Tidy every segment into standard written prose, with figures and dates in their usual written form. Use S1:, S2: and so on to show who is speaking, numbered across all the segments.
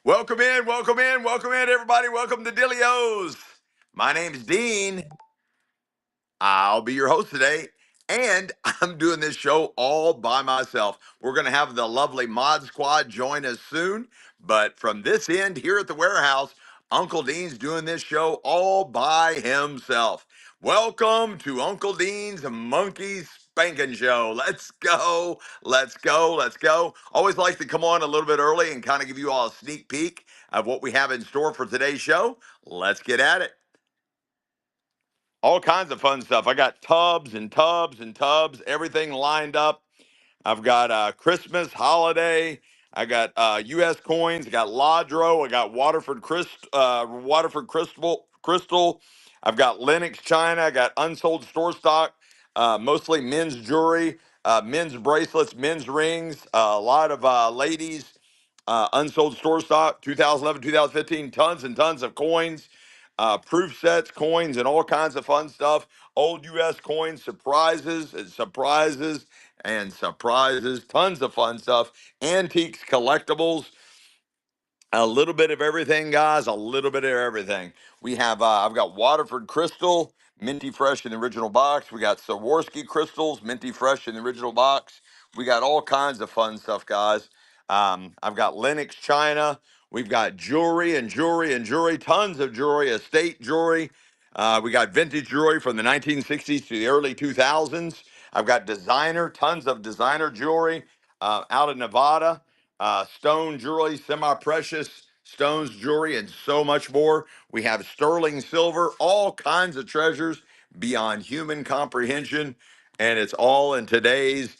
S1: Welcome in, welcome in, welcome in, everybody. Welcome to Dilly-O's. My name's Dean. I'll be your host today, and I'm doing this show all by myself. We're going to have the lovely Mod Squad join us soon, but from this end here at the warehouse, Uncle Dean's doing this show all by himself. Welcome to Uncle Dean's Monkey Spanking Show. Let's go, let's go, let's go. Always like to come on a little bit early and kind of give you all a sneak peek of what we have in store for today's show. Let's get at it. All kinds of fun stuff. I got tubs and tubs and tubs, everything lined up. I've got Christmas, holiday. I got U.S. coins. I got Ladro. I got Waterford Crystal. I've got Lennox China. I got unsold store stock, mostly men's jewelry, men's bracelets, men's rings, a lot of ladies, unsold store stock, 2011, 2015, tons and tons of coins, proof sets, coins, and all kinds of fun stuff. Old U.S. coins, surprises and surprises and surprises, tons of fun stuff, antiques, collectibles, a little bit of everything, guys, a little bit of everything. We have, I've got Waterford Crystal, minty fresh in the original box. We got Swarovski crystals, minty fresh in the original box. We got all kinds of fun stuff, guys. I've got Lennox China. We've got jewelry and jewelry and jewelry, tons of jewelry, estate jewelry. We got vintage jewelry from the 1960s to the early 2000s. I've got designer, tons of designer jewelry out of Nevada, stone jewelry, semi-precious stones jewelry, and so much more. We have sterling silver, all kinds of treasures beyond human comprehension, and it's all in today's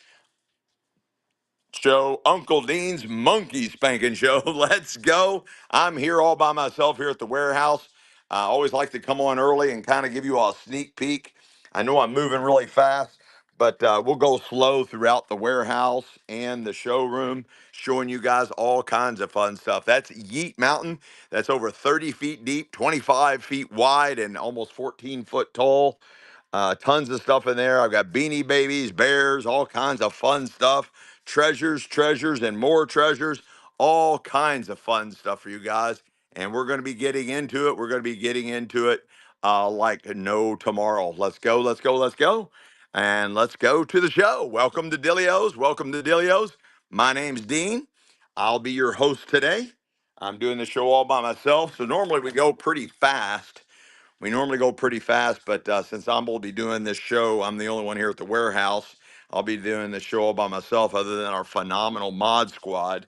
S1: show, Uncle Dean's Monkey Spanking Show. Let's go. I'm here all by myself here at the warehouse. I always like to come on early and kind of give you all a sneak peek. I know I'm moving really fast, but we'll go slow throughout the warehouse and the showroom, showing you guys all kinds of fun stuff. That's Yeet Mountain. That's over 30 feet deep, 25 feet wide, and almost 14 foot tall. Tons of stuff in there. I've got beanie babies, bears, all kinds of fun stuff. Treasures, and more treasures. All kinds of fun stuff for you guys. And we're going to be getting into it. We're going to be getting into it like no tomorrow. Let's go, let's go, let's go. And let's go to the show. Welcome to Dilly-O's. Welcome to Dilly-O's. My name's Dean. I'll be your host today. I'm doing the show all by myself. So normally we go pretty fast. But since I'm going to be doing this show, I'm the only one here at the warehouse. I'll be doing this show all by myself, other than our phenomenal mod squad.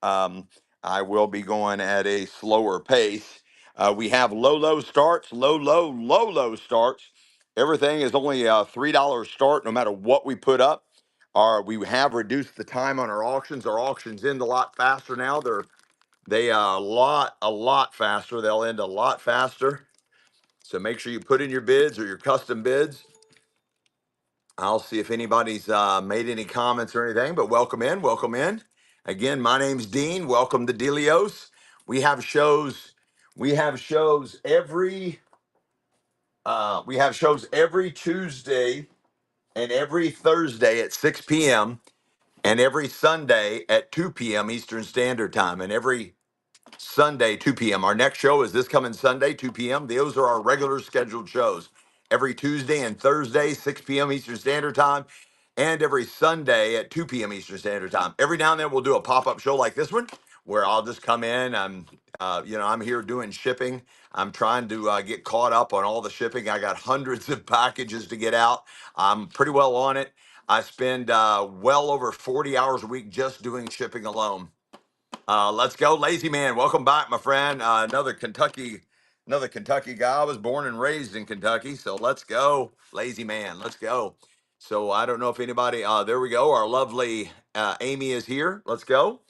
S1: Um, I will be going at a slower pace. We have low starts, low starts. Everything is only a $3 start, no matter what we put up. We have reduced the time on our auctions. Our auctions end a lot faster now. They are a lot faster. They'll end a lot faster. So make sure you put in your bids or your custom bids. I'll see if anybody's made any comments or anything, but welcome in, welcome in. Again, my name's Dean. Welcome to Delios. We have shows. We have shows every. We have shows every Tuesday and every Thursday at 6 p.m. and every Sunday at 2 p.m. Eastern Standard Time, and every Sunday, 2 p.m. Our next show is this coming Sunday, 2 p.m. Those are our regular scheduled shows. Every Tuesday and Thursday, 6 p.m. Eastern Standard Time, and every Sunday at 2 p.m. Eastern Standard Time. Every now and then we'll do a pop-up show like this one, where I'll just come in. I'm here doing shipping. I'm trying to get caught up on all the shipping. I got hundreds of packages to get out. I'm pretty well on it. I spend well over 40 hours a week just doing shipping alone. Let's go, Lazy Man. Welcome back, my friend. Another Kentucky guy. I was born and raised in Kentucky, so let's go, Lazy Man. Let's go. So I don't know if anybody. There we go. Our lovely Amy is here. Let's go.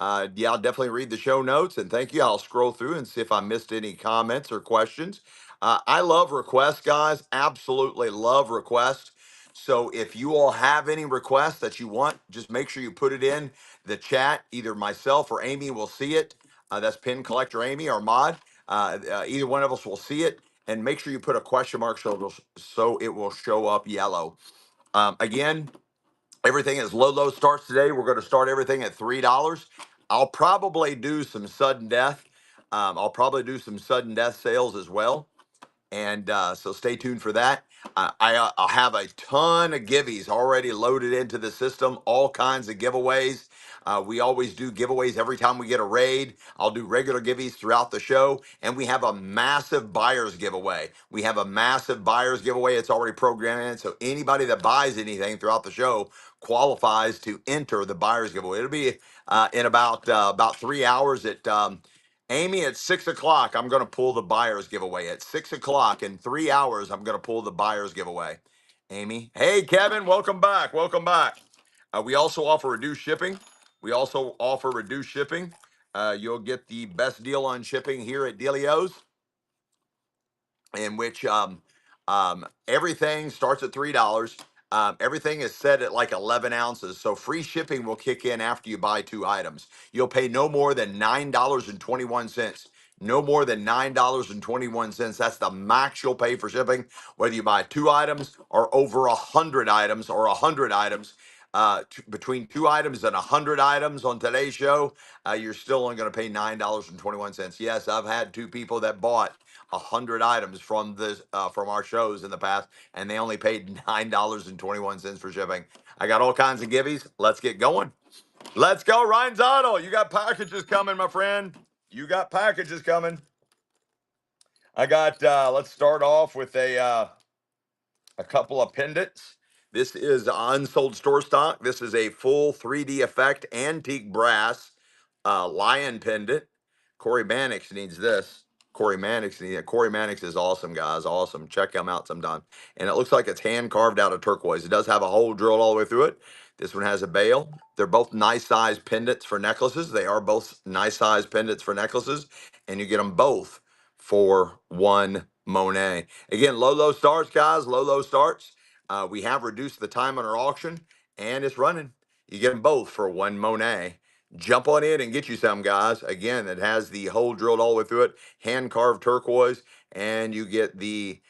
S1: Yeah, I'll definitely read the show notes, and thank you. I'll scroll through and see if I missed any comments or questions. I love requests, guys. Absolutely love requests. So if you all have any requests that you want, just make sure you put it in the chat. Either myself or Amy will see it. That's Pin Collector Amy or Mod. Either one of us will see it. And make sure you put a question mark so it will show up yellow. Again, everything is low starts today. We're going to start everything at $3. I'll probably do some sudden death. I'll probably do some sudden death sales as well. And so stay tuned for that. I'll have a ton of givvies already loaded into the system, all kinds of giveaways. We always do giveaways every time we get a raid. I'll do regular givvies throughout the show. And we have a massive buyer's giveaway. We have a massive buyer's giveaway. It's already programmed in. So anybody that buys anything throughout the show qualifies to enter the buyer's giveaway. It'll be in about 3 hours at Amy, at 6 o'clock, I'm going to pull the buyer's giveaway. At 6 o'clock in 3 hours, I'm going to pull the buyer's giveaway. Amy. Hey, Kevin, welcome back. Welcome back. We also offer reduced shipping. We also offer reduced shipping. You'll get the best deal on shipping here at Dealio's, in which everything starts at $3. Everything is set at like 11 ounces. So free shipping will kick in after you buy 2 items. You'll pay no more than $9.21. No more than $9.21. That's the max you'll pay for shipping, whether you buy 2 items or over 100 items or 100 items. Between 2 items and 100 items on today's show, you're still only going to pay $9.21. Yes, I've had two people that bought 100 items from our shows in the past, and they only paid $9.21 for shipping. I got all kinds of givvies. Let's get going. Let's go, Ryan Zotto. You got packages coming, my friend. You got packages coming. I got. Let's start off with a couple of pendants. This is unsold store stock. This is a full 3D effect antique brass lion pendant. Corey Mannix needs this. Corey Mannix needs it. Corey Mannix is awesome, guys. Awesome. Check him out sometime. And it looks like it's hand carved out of turquoise. It does have a hole drilled all the way through it. This one has a bail. They're both nice size pendants for necklaces. They are both nice size pendants for necklaces. And you get them both for one Monet. Again, low starts, guys. Low starts. We have reduced the time on our auction, and it's running. You get them both for one Monet. Jump on in and get you some, guys. Again, it has the hole drilled all the way through it, hand carved turquoise, and you get the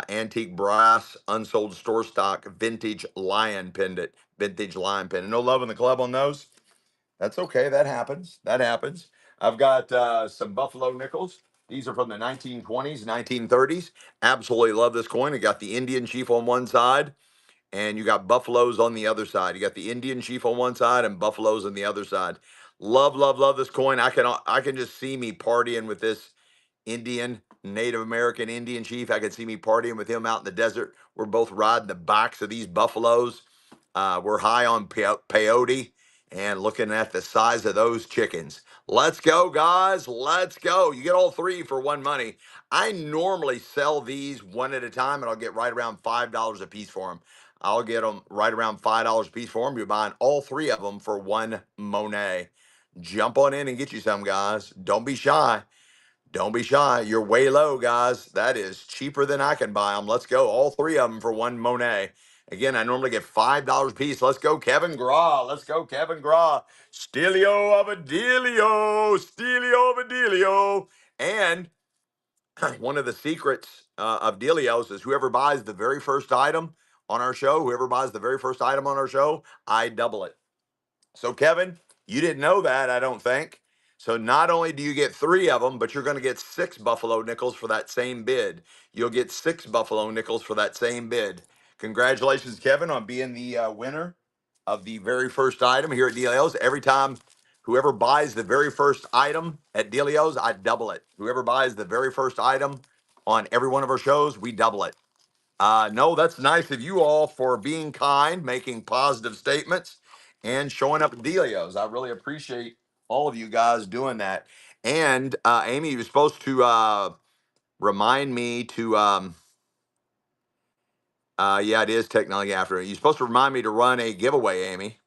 S1: antique brass, unsold store stock, vintage lion pendant. Vintage lion pendant. No love in the club on those. That's okay. That happens. That happens. I've got some buffalo nickels. These are from the 1920s, 1930s. Absolutely love this coin. It got the Indian chief on one side, and you got buffaloes on the other side. You got the Indian chief on one side and buffaloes on the other side. Love this coin. I can just see me partying with this Indian, Native American Indian chief. I could see me partying with him out in the desert. We're both riding the backs of these buffaloes. We're high on peyote and looking at the size of those chickens. Let's go, guys. Let's go. You get all three for one money. I normally sell these one at a time, and I'll get right around $5 a piece for them. I'll get them right around $5 a piece for them. You're buying all three of them for one Monet. Jump on in and get you some, guys. Don't be shy. Don't be shy. You're way low, guys. That is cheaper than I can buy them. Let's go. All three of them for one Monet. Again, I normally get $5 a piece. Let's go, Kevin Graw. Let's go, Kevin Graw. Steelio of a dealio. Steelio of a dealio. And one of the secrets of dealios is whoever buys the very first item on our show, I double it. So, Kevin, you didn't know that, I don't think. So, not only do you get three of them, but you're going to get 6 buffalo nickels for that same bid. You'll get 6 buffalo nickels for that same bid. Congratulations, Kevin, on being the winner of the very first item here at Dealio's. Every time whoever buys the very first item at Dealio's, I double it. Whoever buys the very first item on every one of our shows, we double it. No, that's nice of you all for being kind, making positive statements, and showing up at Delios. I really appreciate all of you guys doing that. And Amy, you're supposed to remind me to, yeah, it is technically after. You're supposed to remind me to run a giveaway, Amy.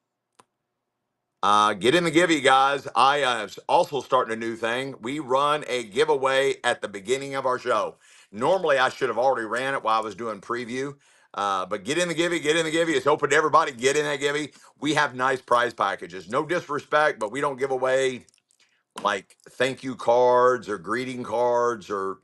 S1: Get in the give, you guys. I also starting a new thing. We run a giveaway at the beginning of our show. Normally, I should have already ran it while I was doing preview. But get in the givey, get in the givey. It's open to everybody. Get in that givey. We have nice prize packages. No disrespect, but we don't give away like thank you cards or greeting cards or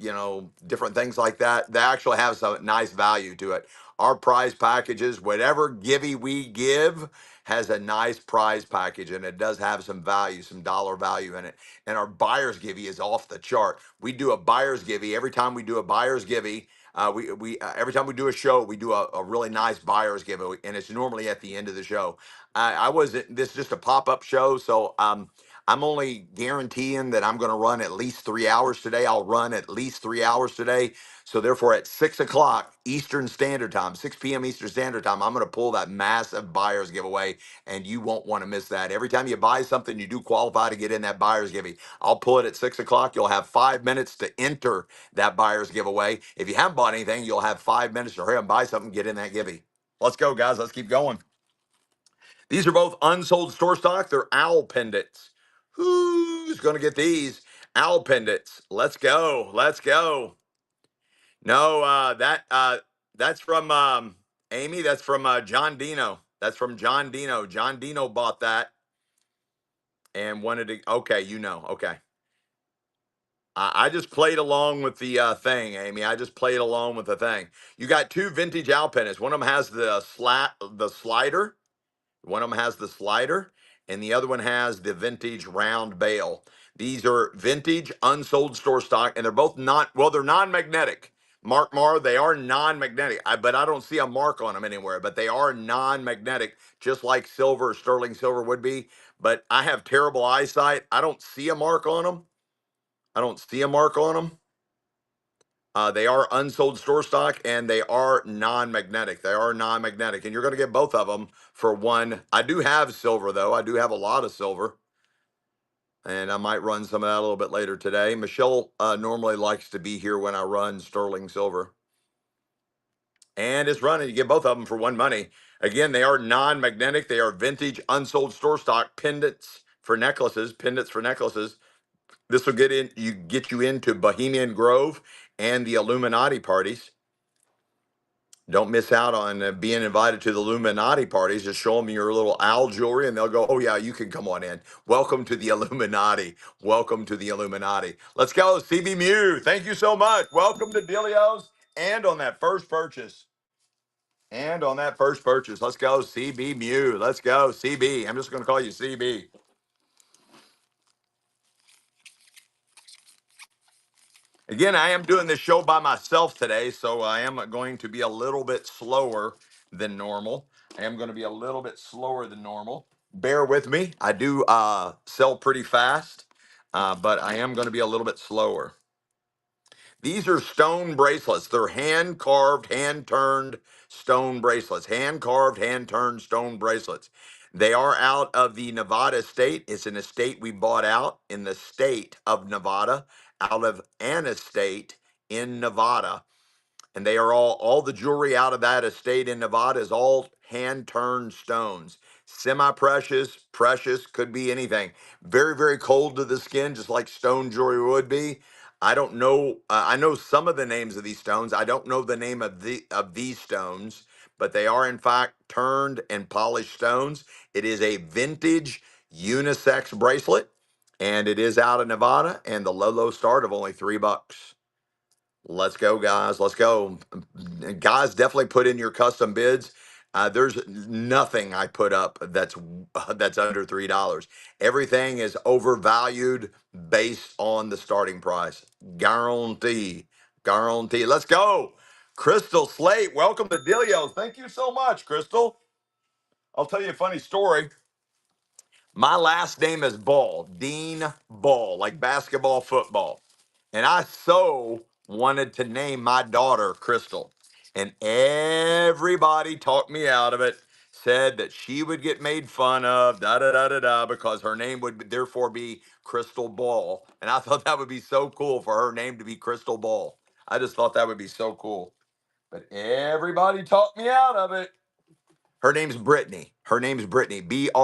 S1: different things like that. They actually have some nice value to it. Our prize packages, whatever givey we give, has a nice prize package, and it does have some value, some dollar value in it. And our buyer's givey is off the chart. We do a buyer's givey every time we do a buyer's givey. We every time we do a show, we do a really nice buyer's giveaway, and it's normally at the end of the show. I wasn't. This is just a pop up show, so I'm only guaranteeing that I'm going to run at least 3 hours today. I'll run at least 3 hours today. So therefore, at 6 o'clock Eastern Standard Time, 6 p.m. Eastern Standard Time, I'm going to pull that massive buyer's giveaway, and you won't want to miss that. Every time you buy something, you do qualify to get in that buyer's giveaway. I'll pull it at 6 o'clock. You'll have 5 minutes to enter that buyer's giveaway. If you haven't bought anything, you'll have 5 minutes to hurry up and buy something, get in that giveaway. Let's go, guys. Let's keep going. These are both unsold store stock. They're owl pendants. Who's going to get these? Owl pendants. Let's go. Let's go. No, that's from Amy. That's from John Dino. That's from John Dino. John Dino bought that and wanted to. Okay, Okay. I just played along with the thing, Amy. I just played along with the thing. You got two vintage owl pendants. One of them has the slider. One of them has the slider, and the other one has the vintage round bale. These are vintage, unsold store stock, and they're both they're non-magnetic. Mark Marr, they are non-magnetic, but I don't see a mark on them anywhere, but they are non-magnetic, just like silver or sterling silver would be. But I have terrible eyesight. I don't see a mark on them. I don't see a mark on them. They are unsold store stock, and they are non-magnetic. They are non-magnetic, and you're going to get both of them for one. I do have silver, though. I do have a lot of silver, and I might run some of that a little bit later today. Michelle normally likes to be here when I run sterling silver, and it's running. You get both of them for one money. Again, they are non-magnetic. They are vintage, unsold store stock pendants for necklaces. Pendants for necklaces. This will get you into Bohemian Grove and the Illuminati parties. Don't miss out on being invited to the Illuminati parties. Just show them your little owl jewelry and they'll go, oh, yeah, you can come on in. Welcome to the Illuminati. Welcome to the Illuminati. Let's go, CB Mew. Thank you so much. Welcome to Delio's and on that first purchase. And on that first purchase, let's go, CB Mew. Let's go, CB. I'm just going to call you CB. Again, I am doing this show by myself today, so I am going to be a little bit slower than normal. I am going to be a little bit slower than normal. Bear with me. I do sell pretty fast, but I am going to be a little bit slower. These are stone bracelets. They're hand carved, hand turned stone bracelets. Hand carved, hand turned stone bracelets. They are out of the Nevada state. It's an estate we bought out in the state of Nevada, out of an estate in Nevada. And they are all the jewelry out of that estate in Nevada is all hand turned stones. Semi precious, precious, could be anything. Very, very cold to the skin, just like stone jewelry would be. I don't know. I know some of the names of these stones. I don't know the name of these stones, but they are in fact turned and polished stones. It is a vintage unisex bracelet, and it is out of Nevada. And the low start of only $3. Let's go, guys. Let's go. Guys, definitely put in your custom bids. There's nothing I put up that's under $3. Everything is overvalued based on the starting price. Guarantee. Guarantee. Let's go. Crystal Slate, welcome to Dilio's. Thank you so much, Crystal. I'll tell you a funny story. My last name is Ball, Dean Ball, like basketball, football. And I so wanted to name my daughter Crystal. And everybody talked me out of it, said that she would get made fun of, da da da da da, because her name would therefore be Crystal Ball. And I thought that would be so cool for her name to be Crystal Ball. I just thought that would be so cool. But everybody talked me out of it. Her name's Brittany. Her name's Brittany. Brittany.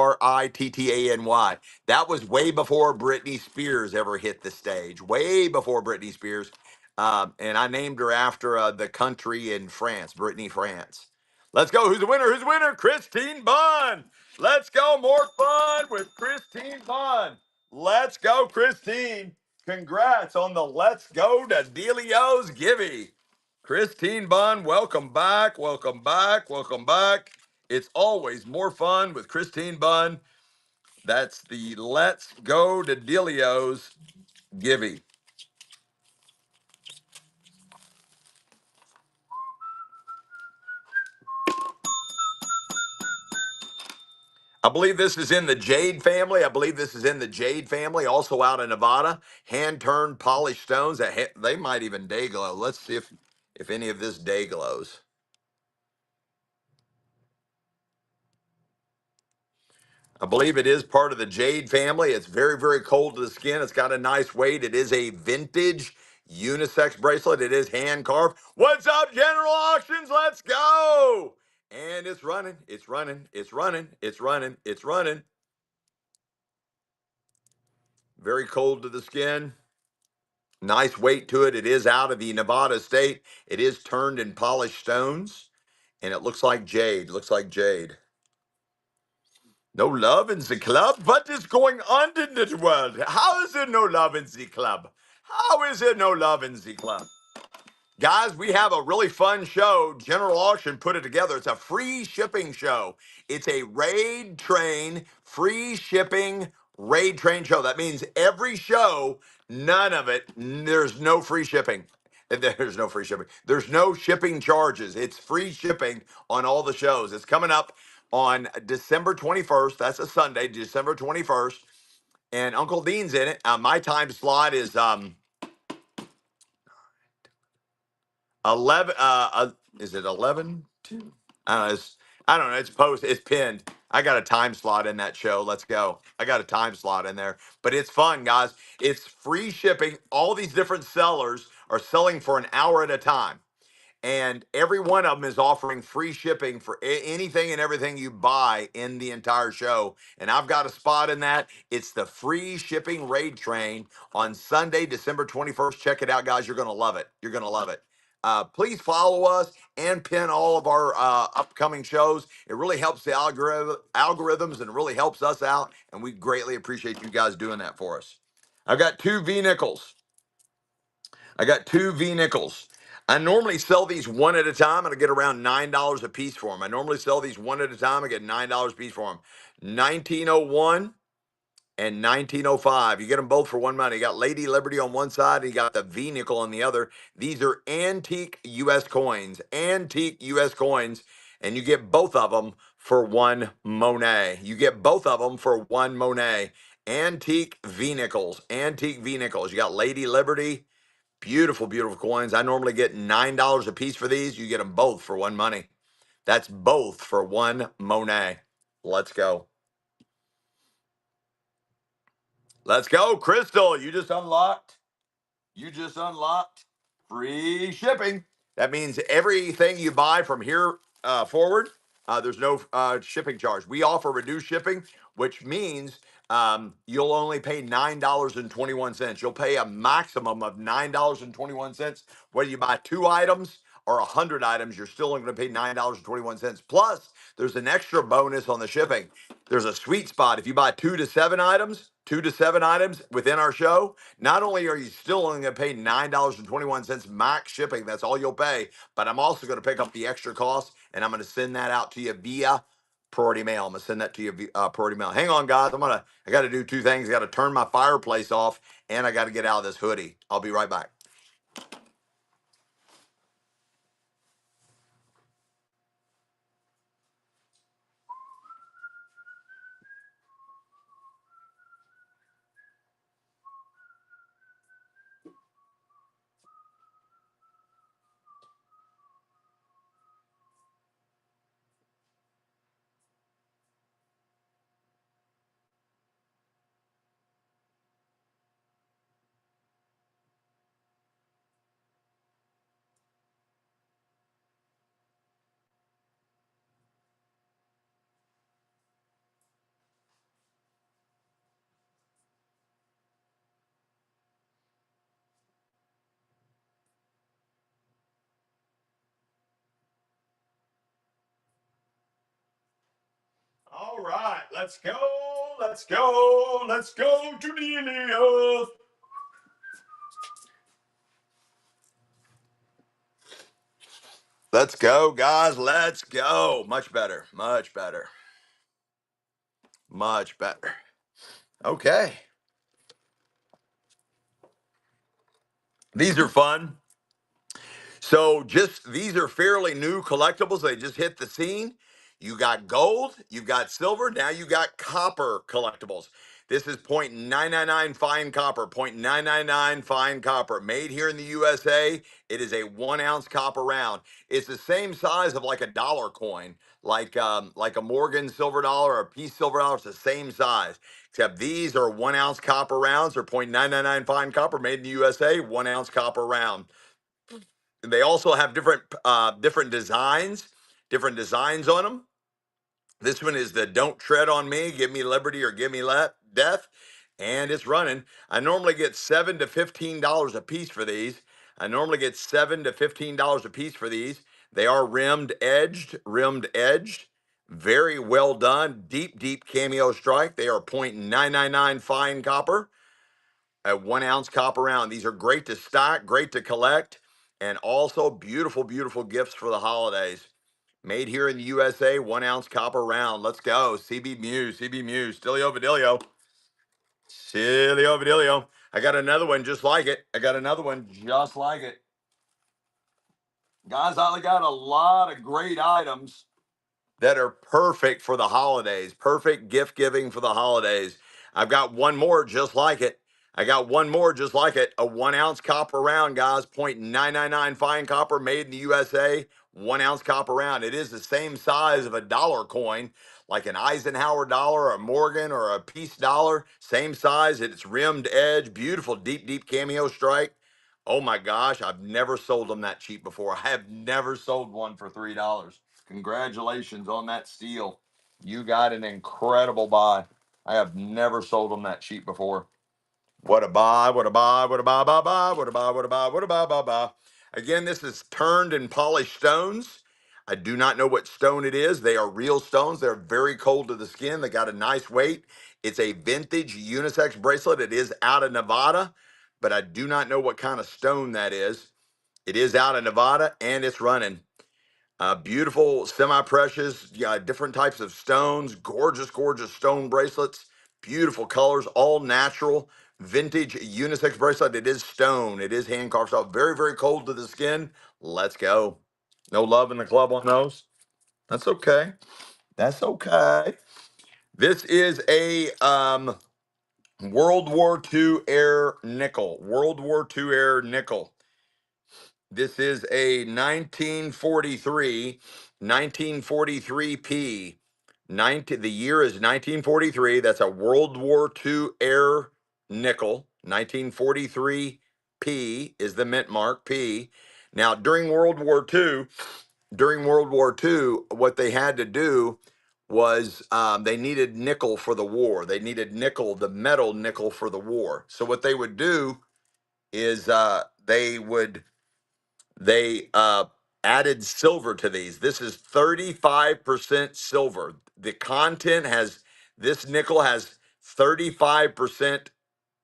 S1: That was way before Britney Spears ever hit the stage. Way before Britney Spears. And I named her after the country in France, Brittany, France. Let's go. Who's the winner? Who's the winner? Christine Bunn. Let's go. More fun with Christine Bunn. Let's go, Christine. Congrats on the Let's Go to Delio's Givey. Christine Bunn, welcome back. Welcome back. Welcome back. It's always more fun with Christine Bunn. That's the Let's Go to Delio's Givey. I believe this is in the Jade family. I believe this is in the Jade family, also out in Nevada. Hand-turned polished stones. They might even day glow. Let's see if any of this day glows. I believe it is part of the Jade family. It's very, very cold to the skin. It's got a nice weight. It is a vintage unisex bracelet. It is hand carved. What's up, General Auctions? Let's go. And it's running. It's running. It's running. It's running. It's running. Very cold to the skin. Nice weight to it. It is out of the Nevada state. It is turned in polished stones. And it looks like jade. Looks like jade. No love in the club? What is going on in this world? How is there no love in the club? How is there no love in the club? Guys, we have a really fun show. General Auction put it together. It's a free shipping show. It's a raid train, free shipping raid train show. That means every show, none of it, there's no free shipping. There's no free shipping. There's no shipping charges. It's free shipping on all the shows. It's coming up on December 21st. That's a Sunday, December 21st. And Uncle Dean's in it. My time slot is 11 is it 11? I don't know. I don't know. It's posted. It's pinned. I got a time slot in that show. Let's go. I got a time slot in there. But it's fun, guys. It's free shipping. All these different sellers are selling for an hour at a time. And every one of them is offering free shipping for anything and everything you buy in the entire show. And I've got a spot in that. It's the free shipping raid train on Sunday, December 21st. Check it out, guys. You're going to love it. You're going to love it. Please follow us and pin all of our upcoming shows. It really helps the algorithms and it really helps us out. And we greatly appreciate you guys doing that for us. I've got two V nickels. I got two V nickels. I normally sell these one at a time, and I get around $9 a piece for them. I normally sell these one at a time. I get $9 a piece for them. 1901 and 1905. You get them both for one money. You got Lady Liberty on one side, and you got the V nickel on the other. These are antique U.S. coins. Antique U.S. coins, and you get both of them for one Monet. You get both of them for one Monet. Antique V nickels. Antique V nickels. You got Lady Liberty. Beautiful, beautiful coins. I normally get $9 a piece for these. You get them both for one money. That's both for one Monet. Let's go. Let's go, Crystal. You just unlocked. You just unlocked free shipping. That means everything you buy from here forward, there's no shipping charge. We offer reduced shipping, which means you'll only pay $9.21. You'll pay a maximum of $9.21. Whether you buy 2 items or 100 items, you're still only going to pay $9.21. Plus, there's an extra bonus on the shipping. There's a sweet spot. If you buy 2 to 7 items within our show, not only are you still only going to pay $9.21 max shipping, that's all you'll pay, but I'm also going to pick up the extra cost and I'm going to send that out to you via priority mail. I'm going to send that to you via priority mail. Hang on, guys. I got to do 2 things. I got to turn my fireplace off and I got to get out of this hoodie. I'll be right back. All right, let's go. Let's go. Let's go to the Let's go, guys. Let's go. Much better. Much better. Much better. Okay. These are fun. So just these are fairly new collectibles. They just hit the scene. You got gold, you've got silver, now you got copper collectibles. This is 0.999 fine copper, 0.999 fine copper, made here in the USA. It is a 1 ounce copper round. It's the same size of like a dollar coin, like a Morgan silver dollar or a Peace silver dollar. It's the same size, except these are 1 ounce copper rounds. They're 0.999 fine copper, made in the USA, 1 ounce copper round. They also have different designs on them. This one is the "Don't Tread on Me, Give Me Liberty or Give Me Death," and it's running. I normally get $7 to $15 a piece for these. I normally get $7 to $15 a piece for these. They are rimmed edged. Very well done. Deep cameo strike. They are 0.999 fine copper, a 1 ounce copper round. These are great to stock, great to collect, and also beautiful gifts for the holidays. Made here in the USA, 1 ounce copper round. Let's go. CB Muse, Stilio Vidilio. Silio Vidilio. I got another one just like it. Guys, I got a lot of great items that are perfect for the holidays, perfect gift giving for the holidays. I've got one more just like it. A 1 ounce copper round, guys. 0.999 fine copper, made in the USA. 1 ounce copper round. It is the same size of a dollar coin, like an Eisenhower dollar, or a Morgan, or a Peace dollar. Same size. It's rimmed edge. Beautiful, deep cameo strike. Oh my gosh, I've never sold them that cheap before. I have never sold one for $3. Congratulations on that steal. You got an incredible buy. I have never sold them that cheap before. What a buy, what a buy, what a buy, buy, buy, what a buy, what a buy, what a buy, buy, buy. Again, this is turned and polished stones. I do not know what stone it is. They are real stones. They're very cold to the skin. They got a nice weight. It's a vintage unisex bracelet. It is out of Nevada, but I do not know what kind of stone that is. It is out of Nevada and it's running. Beautiful semi-precious, yeah, different types of stones, gorgeous stone bracelets, beautiful colors, all natural, vintage unisex bracelet. It is stone. It is hand carved stuff. Very cold to the skin. Let's go. No love in the club on those. That's okay. That's okay. This is a World War II air nickel. World War II air nickel. This is a 1943 P. The year is 1943. That's a World War II air nickel. 1943 P is the mint mark, P. Now, during World War II, what they had to do was they needed nickel for the war. They needed nickel, the metal nickel for the war. So what they would do is they added silver to these. This is 35% silver. The content has, this nickel has 35%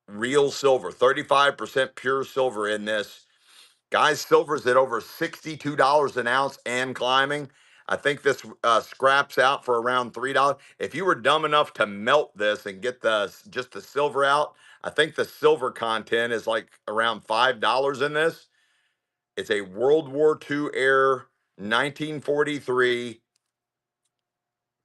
S1: real silver, 35% pure silver in this. Guys, silver's at over $62 an ounce and climbing. I think this scraps out for around $3. If you were dumb enough to melt this and get just the silver out, I think the silver content is like around $5 in this. It's a World War II air 1943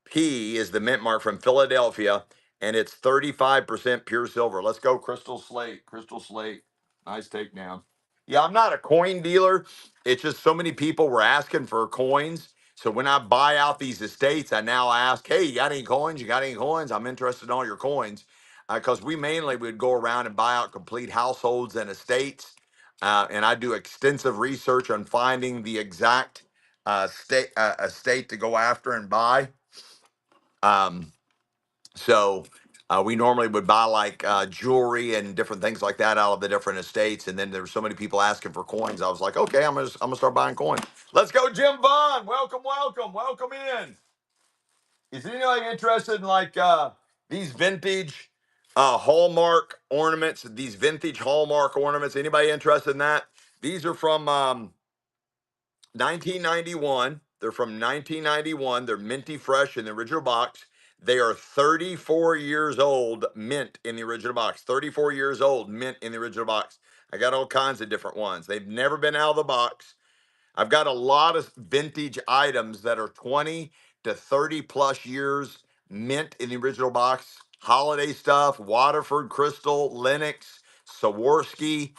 S1: P is the mint mark from Philadelphia, and it's 35% pure silver. Let's go, Crystal Slate. Crystal Slate. Nice takedown. Yeah, I'm not a coin dealer. It's just so many people were asking for coins. So when I buy out these estates, I now ask, hey, you got any coins? You got any coins? I'm interested in all your coins. Because we mainly would go around and buy out complete households and estates. And I do extensive research on finding the exact estate to go after and buy. So we normally would buy like jewelry and different things like that out of the different estates. And then there were so many people asking for coins. I was like, okay, I'm gonna start buying coins. Let's go, Jim Vaughn. Welcome in. Is anybody interested in like these vintage Hallmark ornaments? Anybody interested in that? These are from 1991. They're from 1991. They're minty fresh in the original box. They are 34 years old, mint in the original box. 34 years old, mint in the original box. I got all kinds of different ones. They've never been out of the box. I've got a lot of vintage items that are 20 to 30 plus years mint in the original box. Holiday stuff, Waterford Crystal, Lennox, Swarovski,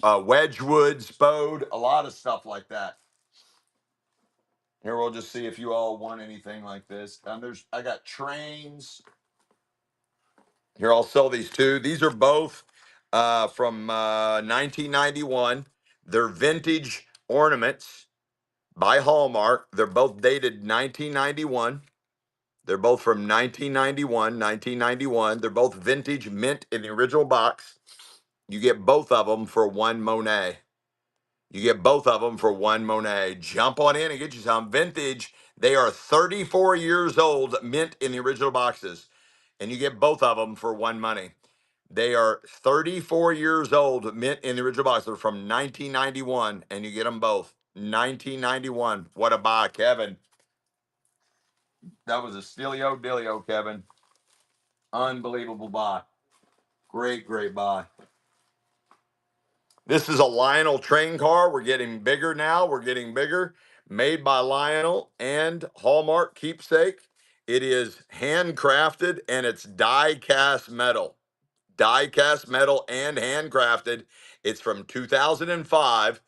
S1: Wedgwood, Spode, a lot of stuff like that. Here, we'll just see if you all want anything like this. I got trains. Here, I'll sell these too. These are both from 1991. They're vintage ornaments by Hallmark. They're both dated 1991. They're both from 1991, 1991. They're both vintage mint in the original box. You get both of them for one Monet. You get both of them for one Monet. Jump on in and get you some vintage. They are 34 years old, mint in the original boxes. And you get both of them for one money. They are 34 years old, mint in the original box. They're from 1991, and you get them both. 1991. What a buy, Kevin. That was a stealio dealio, Kevin. Unbelievable buy. Great, great buy. This is a Lionel train car. We're getting bigger now. We're getting bigger. Made by Lionel and Hallmark keepsake. It is handcrafted and it's die cast metal. Die cast metal and handcrafted. It's from 2005.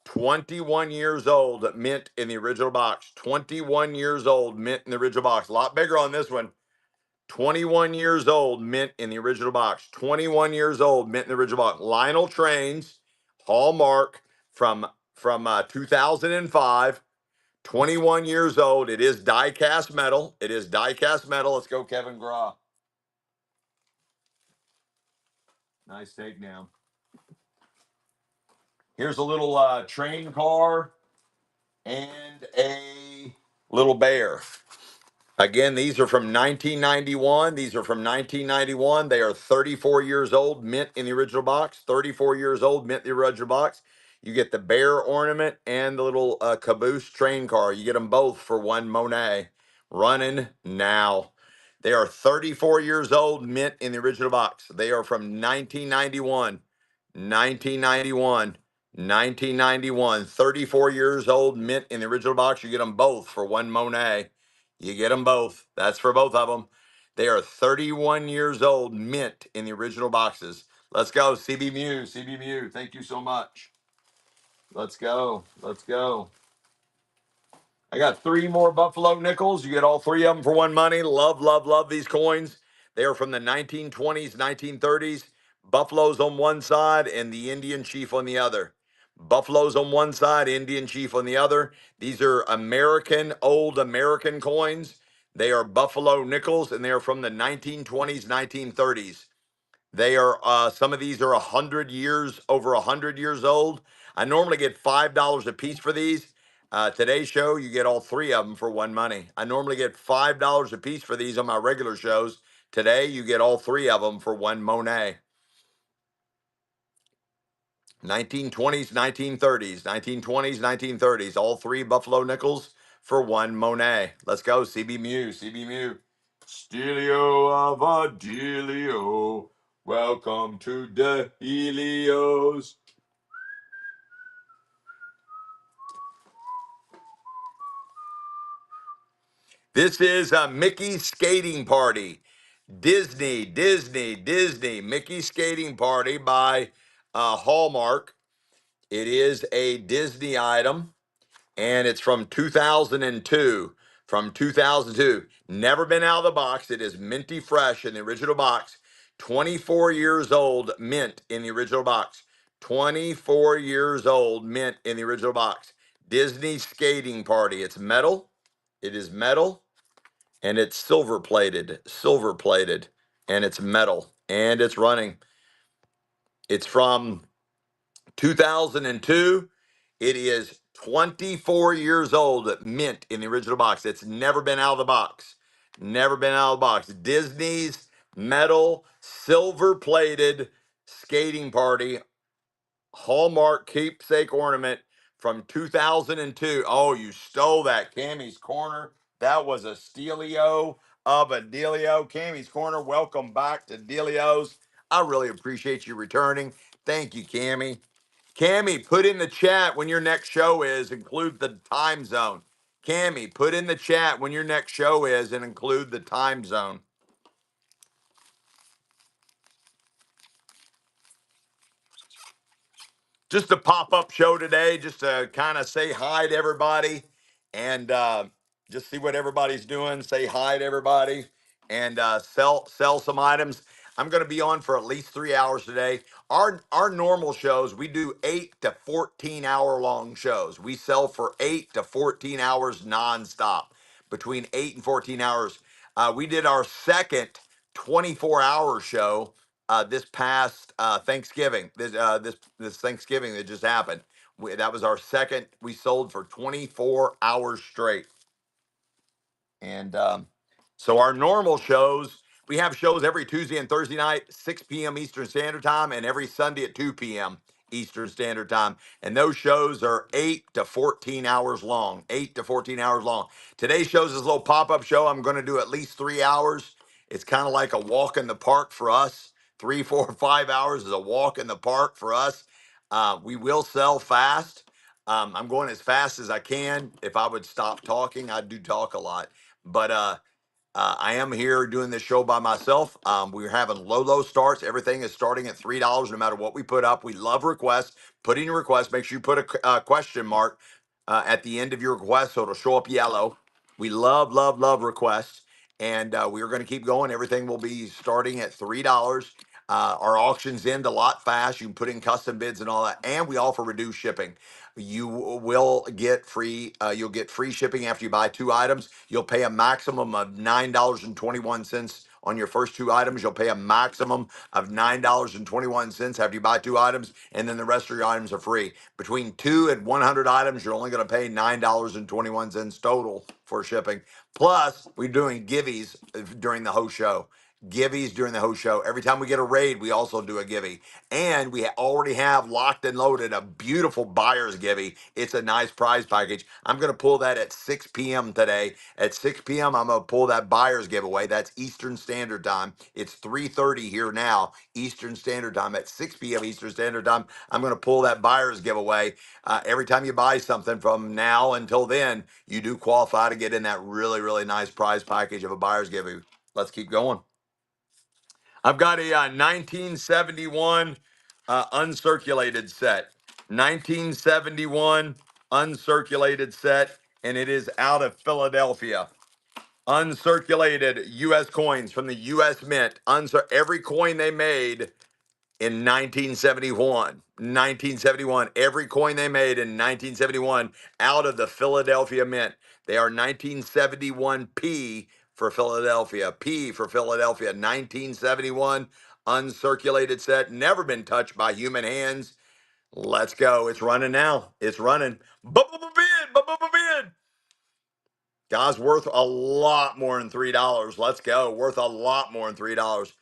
S1: 21 years old, mint in the original box. 21 years old, mint in the original box. A lot bigger on this one. 21 years old, mint in the original box. 21 years old, mint in the original box. Lionel Trains, Hallmark from 2005. 21 years old. It is die cast metal. It is die cast metal. Let's go, Kevin Graw. Nice takedown. Here's a little train car and a little bear. Again, these are from 1991. These are from 1991. They are 34 years old, mint in the original box. 34 years old, mint in the original box. You get the bear ornament and the little caboose train car. You get them both for one Monet. Running now. They are 34 years old, mint in the original box. They are from 1991. 1991. 1991. 34 years old, mint in the original box. You get them both for one Monet. You get them both. That's for both of them. They are 31 years old, mint in the original boxes. Let's go, CB Mew. CB Mew, thank you so much. Let's go. Let's go. I got 3 more Buffalo nickels. You get all 3 of them for one money. Love, love, love these coins. They are from the 1920s, 1930s. Buffaloes on one side and the Indian chief on the other. Buffaloes on one side, Indian chief on the other. These are American, old American coins. They are Buffalo nickels, and they are from the 1920s, 1930s. They are some of these are 100 years, over 100 years old. I normally get $5 a piece for these. Today's show, you get all 3 of them for one money. I normally get $5 a piece for these on my regular shows. Today, you get all 3 of them for one Monet. 1920s, 1930s, 1920s, 1930s. All 3 Buffalo nickels for one Monet. Let's go, CB Mew, CB Mew. Stelio of a dealio. Welcome to the Helios. This is a Mickey Skating Party. Disney, Disney, Disney. Mickey Skating Party by Hallmark. It is a Disney item, and it's from 2002. From 2002. Never been out of the box. It is minty fresh in the original box. 24 years old, mint in the original box. 24 years old, mint in the original box. Disney Skating Party. It's metal. It is metal, and it's silver plated, and it's metal, and it's running. It's from 2002. It is 24 years old, mint in the original box. It's never been out of the box. Never been out of the box. Disney's metal, silver plated skating party, Hallmark keepsake ornament from 2002. Oh, you stole that, Cammy's Corner. That was a stealio of a dealio. Cammy's Corner, welcome back to Dealios. I really appreciate you returning. Thank you, Cammy. Cammy, put in the chat when your next show is, include the time zone. Cammy, put in the chat when your next show is and include the time zone. Just a pop-up show today, just to kind of say hi to everybody and just see what everybody's doing. Say hi to everybody and sell some items. I'm going to be on for at least 3 hours today. Our normal shows, we do 8 to 14 hour long shows. We sell for 8 to 14 hours nonstop, between 8 and 14 hours. We did our second 24-hour show this past Thanksgiving. This Thanksgiving that just happened. That was our second. We sold for 24 hours straight. And so our normal shows, we have shows every Tuesday and Thursday night, 6 p.m. Eastern Standard Time, and every Sunday at 2 p.m. Eastern Standard Time. And those shows are 8 to 14 hours long. 8 to 14 hours long. Today's show is this little pop-up show. I'm going to do at least 3 hours. It's kind of like a walk in the park for us. 3, 4, 5 hours is a walk in the park for us. We will sell fast. I'm going as fast as I can. If I would stop talking, I do talk a lot. But I am here doing this show by myself. We're having low starts. Everything is starting at $3 no matter what we put up. We love requests. Put in your request. Make sure you put a question mark at the end of your request so it'll show up yellow. We love requests. And we are going to keep going. Everything will be starting at $3. Our auctions end a lot fast. You can put in custom bids and all that. And we offer reduced shipping. You will get free. You'll get free shipping after you buy 2 items. You'll pay a maximum of $9.21 on your first 2 items. You'll pay a maximum of $9.21 after you buy 2 items, and then the rest of your items are free. Between 2 and 100 items, you're only going to pay $9.21 total for shipping. Plus, we're doing givvies during the whole show. Givvies during the whole show. Every time we get a raid, we also do a givvy. And we already have locked and loaded a beautiful buyer's givvy. It's a nice prize package. I'm going to pull that at 6 p.m. today. At 6 p.m., I'm going to pull that buyer's giveaway. That's Eastern Standard Time. It's 3:30 here now, Eastern Standard Time. At 6 p.m. Eastern Standard Time, I'm going to pull that buyer's giveaway. Every time you buy something from now until then, you do qualify to get in that really nice prize package of a buyer's giveaway. Let's keep going. I've got a 1971 uncirculated set. 1971 uncirculated set, and it is out of Philadelphia. Uncirculated U.S. coins from the U.S. Mint. Every coin they made in 1971. 1971. Every coin they made in 1971 out of the Philadelphia Mint. They are 1971p for Philadelphia. P for Philadelphia. 1971 uncirculated set. Never been touched by human hands. Let's go. It's running now. It's running. Bid. Guys, worth a lot more than $3. Let's go. Worth a lot more than $3.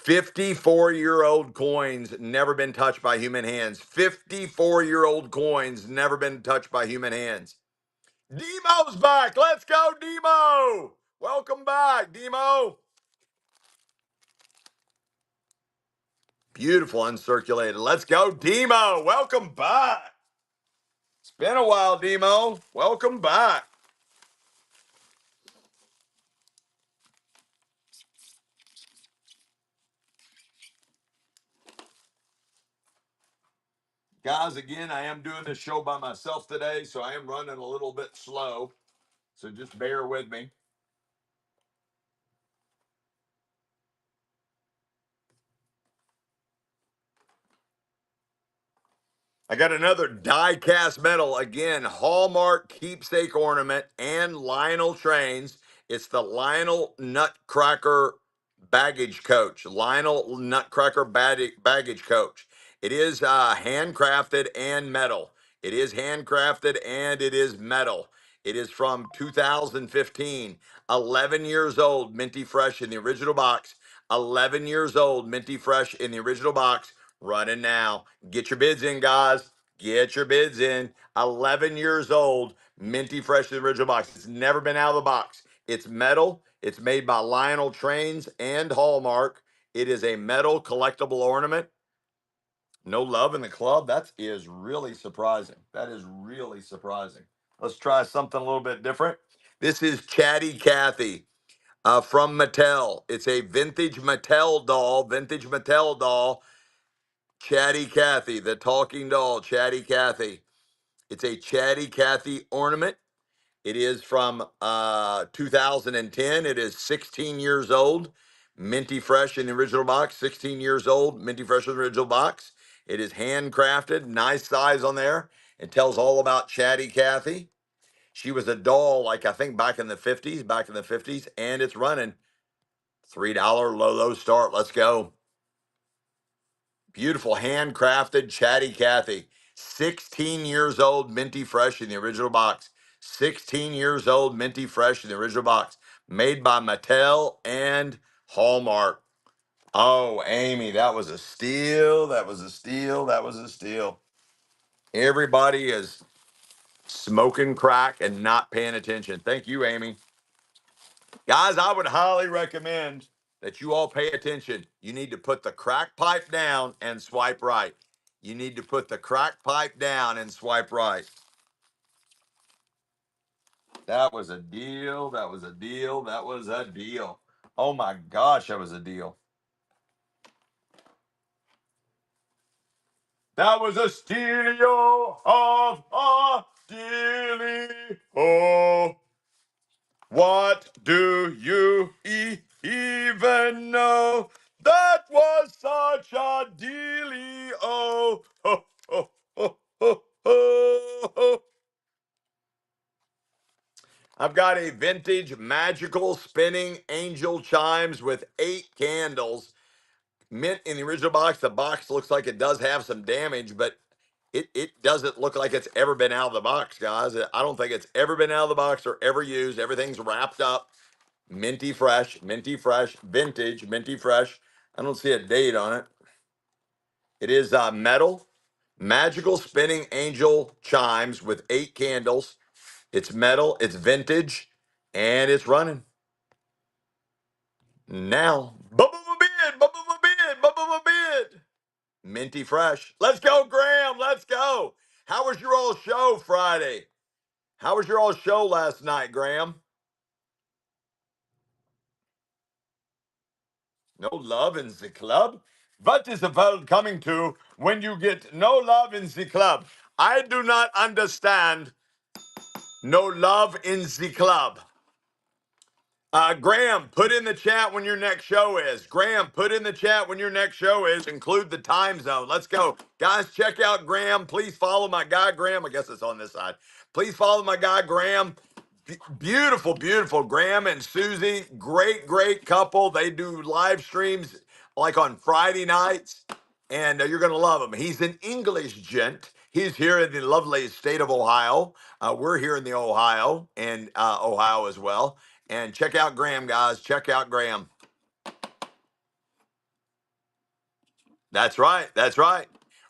S1: 54-year-old coins never been touched by human hands. 54-year-old coins never been touched by human hands. Demo's back. Let's go, Demo. Welcome back, Demo. Beautiful uncirculated. Let's go, Demo. Welcome back. It's been a while, Demo. Welcome back. Guys, again, I am doing this show by myself today, so I am running a little bit slow. So just bear with me. I got another die cast metal. Again, Hallmark keepsake ornament and Lionel trains. It's the Lionel Nutcracker baggage coach. Lionel Nutcracker baggage coach. It is handcrafted and metal. It is handcrafted and it is metal. It is from 2015. 11 years old, minty fresh in the original box. 11 years old, minty fresh in the original box. Running now. Get your bids in, guys. Get your bids in. 11 years old, minty fresh in the original box. It's never been out of the box. It's metal. It's made by Lionel Trains and Hallmark. It is a metal collectible ornament. No love in the club. That is really surprising. That is really surprising. Let's try something a little bit different. This is Chatty Cathy from Mattel. It's a vintage Mattel doll. Chatty Cathy, the talking doll, Chatty Cathy. It's a Chatty Cathy ornament. It is from 2010. It is 16 years old, minty fresh in the original box. 16 years old, minty fresh in the original box. It is handcrafted, nice size on there. It tells all about Chatty Cathy. She was a doll, like I think back in the 50s, and it's running $3 low start. Let's go. Beautiful handcrafted Chatty Cathy. 16 years old, minty fresh in the original box. 16 years old, minty fresh in the original box. Made by Mattel and Hallmark. Oh, Amy, that was a steal. That was a steal. That was a steal. Everybody is smoking crack and not paying attention. Thank you, Amy. Guys, I would highly recommend that you all pay attention. You need to put the crack pipe down and swipe right. You need to put the crack pipe down and swipe right. That was a deal. That was a deal. That was a deal. Oh my gosh, that was a deal. That was a steal of a dealio. What do you even know? That was such a dealio. Ho, ho, ho, ho, ho. I've got a vintage magical spinning angel chimes with 8 candles. Mint in the original box. The box looks like it does have some damage, but it doesn't look like it's ever been out of the box, guys. I don't think it's ever been out of the box or ever used. Everything's wrapped up. Minty fresh, vintage, minty fresh. I don't see a date on it. It is metal, magical spinning angel chimes with 8 candles. It's metal, it's vintage, and it's running. Now, bid. Minty fresh. Let's go, Graham. Let's go. How was your old show Friday? How was your old show last night, Graham? No love in the club? What is the world coming to when you get no love in the club? I do not understand no love in the club. Graham, put in the chat when your next show is. Graham, put in the chat when your next show is. Include the time zone. Let's go. Guys, check out Graham. Please follow my guy, Graham. I guess it's on this side. Please follow my guy, Graham. Beautiful, beautiful. Graham and Susie, great couple. They do live streams like on Friday nights, and you're going to love him. He's an English gent. He's here in the lovely state of Ohio. We're here in the Ohio and Ohio as well. And check out Graham, guys. Check out Graham. That's right. That's right.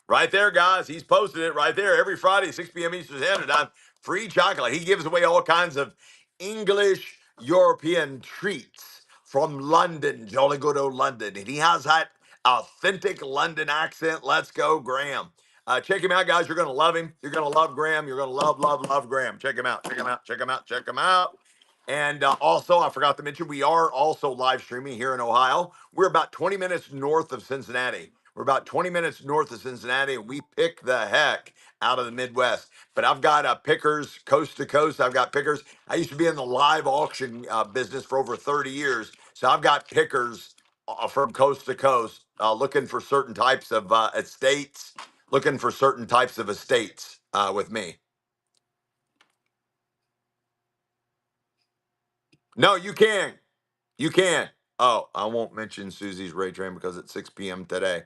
S1: Right there, guys. He's posted it right there every Friday, 6 p.m. Eastern Standard Time. Free chocolate. He gives away all kinds of English European treats from London, jolly good old London. And he has that authentic London accent. Let's go, Graham. Check him out, guys. You're going to love him. You're going to love Graham. You're going to love Graham. Check him out. Check him out. Check him out. Check him out. And also, I forgot to mention, we are also live streaming here in Ohio. We're about 20 minutes north of Cincinnati. We're about 20 minutes north of Cincinnati, and we pick the heck out of the Midwest. But I've got pickers coast to coast. I've got pickers. I used to be in the live auction business for over 30 years. So I've got pickers from coast to coast looking for certain types of estates, with me. No, you can. You can. Oh, I won't mention Susie's Ray Train because it's 6 p.m. today.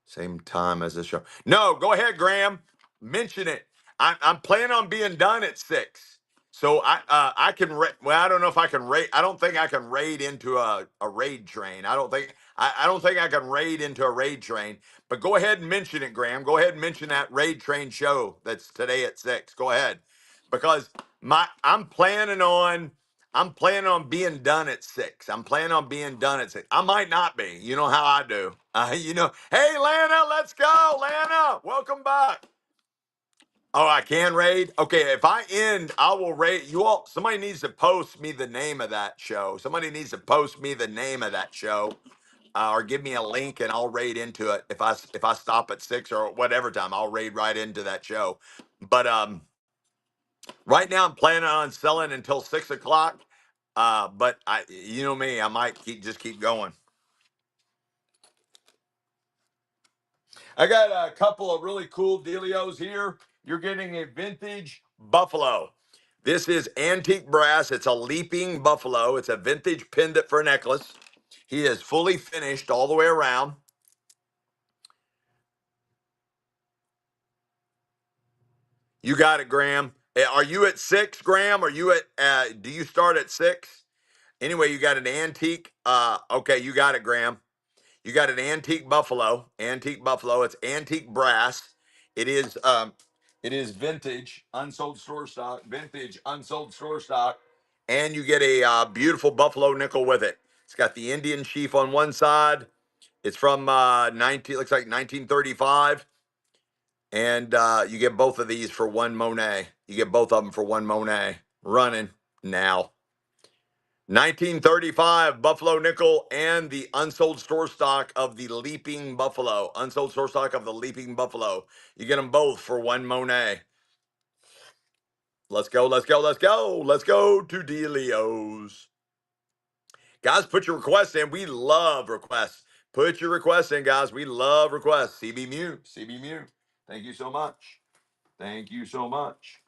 S1: Same time as the show. No, go ahead, Graham. Mention it. I'm planning on being done at 6. So I can well, I don't know if I can raid. I don't think I can raid into a raid train. I don't think I can raid into a raid train. But go ahead and mention it, Graham. Go ahead and mention that raid train show that's today at 6. Go ahead, because I'm planning on being done at 6. I'm planning on being done at 6. I might not be. You know how I do. Hey Lana, let's go, Lana. Welcome back. Oh, I can raid? Okay, if I end, I will raid you all. Somebody needs to post me the name of that show. Somebody needs to post me the name of that show, or give me a link and I'll raid into it. If I stop at 6 or whatever time, I'll raid right into that show. But right now I'm planning on selling until 6 o'clock. But you know me, I might keep going. I got a couple of really cool dealios here. You're getting a vintage buffalo. This is antique brass. It's a leaping buffalo. It's a vintage pendant for a necklace. He is fully finished all the way around. You got it, Graham. Are you at 6, Graham? Are you do you start at 6? Anyway, you got an antique. Okay, you got it, Graham. You got an antique buffalo. Antique buffalo. It's antique brass. It is vintage, unsold store stock. Vintage, unsold store stock, and you get a beautiful buffalo nickel with it. It's got the Indian chief on one side. It's from 19. Looks like 1935, and you get both of these for one Monet. You get both of them for one Monet. Running now. 1935 Buffalo Nickel and the unsold store stock of the Leaping Buffalo. Unsold store stock of the Leaping Buffalo. You get them both for one Monet. Let's go, let's go, let's go. Let's go to Delios. Guys, put your requests in. We love requests. Put your requests in, guys. We love requests. CB Mew, CB Mew. Thank you so much. Thank you so much.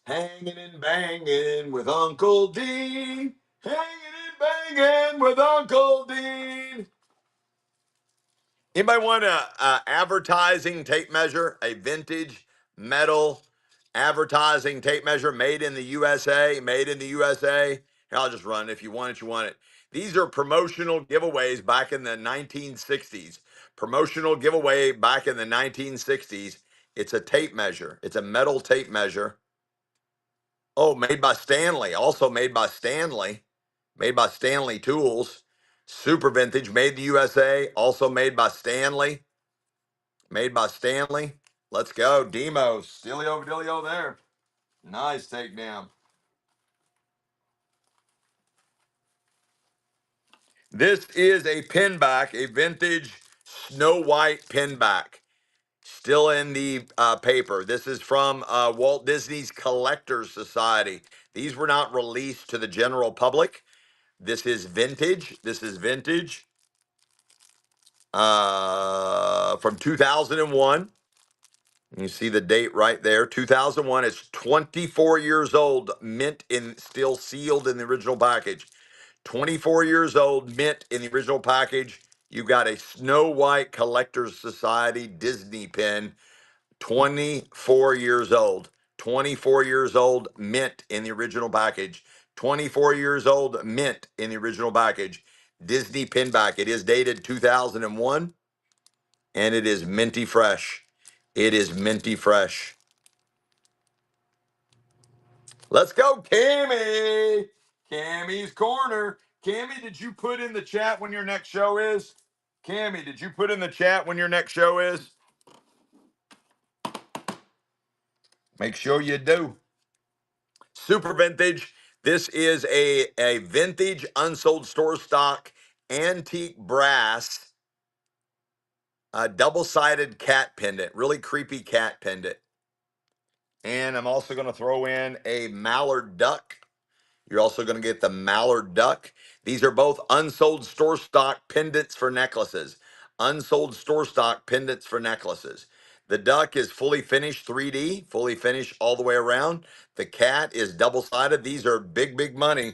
S1: Hanging and banging with Uncle Dean. Hanging and banging with Uncle Dean. Anybody want a advertising tape measure? A vintage metal advertising tape measure made in the USA? Made in the USA? Here, I'll just run it. If you want it, you want it. These are promotional giveaways back in the 1960s. Promotional giveaway back in the 1960s. It's a tape measure. It's a metal tape measure. Oh, made by Stanley. Also made by Stanley. Made by Stanley Tools. Super vintage. Made in the USA. Also made by Stanley. Made by Stanley. Let's go. Demos. Stilio Vidilio there. Nice takedown. This is a pinback, a vintage Snow White pinback. Still in the paper. This is from Walt Disney's Collectors Society. These were not released to the general public. This is vintage. This is vintage from 2001. You see the date right there, 2001. It's 24 years old, mint in, still sealed in the original package. 24 years old, mint in the original package. You got a Snow White Collectors Society Disney pin, 24 years old. 24 years old, mint in the original package. 24 years old, mint in the original package. Disney pinback. It is dated 2001, and it is minty fresh. It is minty fresh. Let's go, Cammy. Cammy's Corner. Cammy, did you put in the chat when your next show is? Cammy, did you put in the chat when your next show is? Make sure you do. Super vintage. This is a vintage unsold store stock antique brass double-sided cat pendant. Really creepy cat pendant. And I'm also going to throw in a mallard duck. You're also going to get the mallard duck. These are both unsold store stock pendants for necklaces. Unsold store stock pendants for necklaces. The duck is fully finished 3D, fully finished all the way around. The cat is double-sided. These are big, big money.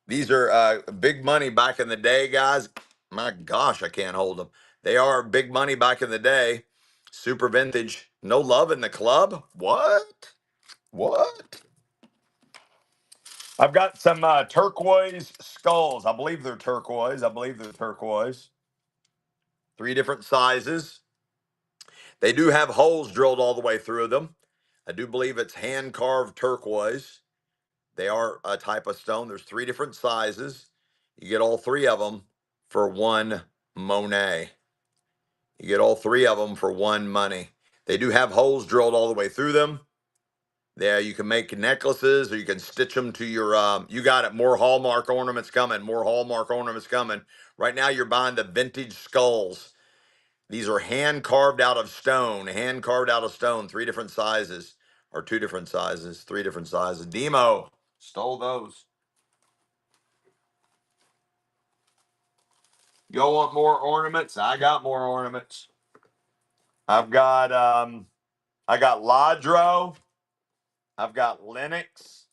S1: These are big money back in the day, guys. My gosh, I can't hold them. They are big money back in the day. Super vintage. No love in the club? What? What? I've got some turquoise skulls. I believe they're turquoise. I believe they're turquoise. 3 different sizes. They do have holes drilled all the way through them. I do believe it's hand carved turquoise. They are a type of stone. There's 3 different sizes. You get all 3 of them for one Monet. You get all 3 of them for one money. They do have holes drilled all the way through them. There, you can make necklaces or you can stitch them to your, you got it. More Hallmark ornaments coming. More Hallmark ornaments coming. Right now, you're buying the vintage skulls. These are hand carved out of stone. Hand carved out of stone. 3 different sizes. Or 2 different sizes. 3 different sizes. Demo stole those. Y'all want more ornaments? I got more ornaments. I got Ladro. I've got Linux.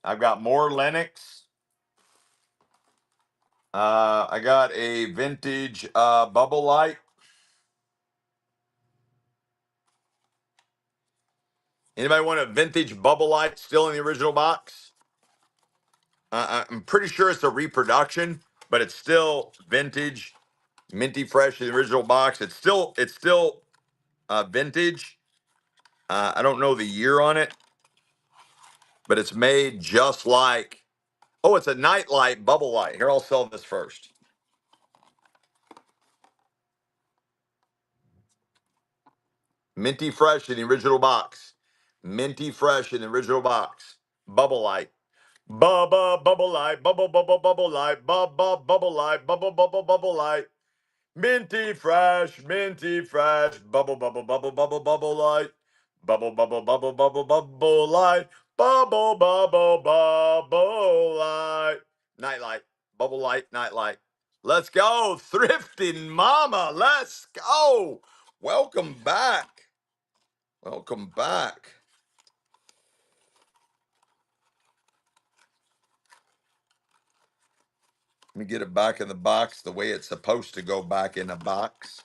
S1: I've got more Linux. I got a vintage bubble light. Anybody want a vintage bubble light still in the original box? I'm pretty sure it's a reproduction, but it's still vintage, minty fresh in the original box. It's still vintage. I don't know the year on it, but it's made just like. Oh, it's a nightlight bubble light. Here, I'll sell this first. Minty fresh in the original box. Minty fresh in the original box. Bubble light. Bubba bubble light. Bubble light. Bubble light. Bubble light. Minty fresh. Minty fresh. Bubble light. Bubble light. Bubble light. Nightlight. Bubble light. Nightlight. Let's go. Thrifting mama. Let's go. Welcome back. Welcome back. Let me get it back in the box the way it's supposed to go back in the box.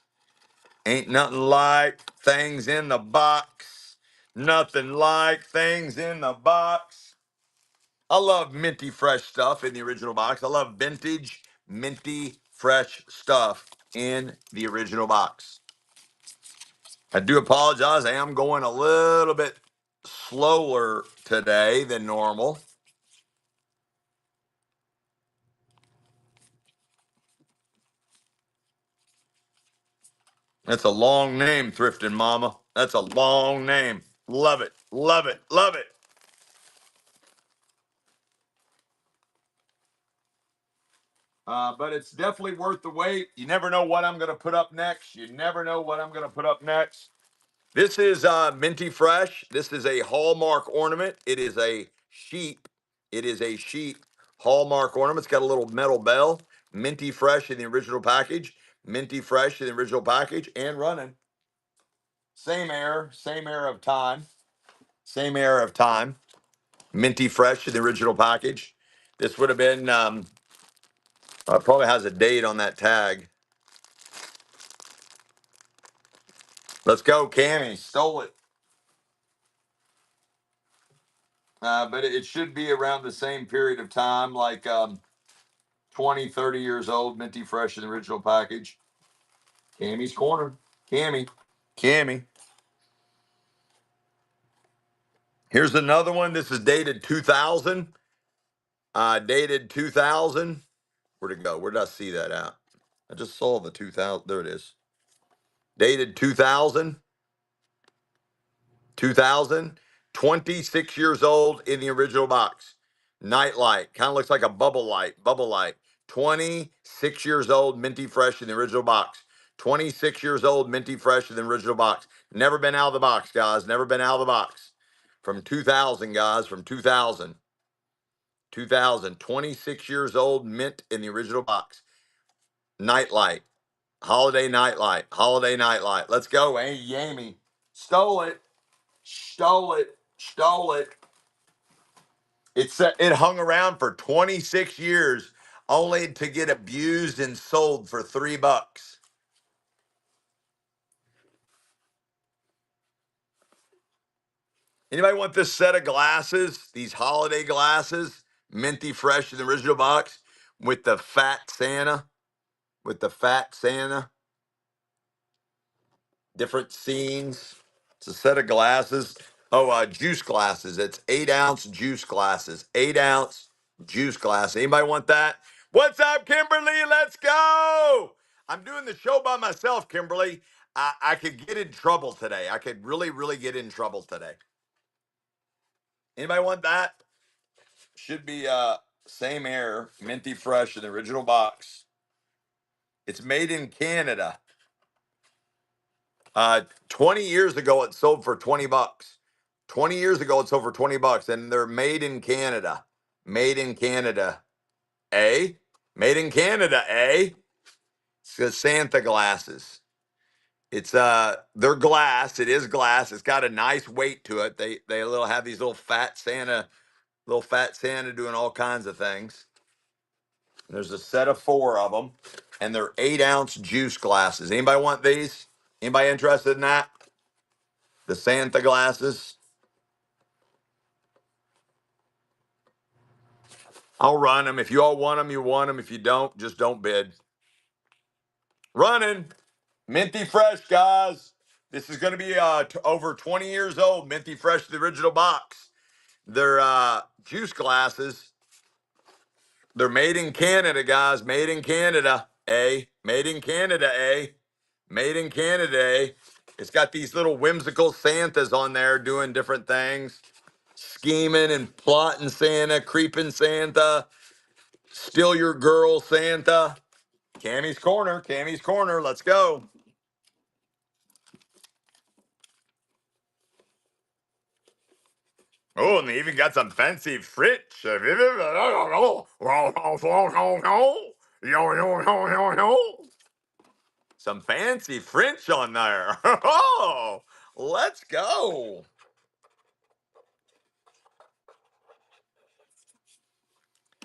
S1: Ain't nothing like things in the box. Nothing like things in the box. I love minty fresh stuff in the original box. I love vintage, minty fresh stuff in the original box. I do apologize. I am going a little bit slower today than normal. That's a long name, Thrifting Mama. That's a long name. Love it. Love it. Love it. But it's definitely worth the wait. You never know what I'm going to put up next. You never know what I'm going to put up next. This is Minty Fresh. This is a Hallmark ornament. It is a sheep. It is a sheep Hallmark ornament. It's got a little metal bell. Minty Fresh in the original package. Minty Fresh in the original package and running. Same era of time. Same era of time. Minty Fresh in the original package. This would have been, probably has a date on that tag. Let's go, Cammy. Stole it. But it should be around the same period of time, like 20, 30 years old, Minty Fresh in the original package. Cammy's Corner. Cammy. Cammy. Here's another one. This is dated 2000. Dated 2000. Where'd it go? Where did I see that at? I just saw the 2000. There it is. Dated 2000. 2000, 26 years old in the original box. Nightlight, kind of looks like a bubble light. Bubble light. 26 years old, minty fresh in the original box. 26 years old, minty fresh in the original box. Never been out of the box, guys. Never been out of the box. From 2000, guys, from 2000. 2000, 26 years old, mint in the original box. Nightlight. Holiday nightlight. Holiday nightlight. Let's go. Hey, Yami. Stole it. Stole it. Stole it. It hung around for 26 years only to get abused and sold for $3. Anybody want this set of glasses? These holiday glasses, minty fresh in the original box with the fat Santa, with the fat Santa, different scenes. It's a set of glasses. Oh, juice glasses. It's 8-ounce juice glasses. 8-ounce juice glass. Anybody want that? What's up, Kimberly? Let's go. I'm doing the show by myself, Kimberly. I could get in trouble today. I could really, really get in trouble today. Anybody want that? Should be same air, minty fresh in the original box. It's made in Canada. 20 years ago, it sold for 20 bucks. 20 years ago, it sold for 20 bucks, and they're made in Canada. Made in Canada, eh? Made in Canada, eh? It's the Santa glasses. It's they're glass. It is glass. It's got a nice weight to it. They little have these little fat Santa doing all kinds of things. There's a set of 4 of them, and they're 8-ounce juice glasses. Anybody want these? Anybody interested in that? The Santa glasses. I'll run them. If you all want them, you want them. If you don't, just don't bid. Running. Minty fresh, guys. This is going to be over 20 years old. Minty fresh, the original box. They're juice glasses. They're made in Canada, guys. Made in Canada, eh? Made in Canada, eh? Made in Canada, eh? It's got these little whimsical Santas on there doing different things. Scheming and plotting Santa, creeping Santa, steal your girl Santa. Cammy's Corner, Cammy's Corner. Let's go. Oh, and they even got some fancy French. Some fancy French on there. Oh, let's go.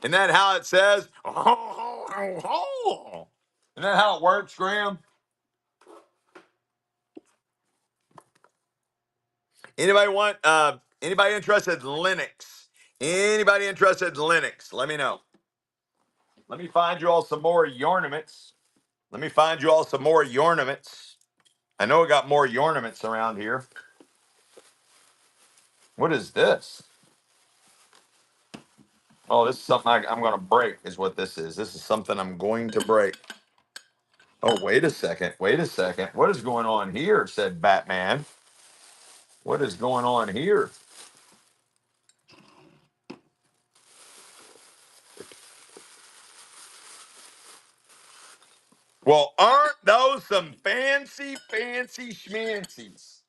S1: Isn't that how it says? Isn't that how it works, Graham? Anybody want anybody interested in Linux? Anybody interested in Linux? Let me know. Let me find you all some more ornaments. Let me find you all some more ornaments. I know we got more ornaments around here. What is this? Oh, this is something I'm going to break, is what this is. This is something I'm going to break. Oh, wait a second. Wait a second. What is going on here? Said Batman. What is going on here? Well, aren't those some fancy, fancy schmancies?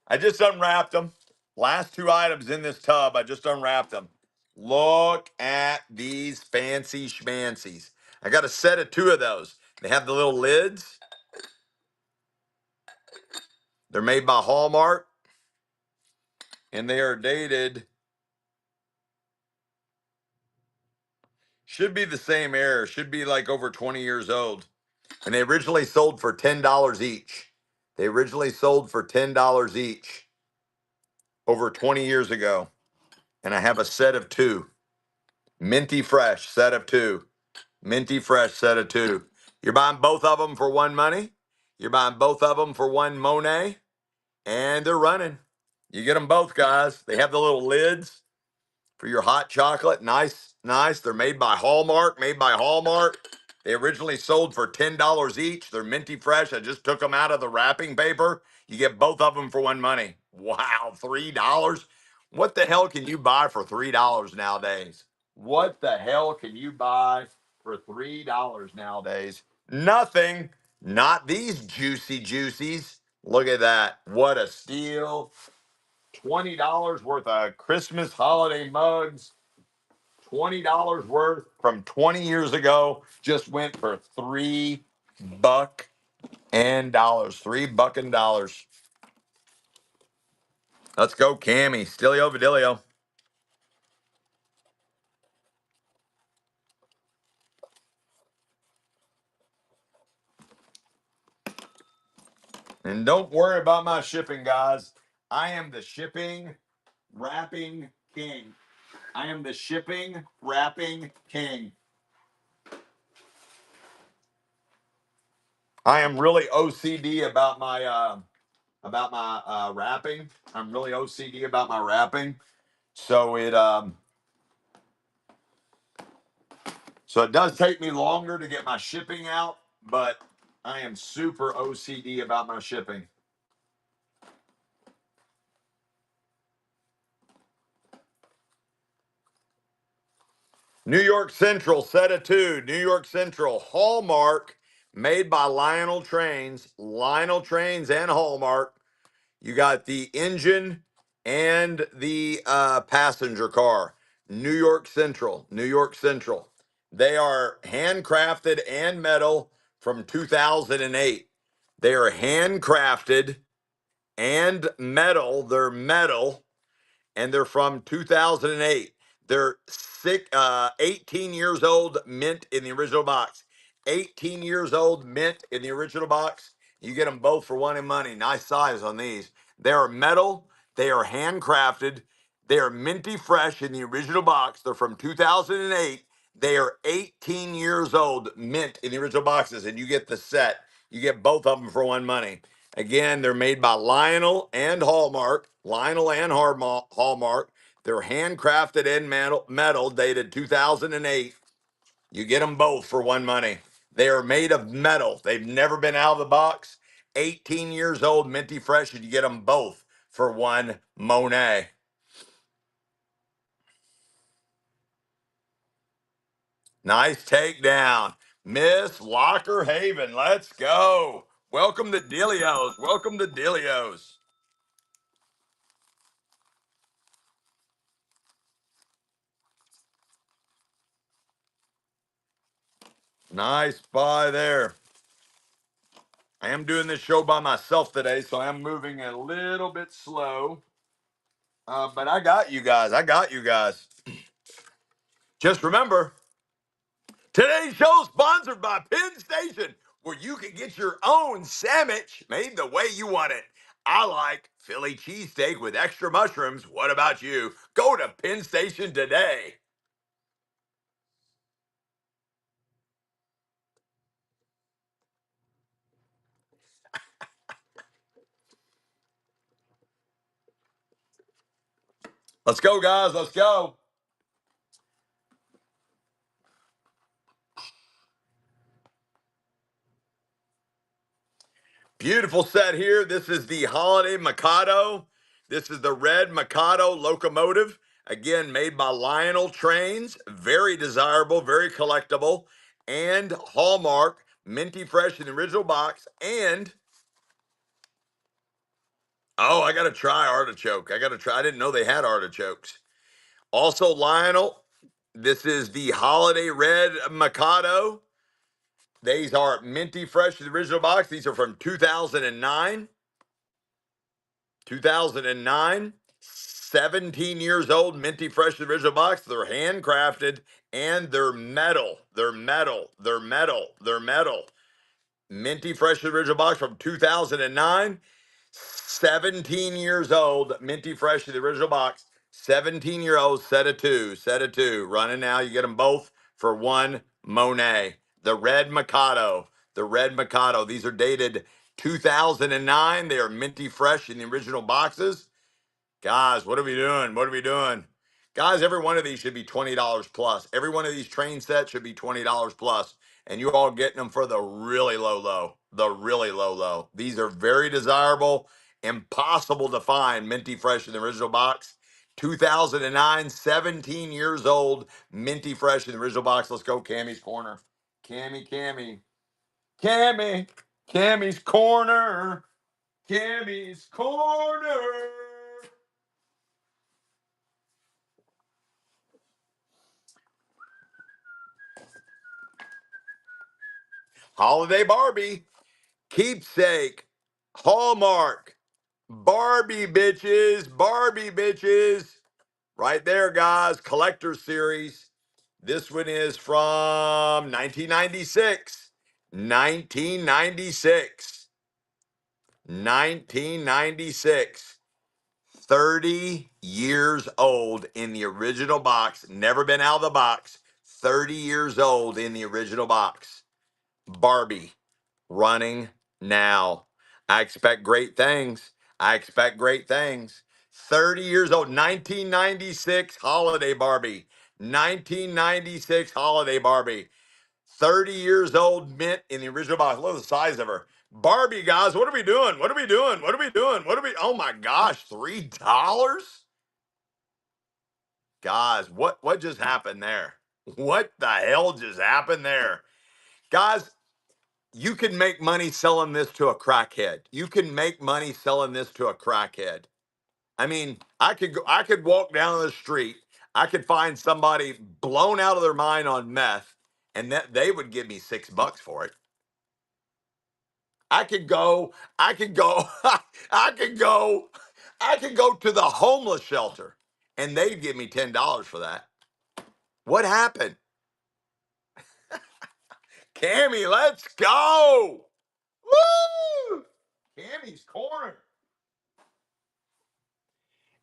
S1: I just unwrapped them. Last 2 items in this tub. I just unwrapped them. Look at these fancy schmancies. I got a set of 2 of those. They have the little lids. They're made by Hallmark, and they are dated. Should be the same era. Should be like over 20 years old. And they originally sold for $10 each. They originally sold for $10 each over 20 years ago. And I have a set of 2. Minty fresh set of 2. Minty fresh set of 2. You're buying both of them for one money. You're buying both of them for one Monet. And they're running. You get them both, guys. They have the little lids for your hot chocolate. Nice, nice. They're made by Hallmark. Made by Hallmark. They originally sold for $10 each. They're minty fresh. I just took them out of the wrapping paper. You get both of them for one money. Wow, $3. What the hell can you buy for $3 nowadays? What the hell can you buy for $3 nowadays? Nothing. Not these juicy juicies. Look at that. What a steal. $20 worth of Christmas holiday mugs. $20 worth from 20 years ago just went for $3 and dollars. $3 and dollars. Let's go, Cammy. Stilio Vidilio. And don't worry about my shipping, guys. I am the shipping wrapping king. I am the shipping wrapping king. I am really OCD about my wrapping. I'm really OCD about my wrapping. So it does take me longer to get my shipping out, but I am super OCD about my shipping. New York Central, set of two. New York Central, Hallmark, made by Lionel Trains. Lionel Trains and Hallmark. You got the engine and the passenger car. New York Central, New York Central. They are handcrafted and metal from 2008. They are handcrafted and metal. They're metal and they're from 2008. They're 18 years old, mint in the original box. 18 years old, mint in the original box. You get them both for one in money. Nice size on these. They are metal. They are handcrafted. They are minty fresh in the original box. They're from 2008. They are 18 years old, mint in the original boxes, and you get the set. You get both of them for one money. Again, they're made by Lionel and Hallmark. Lionel and Hallmark. They're handcrafted and metal, dated 2008. You get them both for one money. They are made of metal. They've never been out of the box. 18 years old, minty fresh, and you get them both for one Monet. Nice takedown. Miss Locker Haven, let's go. Welcome to Delios. Welcome to Delios. Nice buy there. I am doing this show by myself today, so I am moving a little bit slow. But I got you guys. I got you guys. Just remember, today's show is sponsored by Penn Station, where you can get your own sandwich made the way you want it. I like Philly cheesesteak with extra mushrooms. What about you? Go to Penn Station today. Let's go, guys. Let's go. Beautiful set here. This is the Holiday Mikado. This is the red Mikado locomotive. Again, made by Lionel Trains. Very desirable, very collectible. And Hallmark, minty fresh in the original box. And, oh, I got to try artichoke. I got to try. I didn't know they had artichokes. Also, Lionel, this is the Holiday Red Mikado. These are minty fresh in the original box. These are from 2009. 2009, 17 years old, minty fresh in the original box. They're handcrafted and they're metal. They're metal. They're metal. They're metal. Minty fresh in the original box from 2009. 17 years old, minty fresh in the original box. 17-year-old, set of two, set of two. Running now. You get them both for one Monet. The red Mikado. The red Mikado. These are dated 2009. They are minty fresh in the original boxes. Guys, what are we doing? What are we doing? Guys, every one of these should be $20 plus. Every one of these train sets should be $20 plus. And you all getting them for the really low, low. The really low, low. These are very desirable, impossible to find, minty fresh in the original box. 2009, 17 years old, minty fresh in the original box. Let's go, Cammy's Corner. Cammy, Cammy. Cammy. Cammy's Corner. Cammy's Corner. Holiday Barbie, keepsake, Hallmark, Barbie bitches, Barbie bitches. Right there, guys. Collector series. This one is from 1996. 1996. 1996. 30 years old in the original box, never been out of the box. 30 years old in the original box. Barbie running now. I expect great things. I expect great things. 30 years old, 1996 holiday Barbie. 1996 holiday Barbie. 30 years old, mint in the original box. Look at the size of her. Barbie, guys, what are we doing? What are we doing? What are we doing? What are we? Oh my gosh, $3? Guys, what just happened there? What the hell just happened there? Guys, you can make money selling this to a crackhead. You can make money selling this to a crackhead. I mean, I could walk down the street, I could find somebody blown out of their mind on meth, and that they would give me $6 for it. I could go, I could go, I could go, I could go to the homeless shelter and they'd give me $10 for that. What happened? Cammy, let's go. Woo! Cammy's corner.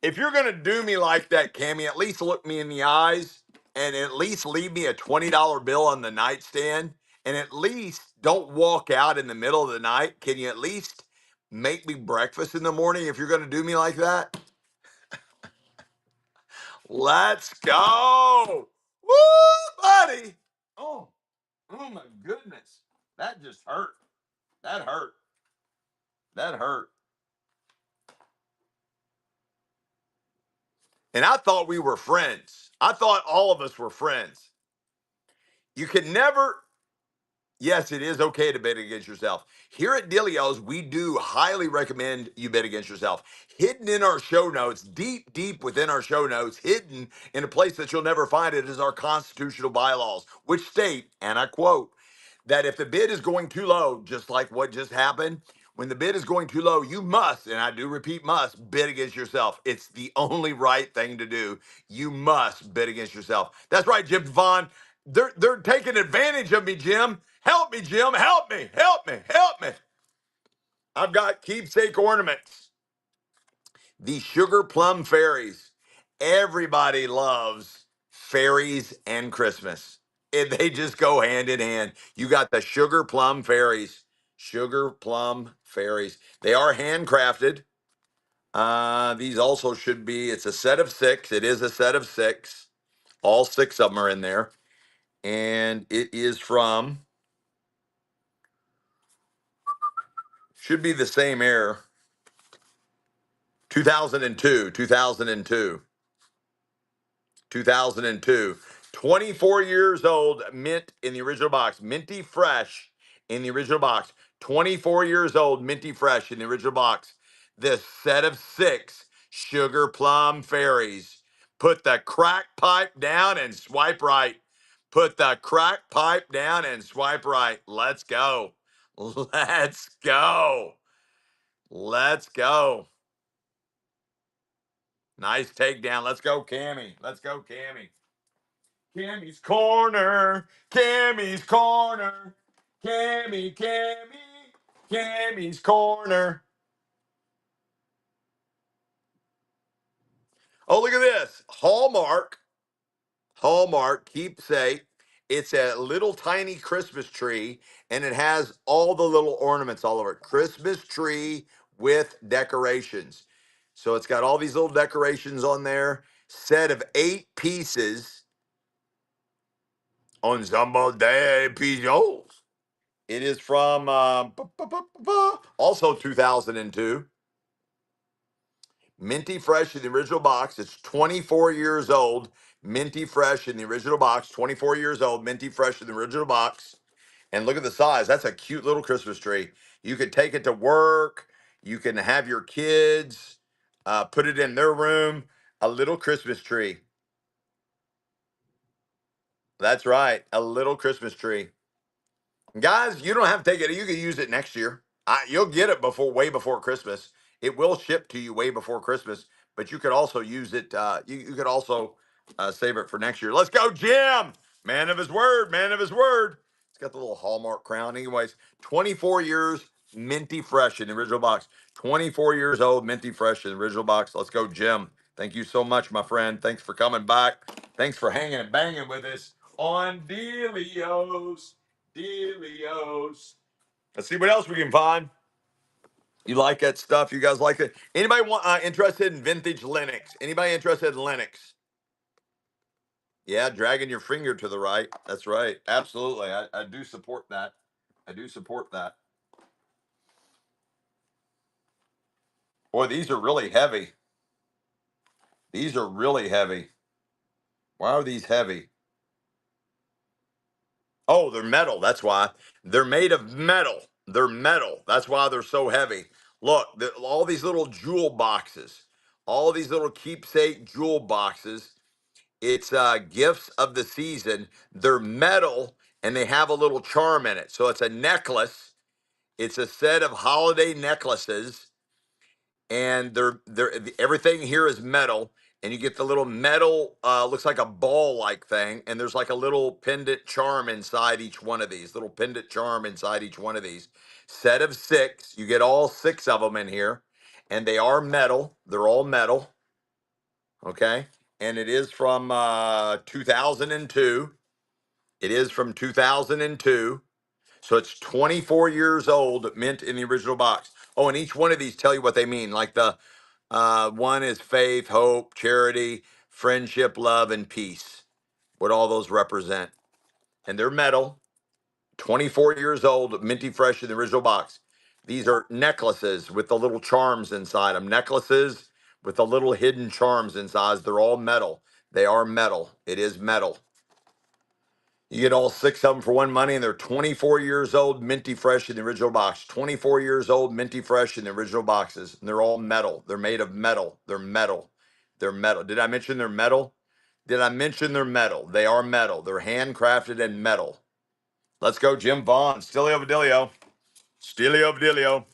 S1: If you're gonna do me like that, Cammy, at least look me in the eyes and at least leave me a $20 bill on the nightstand. And at least don't walk out in the middle of the night. Can you at least make me breakfast in the morning if you're gonna do me like that? Let's go. Woo, buddy. Oh, oh my goodness. That just hurt. That hurt. That hurt. And I thought we were friends. I thought all of us were friends. You can never, yes, it is okay to bet against yourself. Here at Dilios, we do highly recommend you bet against yourself. Hidden in our show notes, deep, deep within our show notes, hidden in a place that you'll never find it, is our constitutional bylaws, which state, and I quote, that if the bid is going too low, just like what just happened, when the bid is going too low, you must, and I do repeat, must bid against yourself. It's the only right thing to do. You must bid against yourself. That's right, Jim Vaughn. They're taking advantage of me, Jim. Help me, Jim. Help me. Help me. Help me. I've got keepsake ornaments. The sugar plum fairies. Everybody loves fairies and Christmas. They just go hand in hand. You got the sugar plum fairies. Sugar plum fairies. They are handcrafted. These also should be, it's a set of six. It is a set of six. All six of them are in there. And it is from, should be the same year, 2002, 2002. 2002. 24 years old, mint in the original box. Minty fresh in the original box. 24 years old, minty fresh in the original box. This set of six sugar plum fairies. Put the crack pipe down and swipe right. Put the crack pipe down and swipe right. Let's go. Let's go. Let's go. Nice takedown. Let's go, Cammy. Let's go, Cammy. Cammy's corner, Cammy's corner, Cammy's corner. Oh, look at this. Hallmark keepsake. It's a little tiny Christmas tree, and it has all the little ornaments all over it. Christmas tree with decorations. So it's got all these little decorations on there. Set of 8 pieces. Ensemble de pigeons. It is from also 2002. Minty fresh in the original box. It's 24 years old. Minty fresh in the original box. 24 years old. Minty fresh in the original box. And look at the size. That's a cute little Christmas tree. You could take it to work. You can have your kids put it in their room. A little Christmas tree. That's right. A little Christmas tree. Guys, you don't have to take it. You can use it next year. You'll get it way before Christmas. It will ship to you way before Christmas, but you could also use it. You could also save it for next year. Let's go, Jim. Man of his word. Man of his word. It's got the little Hallmark crown. Anyways, 24 years, minty fresh in the original box. 24 years old, minty fresh in the original box. Let's go, Jim. Thank you so much, my friend. Thanks for coming back. Thanks for hanging and banging with us on Dealios. Dealios. Let's see what else we can find. You like that stuff? You guys like it? Anybody want interested in vintage Linux? Anybody interested in Linux? Yeah, dragging your finger to the right. That's right. Absolutely. I do support that. I do support that. Boy, these are really heavy. These are really heavy. Why are these heavy? Oh, they're metal. That's why. They're made of metal. They're metal. That's why they're so heavy. Look, all these little jewel boxes, all these little keepsake jewel boxes. It's gifts of the season. They're metal and they have a little charm in it. So it's a necklace. It's a set of holiday necklaces, and they're everything here is metal, and you get the little metal looks like a ball like thing, and there's like a little pendant charm inside each one of these. Little pendant charm inside each one of these. Set of 6. You get all 6 of them in here, and they are metal. They're all metal. Okay. And it is from 2002. It is from 2002. So it's 24 years old, mint in the original box. Oh, and each one of these tell you what they mean. Like the one is faith, hope, charity, friendship, love, and peace. What all those represent. And they're metal, 24 years old, minty fresh in the original box. These are necklaces with the little charms inside them. Necklaces with the little hidden charms inside. They're all metal. They are metal. It is metal. You get all 6 of them for one money, and they're 24 years old, minty fresh in the original box. 24 years old, minty fresh in the original boxes. And they're all metal. They're made of metal. They're metal. They're metal. Did I mention they're metal? Did I mention they're metal? They are metal. They're handcrafted and metal. Let's go, Jim Vaughn. Stilio Vidilio. Stilio Vidilio.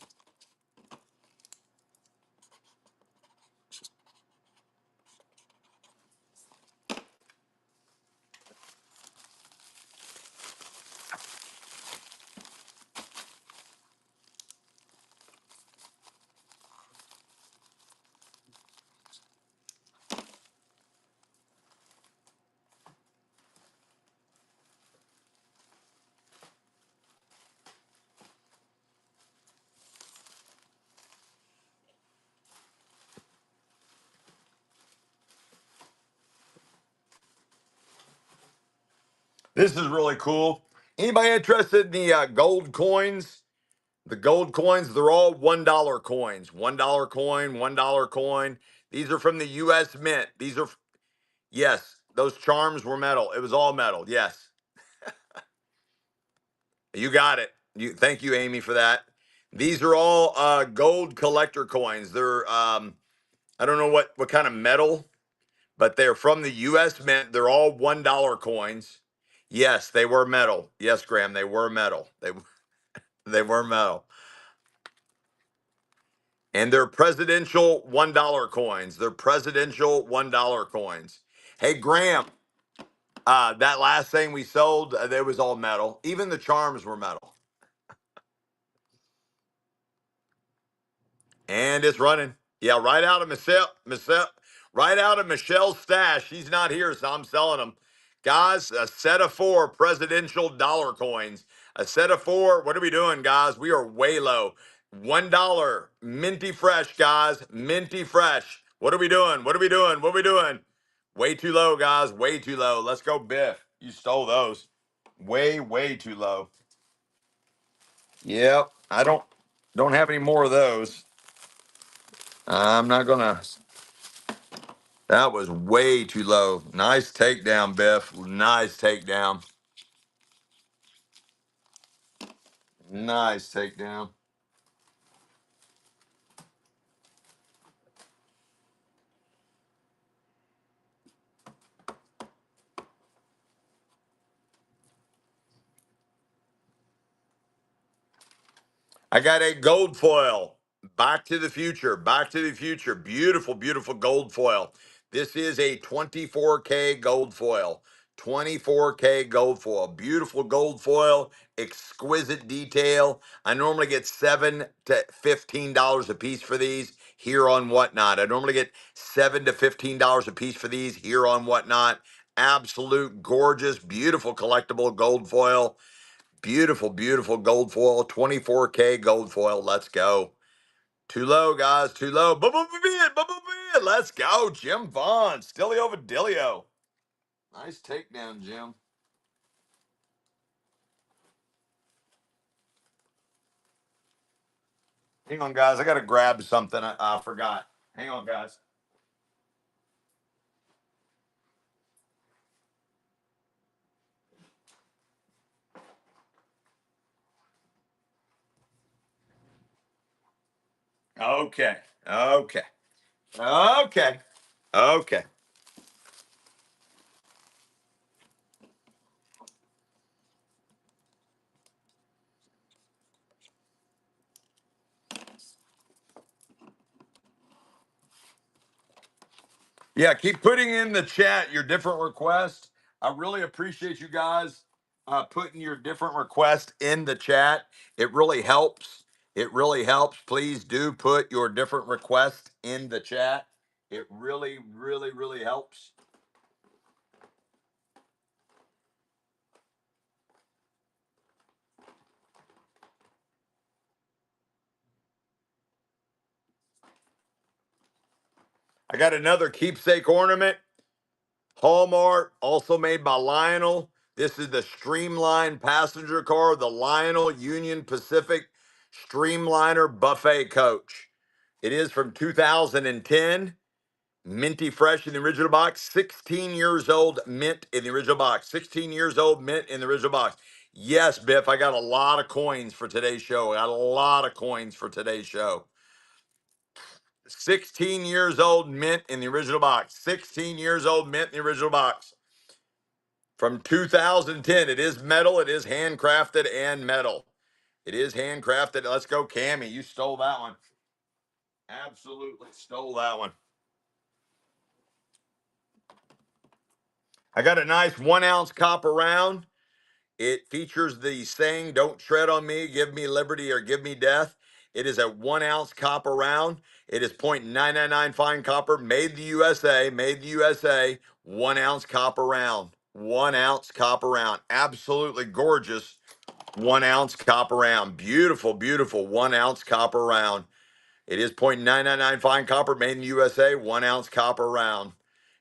S1: This is really cool. Anybody interested in the gold coins? The gold coins, they're all $1 coins. $1 coin, $1 coin. These are from the U.S. Mint. These are, yes, those charms were metal. It was all metal. Yes. You got it. Thank you, Amy, for that. These are all gold collector coins. They're, I don't know what kind of metal, but they're from the U.S. Mint. They're all $1 coins. Yes, they were metal. Yes, Graham, they were metal. They were metal. And they're presidential $1 coins. They're presidential $1 coins. Hey, Graham, that last thing we sold, they was all metal. Even the charms were metal. And it's running. Yeah, right out of right out of Michelle's stash. She's not here, so I'm selling them. Guys, a set of 4 presidential dollar coins. A set of 4. What are we doing, guys? We are way low. $1. Minty fresh, guys. Minty fresh. What are we doing? What are we doing? What are we doing? Way too low, guys. Way too low. Let's go, Biff. You stole those. Way too low. Yep. I don't have any more of those. I'm not gonna. That was way too low. Nice takedown, Biff. Nice takedown. Nice takedown. I got a gold foil. Back to the future. Back to the future. Beautiful, beautiful gold foil. This is a 24K gold foil. 24K gold foil. Beautiful gold foil, exquisite detail. I normally get $7 to $15 a piece for these here on Whatnot. I normally get $7 to $15 a piece for these here on Whatnot. Absolute gorgeous, beautiful collectible gold foil. Beautiful, beautiful gold foil. 24K gold foil. Let's go. Too low, guys. Too low. Bubble bid. Bubble bid. Let's go. Jim Vaughn. Stilio Vidilio. Nice takedown, Jim. Hang on, guys. I got to grab something. I forgot. Hang on, guys. Okay. Okay. Okay. Okay. Yeah, keep putting in the chat your different requests. I really appreciate you guys putting your different requests in the chat. It really helps. It really helps. Please do put your different requests in the chat. It really, really, really helps. I got another keepsake ornament. Hallmark, also made by Lionel. This is the Streamline passenger car, the Lionel Union Pacific Streamliner Buffet Coach. It is from 2010, minty fresh in the original box, 16 years old, mint in the original box. 16 years old, mint in the original box. Yes, Biff, I got a lot of coins for today's show. I got a lot of coins for today's show. 16 years old, mint in the original box. 16 years old, mint in the original box. From 2010. It is metal. It is handcrafted and metal. It is handcrafted. Let's go, Cammy. You stole that one. Absolutely stole that one. I got a nice 1 ounce copper round. It features the saying, "Don't tread on me, give me liberty or give me death." It is a 1 ounce copper round. It is 0.999 fine copper, made in the USA, made in the USA, 1 ounce copper round. 1 ounce copper round. Absolutely gorgeous 1 ounce copper round. Beautiful, beautiful 1 ounce copper round. It is 0.999 fine copper, made in the USA, 1 ounce copper round.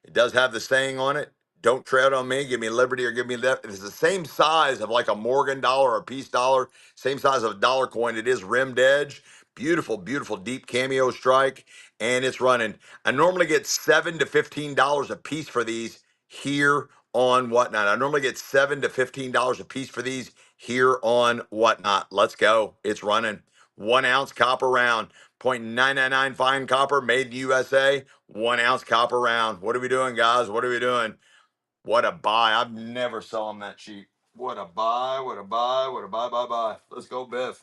S1: It does have the saying on it, "Don't tread on me, give me liberty or give me death." It's the same size of like a Morgan dollar or a peace dollar, same size of a dollar coin. It is rimmed edge. Beautiful, beautiful deep cameo strike. And it's running. I normally get $7 to $15 a piece for these here on Whatnot. I normally get $7 to $15 a piece for these here on Whatnot. Let's go. It's running. 1 ounce copper round. 0.999 fine copper, made in the USA, 1 ounce copper round. What are we doing, guys? What are we doing? What a buy. I've never saw them that cheap. What a buy, what a buy, what a buy, buy, buy. Let's go, Biff.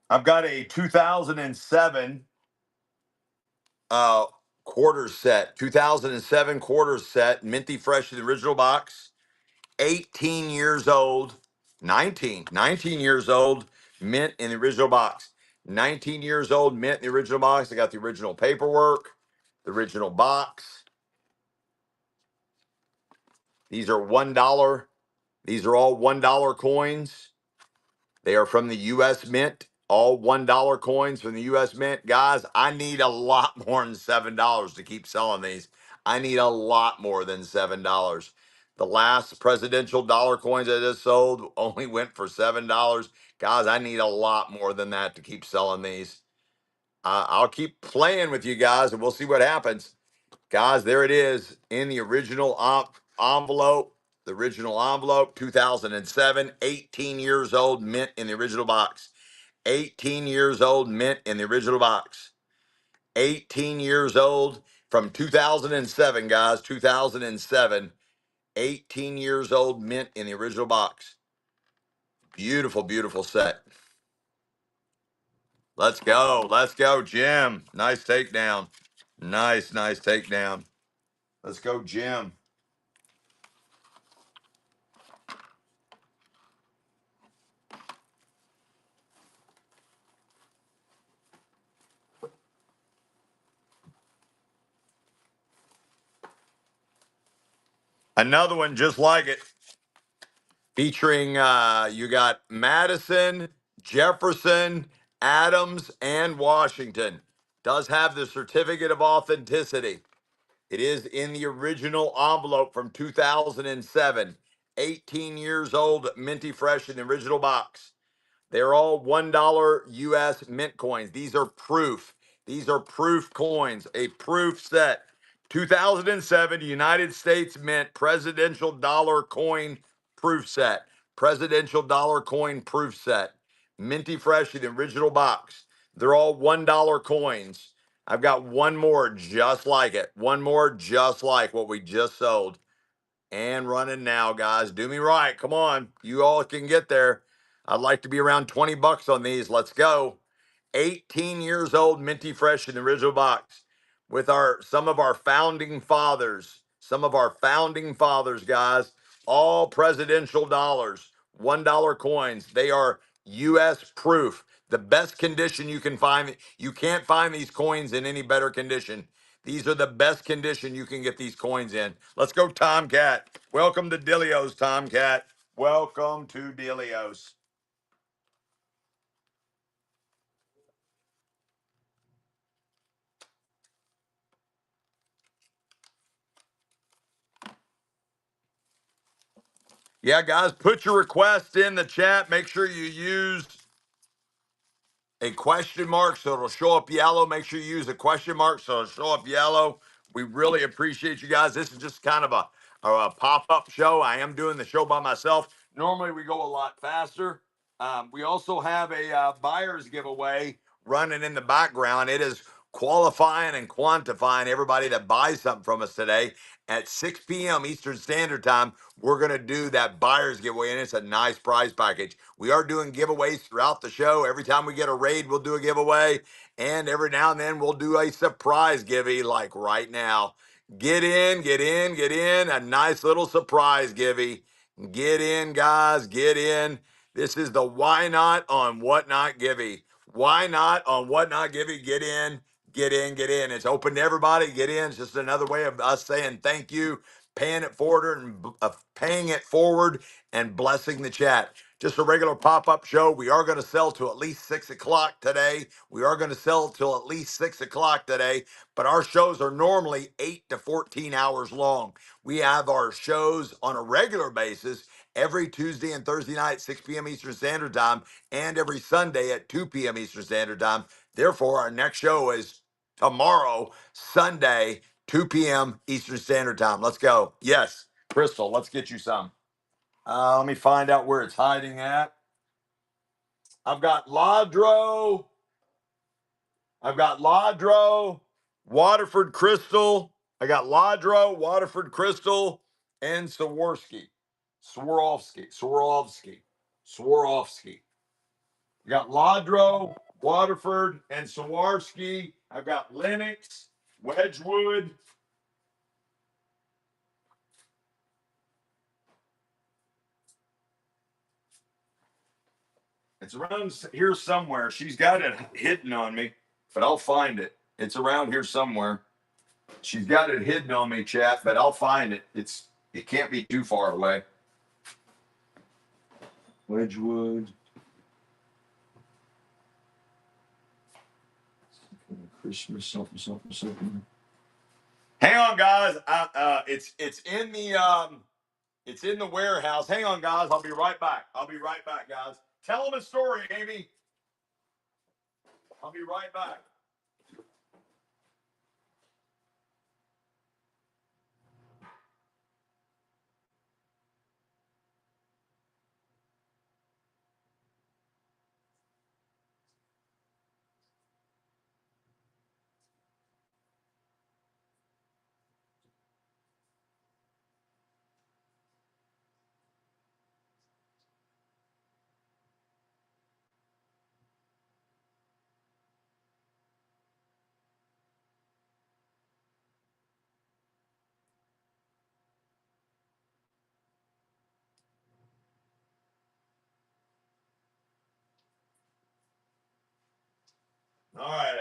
S1: I've got a 2007 quarter set. 2007 quarter set, minty fresh in the original box. 18 years old, 19 years old, mint in the original box. 19 years old, mint in the original box. I got the original paperwork, the original box. These are $1. These are all $1 coins. They are from the U.S. Mint, all $1 coins from the U.S. Mint. Guys, I need a lot more than $7 to keep selling these. I need a lot more than $7. The last presidential dollar coins I just sold only went for $7. Guys, I need a lot more than that to keep selling these. I'll keep playing with you guys and we'll see what happens. Guys, there it is in the original envelope. The original envelope, 2007, 18 years old, mint in the original box. 18 years old, mint in the original box. 18 years old from 2007, guys, 2007. 18 years old, mint in the original box. Beautiful, beautiful set. Let's go. Let's go, Jim. Nice takedown. Nice takedown. Let's go, Jim. Another one just like it. Featuring you got Madison, Jefferson, Adams, and Washington. Does have the certificate of authenticity. It is in the original envelope from 2007. 18 years old, minty fresh in the original box. They're all $1 US mint coins. These are proof. These are proof coins, a proof set. 2007 United States Mint presidential dollar coin proof set. Presidential dollar coin proof set. Minty fresh in the original box. They're all $1 coins. I've got one more just like it. One more just like what we just sold. And running now, guys. Do me right. Come on. You all can get there. I'd like to be around 20 bucks on these. Let's go. 18 years old, minty fresh in the original box with our some of our founding fathers. Some of our founding fathers, guys. All presidential dollars, $1 coins. They are US proof. The best condition you can find. You can't find these coins in any better condition. These are the best condition you can get these coins in. Let's go, Tomcat. Welcome to Dilios, Tomcat. Welcome to Dilios. Yeah, guys, put your request in the chat. Make sure you use a question mark so it'll show up yellow. Make sure you use a question mark so it'll show up yellow. We really appreciate you guys. This is just kind of a pop-up show. I am doing the show by myself. Normally we go a lot faster. We also have a buyer's giveaway running in the background. It is qualifying and quantifying everybody that buys something from us today. At 6 p.m. Eastern Standard Time, we're going to do that buyer's giveaway, and it's a nice prize package. We are doing giveaways throughout the show. Every time we get a raid, we'll do a giveaway, and every now and then we'll do a surprise giveaway like right now. Get in, get in, get in. A nice little surprise giveaway. Get in, guys, get in. This is the why not on what not giveaway. Why not on what not giveaway? Get in. Get in, get in. It's open to everybody. Get in. It's just another way of us saying thank you, paying it forward and blessing the chat. Just a regular pop-up show. We are going to sell till at least 6 o'clock today. We are going to sell till at least 6 o'clock today, but our shows are normally 8 to 14 hours long. We have our shows on a regular basis every Tuesday and Thursday night, 6 p.m. Eastern Standard Time, and every Sunday at 2 p.m. Eastern Standard Time. Therefore, our next show is tomorrow, Sunday, 2 p.m. Eastern Standard Time. Let's go. Yes, Crystal, let's get you some. Let me find out where it's hiding at. I've got Ladro. I've got Ladro, Waterford Crystal. I got Ladro, Waterford Crystal, and Swarovski. Swarovski. I got Ladro, Waterford, and Swarovski. I've got Lennox, Wedgwood. It's around here somewhere. She's got it hidden on me, but I'll find it. It's around here somewhere. She's got it hidden on me, chat, but I'll find it. It can't be too far away. Wedgwood. Christmas something. Hang on, guys. It's in the warehouse. Hang on, guys. I'll be right back. Guys. Tell them a story, Amy. I'll be right back.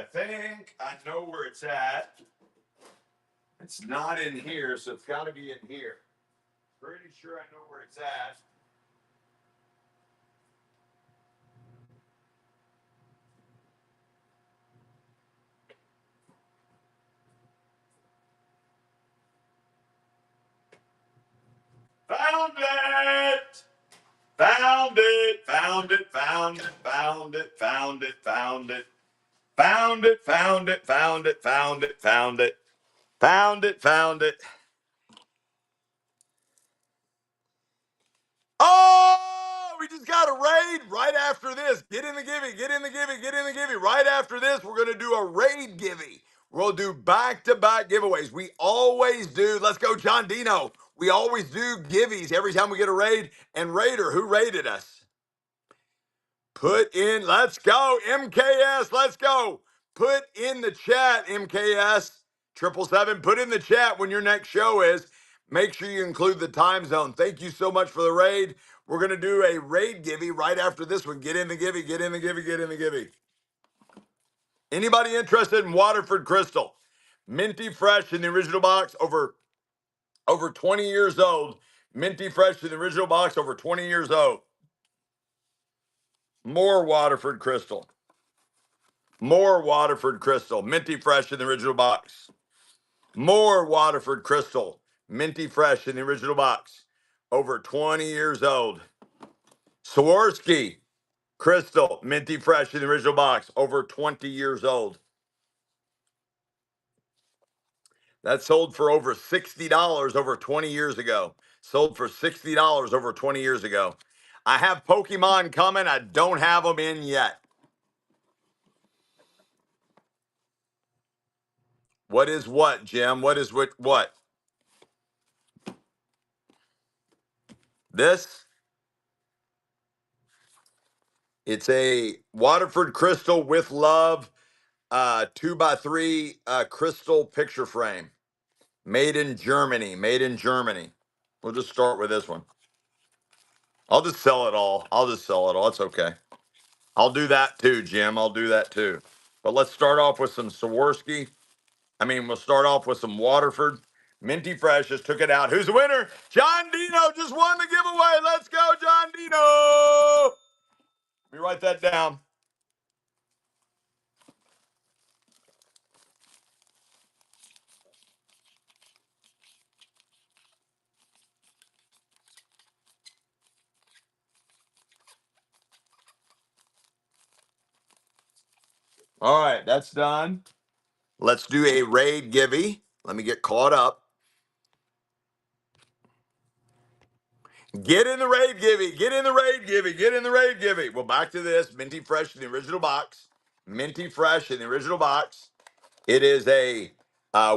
S1: I think I know where it's at. It's not in here, so it's got to be in here. Pretty sure I know where it's at. Found it! Found it! Found it! Found it! Found it! Found it! Found it! Found it! Found it! Found it! Found it! Found it! Found it! Found it! Oh, we just got a raid right after this. Get in the givey, get in the givey, get in the givey. Right after this, we're going to do a raid givey. We'll do back-to-back giveaways. We always do. Let's go, John Dino. We always do givvies every time we get a raid. And Raider, who raided us? Put in, let's go, MKS, let's go. Put in the chat, MKS, 777. Put in the chat when your next show is. Make sure you include the time zone. Thank you so much for the raid. We're going to do a raid givey right after this one. Get in the givey, get in the givey, get in the givey. Anybody interested in Waterford Crystal? Minty fresh in the original box, over 20 years old. Minty fresh in the original box, over 20 years old. More Waterford Crystal. More Waterford Crystal, minty fresh in the original box. More Waterford Crystal, minty fresh in the original box. Over 20 years old. Swarovski Crystal, minty fresh in the original box. Over 20 years old. That sold for over $60 over 20 years ago. Sold for $60 over 20 years ago. I have Pokemon coming. I don't have them in yet. What is what, Jim? What is what? This? It's a Waterford Crystal with Love 2x3 crystal picture frame. Made in Germany. Made in Germany. We'll just start with this one. I'll just sell it all. I'll just sell it all. It's okay. I'll do that too, Jim. I'll do that too. But let's start off with some Swarovski. We'll start off with some Waterford. Minty Fresh just took it out. Who's the winner? John Dino just won the giveaway. Let's go, John Dino. Let me write that down. All right, that's done. Let's do a raid givey. Let me get caught up. Get in the raid givey. Get in the raid givey. Get in the raid givey. Well, back to this. Minty Fresh in the original box. Minty Fresh in the original box. It is a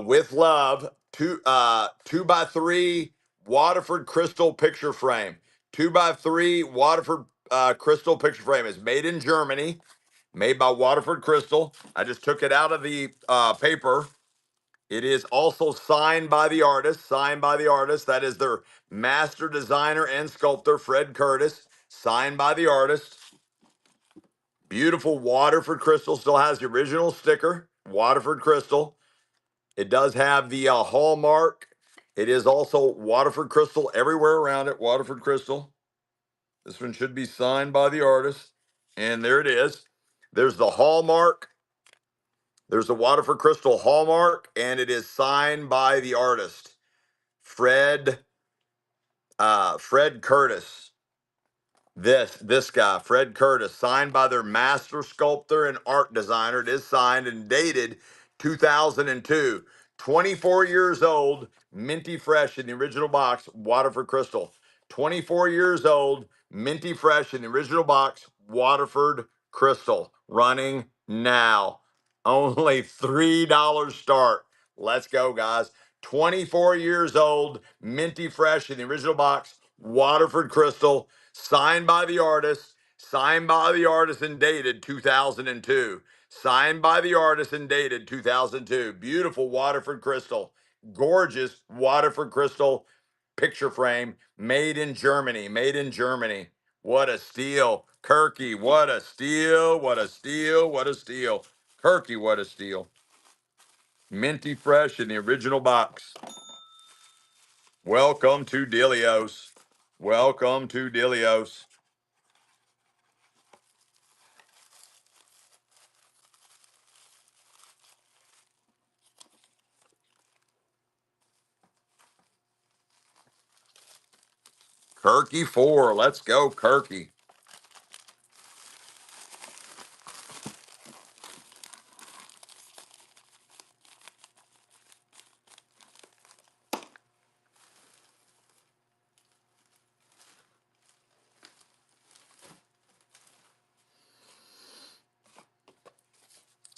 S1: with love 2x3 Waterford crystal picture frame. 2x3 Waterford crystal picture frame. Is made in Germany. Made by Waterford Crystal. I just took it out of the paper. It is also signed by the artist. Signed by the artist. That is their master designer and sculptor, Fred Curtis. Signed by the artist. Beautiful Waterford Crystal. Still has the original sticker. Waterford Crystal. It does have the hallmark. It is also Waterford Crystal everywhere around it. Waterford Crystal. This one should be signed by the artist. And there it is. There's the hallmark. There's the Waterford Crystal hallmark, and it is signed by the artist, Fred Curtis. This guy, Fred Curtis, signed by their master sculptor and art designer. It is signed and dated 2002. 24 years old, minty fresh in the original box, Waterford Crystal. 24 years old, minty fresh in the original box, Waterford Crystal. Running now. Only $3 start. Let's go, guys. 24 years old, minty fresh in the original box, Waterford Crystal. Signed by the artist, and dated 2002. Signed by the artist and dated 2002. Beautiful Waterford Crystal. Gorgeous Waterford Crystal picture frame made in Germany. Made in Germany. What a steal. Kirky, what a steal. What a steal. What a steal. Kirky, what a steal. Minty fresh in the original box. Welcome to Dilios. Welcome to Dilios. Kirky 4. Let's go, Kirky.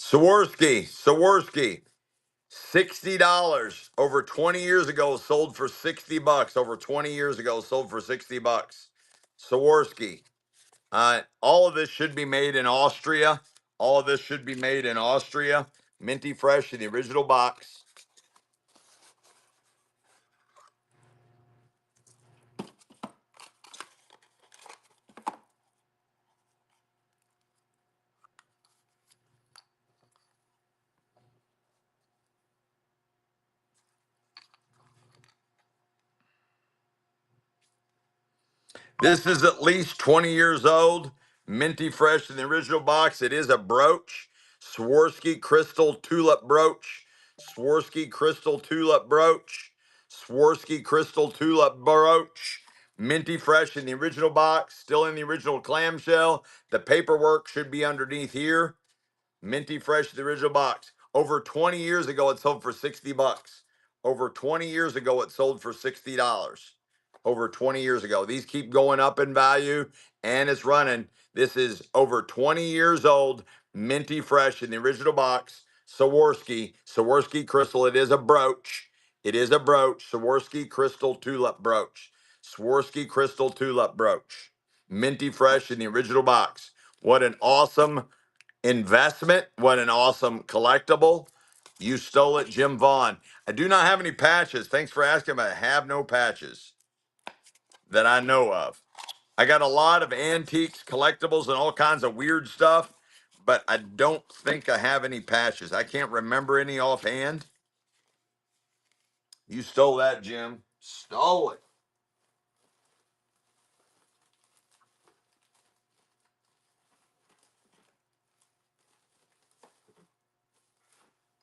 S1: Saworski. $60 over 20 years ago, sold for $60. Over 20 years ago, sold for $60. Saworski. All of this should be made in Austria. All of this should be made in Austria. Minty fresh in the original box. This is at least 20 years old. Minty fresh in the original box. It is a brooch. Swarovski crystal tulip brooch. Swarovski crystal tulip brooch. Swarovski crystal tulip brooch. Minty fresh in the original box. Still in the original clamshell. The paperwork should be underneath here. Minty fresh, the original box. Over 20 years ago, it sold for $60. Over 20 years ago, it sold for $60. Over 20 years ago. These keep going up in value and it's running. This is over 20 years old, minty fresh in the original box. Swarovski crystal. It is a brooch. It is a brooch. Swarovski crystal tulip brooch. Swarovski crystal tulip brooch. Minty fresh in the original box. What an awesome investment. What an awesome collectible. You stole it, Jim Vaughn. I do not have any patches. Thanks for asking, but I have no patches that I know of. I got a lot of antiques, collectibles, and all kinds of weird stuff, but I don't think I have any patches. I can't remember any offhand. You stole that, Jim. Stole it.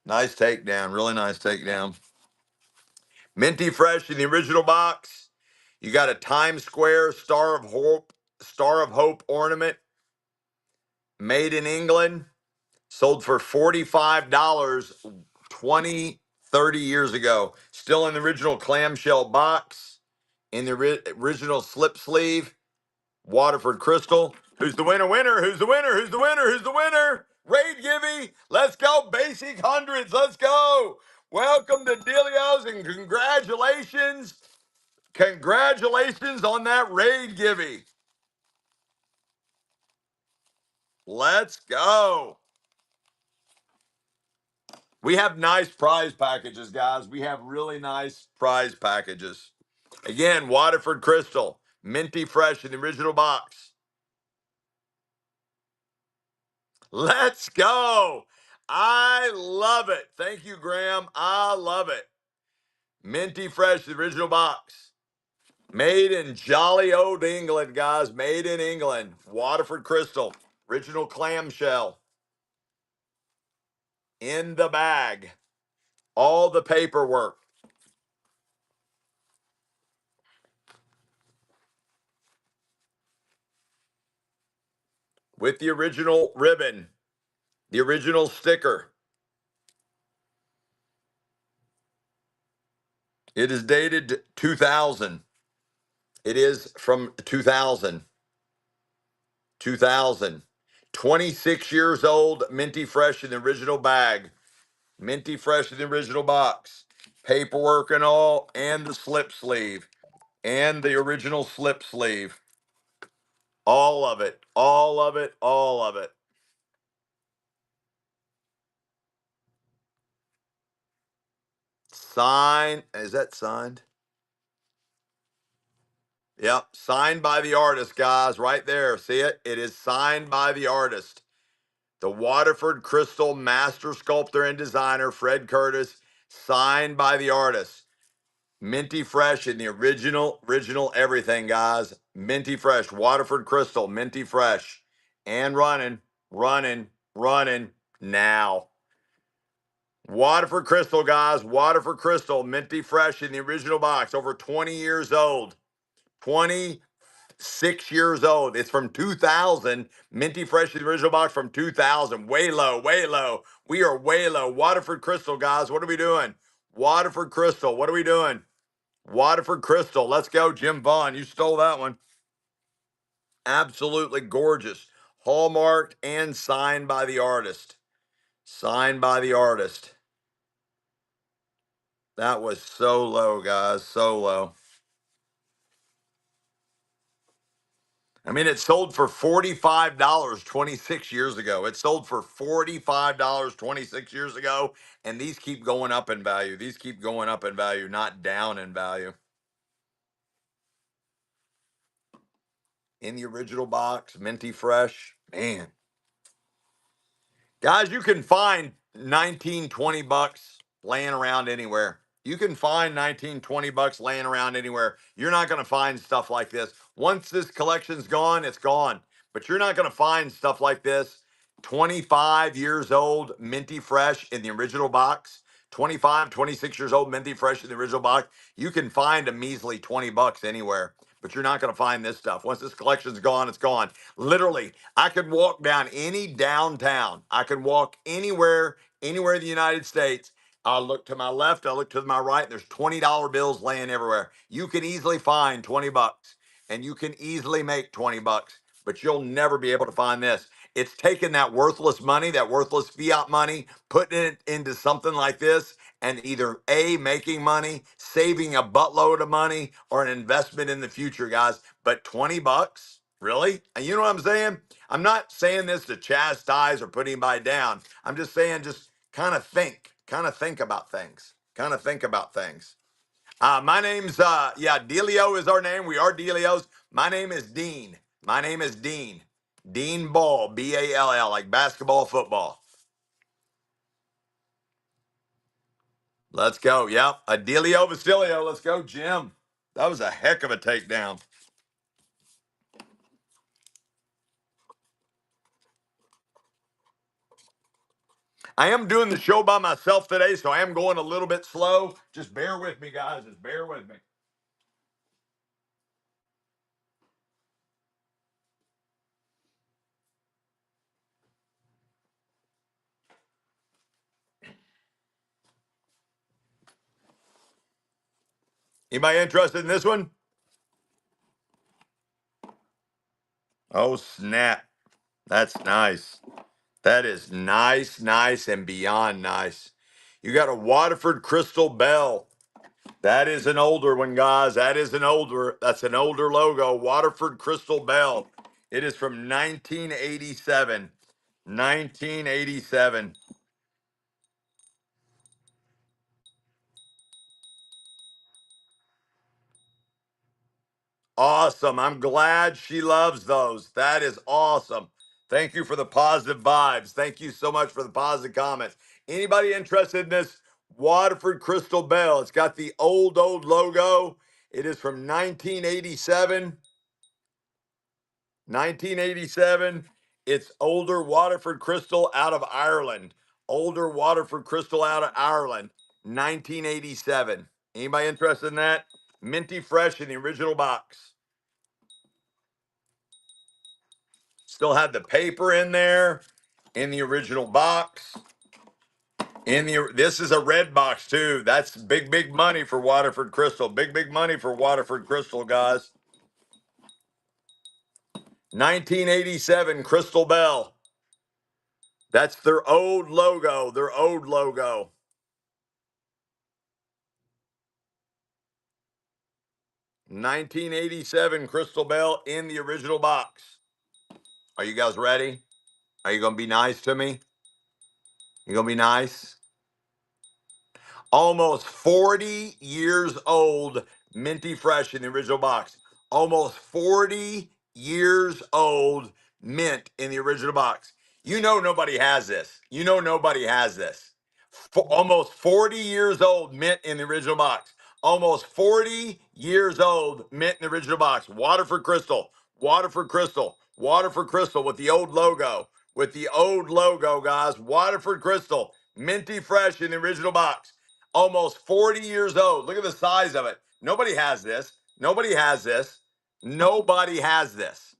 S1: Nice takedown. Really nice takedown. Minty fresh in the original box. You got a Times Square Star of Hope ornament made in England, sold for $45 20, 30 years ago. Still in the original clamshell box, in the original slip sleeve, Waterford Crystal. Who's the winner? Who's the winner? Who's the winner? Who's the winner? Raid Givey. Let's go. Basic hundreds. Let's go. Welcome to Dilios and congratulations. Congratulations on that Raid Givey. Let's go. We have nice prize packages, guys. We have really nice prize packages. Again, Waterford Crystal, minty fresh in the original box. Let's go. I love it. Thank you, Graham. I love it. Minty fresh, the original box. Made in jolly old England, guys. Made in England. Waterford Crystal, original clamshell. In the bag. All the paperwork. With the original ribbon. The original sticker. It is dated 2000. It is from 2000. 2000. 26 years old, minty fresh in the original bag. Minty fresh in the original box. Paperwork and all, and the slip sleeve. And the original slip sleeve. All of it. All of it. All of it. Sign. Is that signed? Yep. Signed by the artist, guys. Right there. See it? It is signed by the artist. The Waterford Crystal master sculptor and designer, Fred Curtis, signed by the artist. Minty fresh in the original everything, guys. Minty fresh. Waterford Crystal, minty fresh. And running now. Waterford Crystal, guys. Waterford Crystal, minty fresh in the original box. Over 20 years old. 26 years old. It's from 2000. Minty fresh in the original box from 2000. Way low, way low. We are way low. Waterford Crystal, guys. What are we doing? Waterford Crystal. What are we doing? Waterford Crystal. Let's go, Jim Vaughn. You stole that one. Absolutely gorgeous. Hallmarked and signed by the artist. Signed by the artist. That was so low, guys. So low. I mean, it sold for $45 26 years ago. It sold for $45 26 years ago. And these keep going up in value. These keep going up in value, not down in value. In the original box, minty fresh. Man. Guys, you can find 19, 20 bucks laying around anywhere. You can find 19, 20 bucks laying around anywhere. You're not going to find stuff like this. Once this collection's gone, it's gone. But you're not going to find stuff like this. 25 years old, minty fresh in the original box. 25, 26 years old, minty fresh in the original box. You can find a measly 20 bucks anywhere. But you're not going to find this stuff. Once this collection's gone, it's gone. Literally, I could walk down any downtown. I could walk anywhere in the United States. I'll look to my left, I'll look to my right, and there's $20 bills laying everywhere. You can easily find 20 bucks and you can easily make 20 bucks, but you'll never be able to find this. It's taking that worthless money, that worthless fiat money, putting it into something like this, and either A, making money, saving a buttload of money, or an investment in the future, guys. But 20 bucks? Really? And you know what I'm saying? I'm not saying this to chastise or put anybody down. I'm just saying, just kind of think about things. Kind of think about things. My name's, Delio is our name. We are Delios. My name is Dean. My name is Dean. Dean Ball, Ball, like basketball, football. Let's go. Yep. Adelio Basilio. Let's go, Jim. That was a heck of a takedown. I am doing the show by myself today, so I am going a little bit slow. Just bear with me, guys. Just bear with me. Anybody interested in this one? Oh, snap. That's nice. That is nice, nice, and beyond nice. You got a Waterford Crystal Bell. That is an older one, guys. That's an older logo. Waterford Crystal Bell. It is from 1987. 1987. Awesome. I'm glad she loves those. That is awesome. Thank you for the positive vibes. Thank you so much for the positive comments. Anybody interested in this Waterford Crystal Bell? It's got the old logo. It is from 1987. 1987. It's older Waterford Crystal out of Ireland. Older Waterford Crystal out of Ireland. 1987. Anybody interested in that? Minty fresh in the original box. Still had the paper in there in the original box. This is a red box too. That's big money for Waterford Crystal. Big money for Waterford Crystal, guys. 1987 Crystal Bell. That's their old logo. Their old logo. 1987 Crystal Bell in the original box. Are you guys ready? Are you going to be nice to me? You going to be nice? Almost 40 years old, minty fresh in the original box. Almost 40 years old, mint in the original box. You know nobody has this. You know nobody has this. Almost 40 years old, mint in the original box. Almost 40 years old, mint in the original box. Waterford Crystal, Waterford Crystal, Waterford Crystal with the old logo. With the old logo, guys. Waterford Crystal, minty fresh in the original box. Almost 40 years old. Look at the size of it. Nobody has this. Nobody has this. Nobody has this.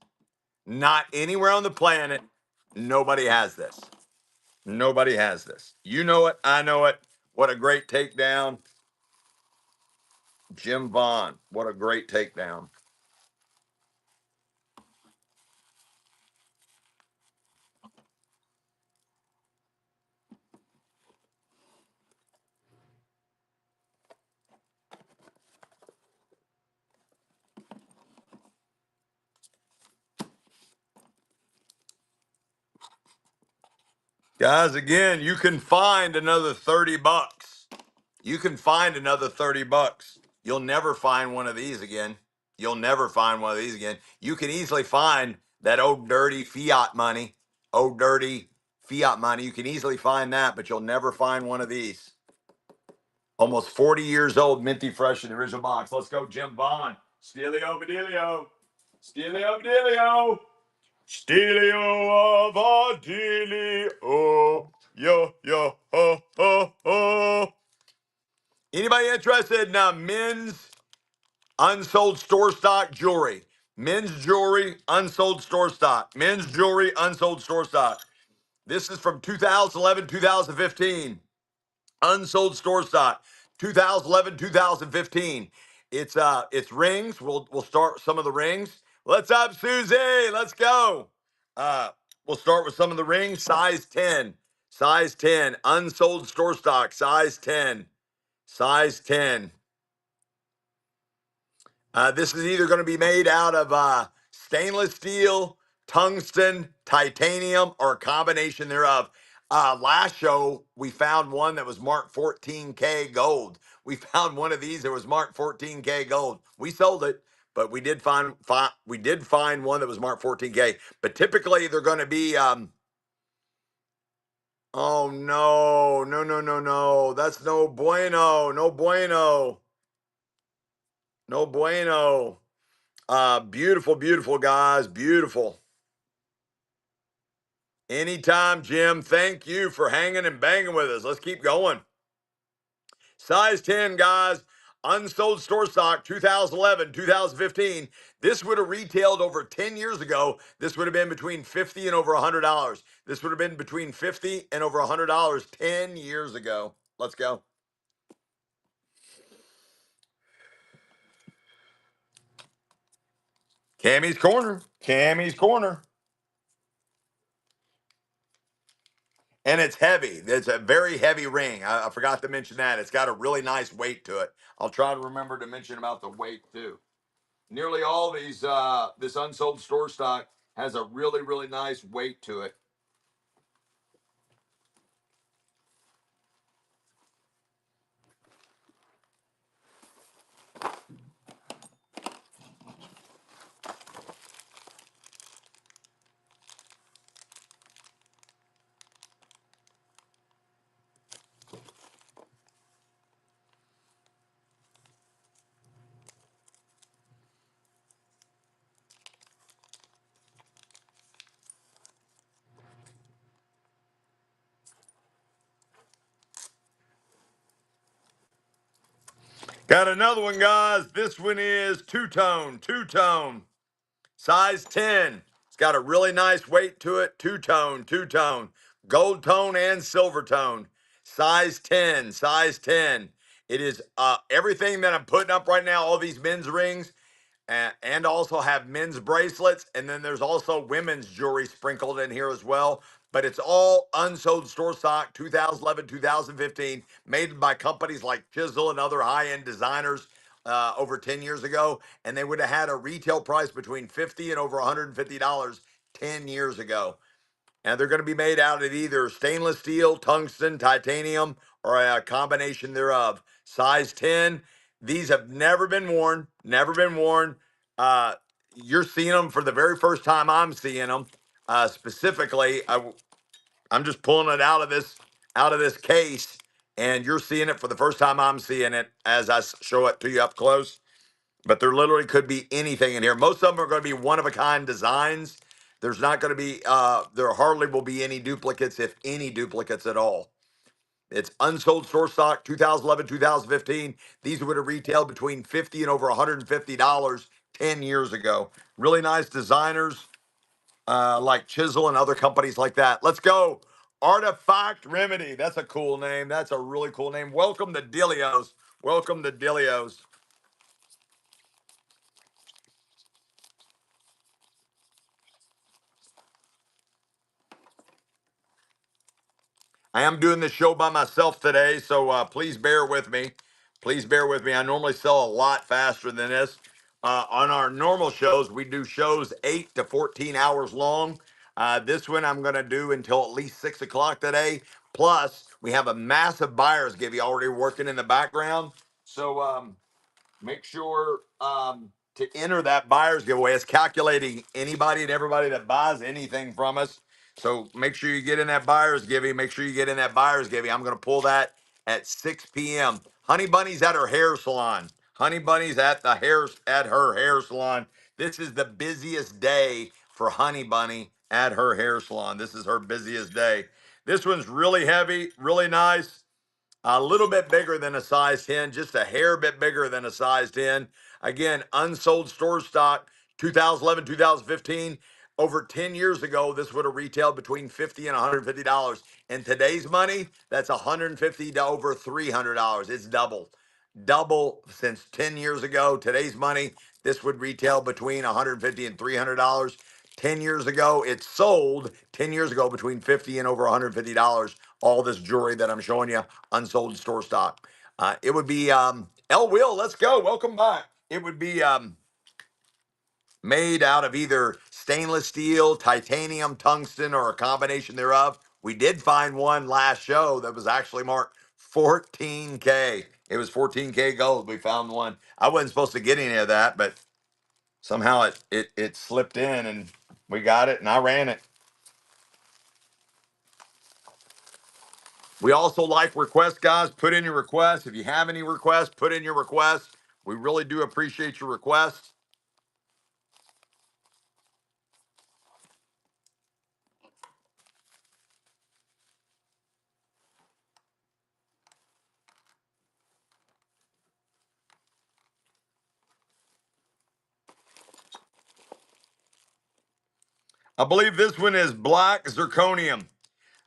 S1: Not anywhere on the planet. Nobody has this. Nobody has this. You know it. I know it. What a great takedown. Jim Vaughn. What a great takedown. Guys, again, you can find another 30 bucks. You can find another 30 bucks. You'll never find one of these again. You'll never find one of these again. You can easily find that old dirty fiat money. Old dirty fiat money. You can easily find that, but you'll never find one of these. Almost 40 years old, minty fresh in the original box. Let's go, Jim Vaughn. Steelio Badilio. Steelio Badilio. Steelio of Badilio. Yo, yo, ho, ho, ho. Anybody interested in men's unsold store stock jewelry? Men's jewelry, unsold store stock. Men's jewelry, unsold store stock. This is from 2011, 2015. Unsold store stock, 2011, 2015. It's rings. We'll start some of the rings. What's up, Susie? Let's go. Uh, we'll start with some of the rings. Size 10. Size 10. Unsold store stock. Size 10. Size 10. This is either going to be made out of stainless steel, tungsten, titanium, or a combination thereof. Last show, we found one that was marked 14K gold. We found one of these that was marked 14K gold. We sold it, but we did find one that was marked 14K. But typically, they're going to be. Oh no, no, no, no, no! That's no bueno, no bueno, no bueno. Beautiful, beautiful, guys. Beautiful. Anytime, Jim. Thank you for hanging and banging with us. Let's keep going. Size 10, guys. Unsold store stock, 2011, 2015. This would have retailed over 10 years ago. This would have been between $50 and over $100. This would have been between $50 and over $100 10 years ago. Let's go. Cammy's Corner. Cammy's Corner. And it's heavy. It's a very heavy ring. I forgot to mention that. It's got a really nice weight to it. I'll try to remember to mention about the weight too. Nearly all these, this unsold store stock has a really, really nice weight to it. Got another one, guys. This one is two-tone, two-tone, size 10. It's got a really nice weight to it. Two-tone, two-tone, gold tone and silver tone. Size 10, size 10. It is everything that I'm putting up right now, all these men's rings, and also have men's bracelets. And then there's also women's jewelry sprinkled in here as well. But it's all unsold store stock, 2011, 2015, made by companies like Chisel and other high-end designers over 10 years ago. And they would have had a retail price between $50 and over $150 10 years ago. And they're going to be made out of either stainless steel, tungsten, titanium, or a combination thereof. Size 10. These have never been worn, never been worn. You're seeing them for the very first time I'm seeing them. Specifically, I'm just pulling it out of this case, and you're seeing it for the first time. I'm seeing it as I show it to you up close. But there literally could be anything in here. Most of them are going to be one of a kind designs. There's not going to be there hardly will be any duplicates, if any duplicates at all. It's unsold store stock, 2011, 2015. These would have retailed between $50 and over $150 10 years ago. Really nice designers like Chisel and other companies like that. Let's go. Artifact Remedy. That's a cool name. That's a really cool name. Welcome to Dilios. Welcome to Dilios. I am doing the show by myself today, so please bear with me. Please bear with me. I normally sell a lot faster than this. On our normal shows, we do shows 8 to 14 hours long. This one I'm going to do until at least 6 o'clock today. Plus, we have a massive buyer's give already working in the background. So, make sure to enter that buyer's giveaway. It's calculating anybody and everybody that buys anything from us. So make sure you get in that buyer's giving. Make sure you get in that buyer's giving. I'm going to pull that at 6 p.m. Honey Bunny's at her hair salon. Honey Bunny's at her hair salon. This is the busiest day for Honey Bunny at her hair salon. This is her busiest day. This one's really heavy, really nice. A little bit bigger than a size 10, just a hair bit bigger than a size 10. Again, unsold store stock, 2011, 2015. Over 10 years ago, this would have retailed between $50 and $150. In today's money, that's $150 to over $300. It's double since 10 years ago. Today's money, this would retail between $150 and $300. 10 years ago, it sold 10 years ago between $50 and over $150. All this jewelry that I'm showing you, unsold store stock. It would be L Will, let's go. Welcome back. It would be made out of either stainless steel, titanium, tungsten, or a combination thereof. We did find one last show that was actually marked 14K. It was 14K gold. We found one. I wasn't supposed to get any of that, but somehow it slipped in and we got it and I ran it. We also like requests, guys. Put in your requests. If you have any requests, put in your requests. We really do appreciate your requests. I believe this one is black zirconium.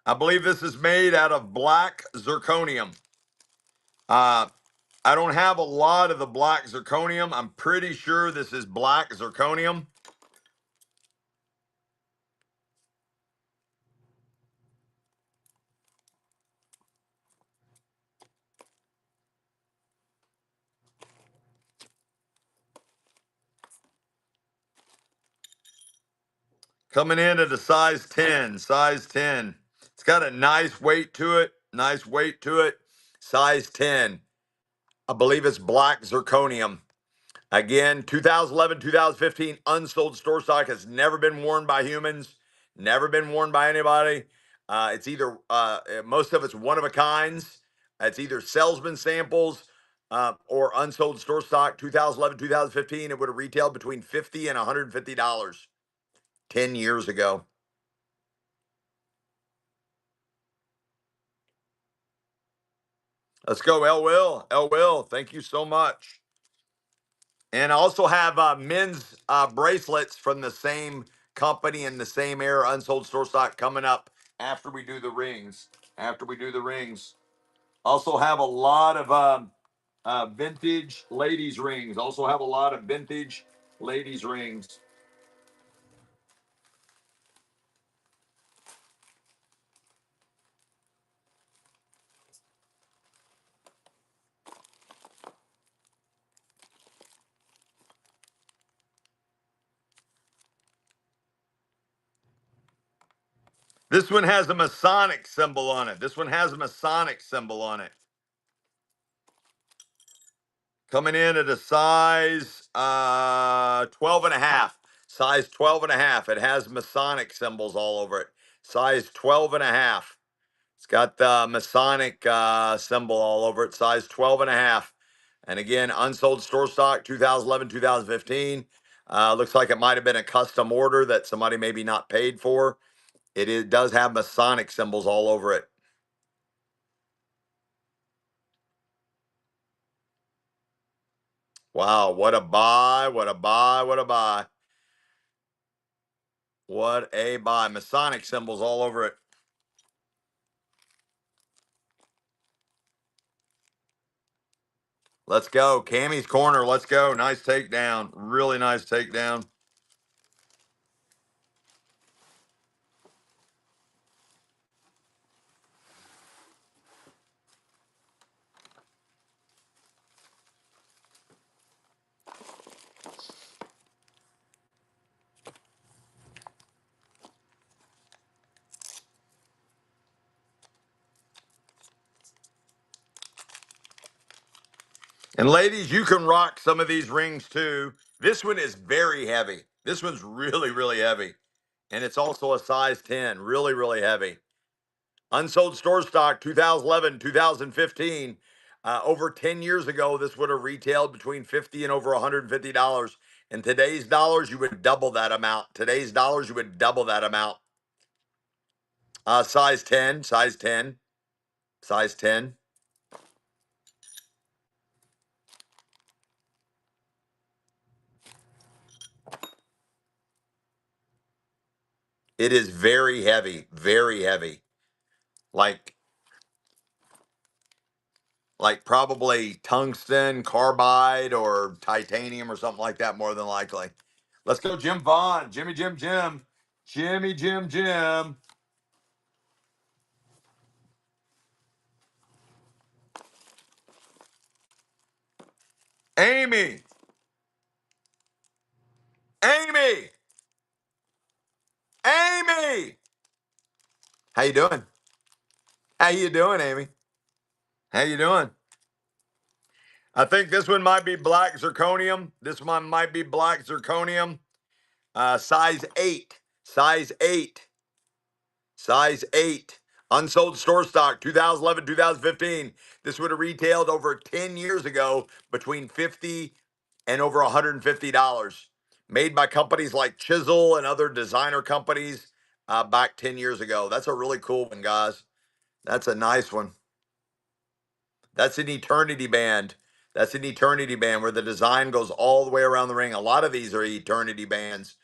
S1: I believe this is made out of black zirconium. Uh, I don't have a lot of the black zirconium. I'm pretty sure this is black zirconium. Coming in at a size 10, size 10. It's got a nice weight to it, nice weight to it. Size 10. I believe it's black zirconium. Again, 2011, 2015, unsold store stock, has never been worn by humans, never been worn by anybody. It's either, most of it's one of a kinds. It's either salesman samples or unsold store stock, 2011, 2015. It would have retailed between $50 and $150 10 years ago. Let's go, L Will. L Will, thank you so much. And I also have men's bracelets from the same company and the same era, unsold store stock, coming up after we do the rings. After we do the rings. Also have a lot of vintage ladies rings. Also have a lot of vintage ladies rings. This one has a Masonic symbol on it. This one has a Masonic symbol on it. Coming in at a size 12 and a half. Size 12 and a half. It has Masonic symbols all over it. size 12 and a half. It's got the Masonic symbol all over it, size 12 and a half. And again, unsold store stock, 2011, 2015. Looks like it might have been a custom order that somebody maybe not paid for. Does have Masonic symbols all over it. Wow, what a buy, what a buy, what a buy. What a buy. Masonic symbols all over it. Let's go. Cammy's corner. Let's go. Nice takedown. Really nice takedown. And ladies, you can rock some of these rings too. This one is very heavy. This one's really, really heavy. And it's also a size 10. Really, really heavy. Unsold store stock 2011, 2015. Over 10 years ago, this would have retailed between $50 and over $150. In today's dollars, you would double that amount. Today's dollars, you would double that amount. Size 10, size 10, size 10. It is very heavy, very heavy. Like probably tungsten, carbide, or titanium or something like that, more than likely. Let's go, Jim Vaughn. Jimmy Jim Jim. Jimmy Jim Jim. Amy. Amy. Amy. How you doing? How you doing, Amy? How you doing? I think this one might be black zirconium. This one might be black zirconium. Size 8. Size 8. Size 8. Unsold store stock 2011, 2015. This would have retailed over 10 years ago between $50 and over $150. Made by companies like Chisel and other designer companies back 10 years ago. That's a really cool one, guys. That's a nice one. That's an eternity band. That's an eternity band where the design goes all the way around the ring. A lot of these are eternity bands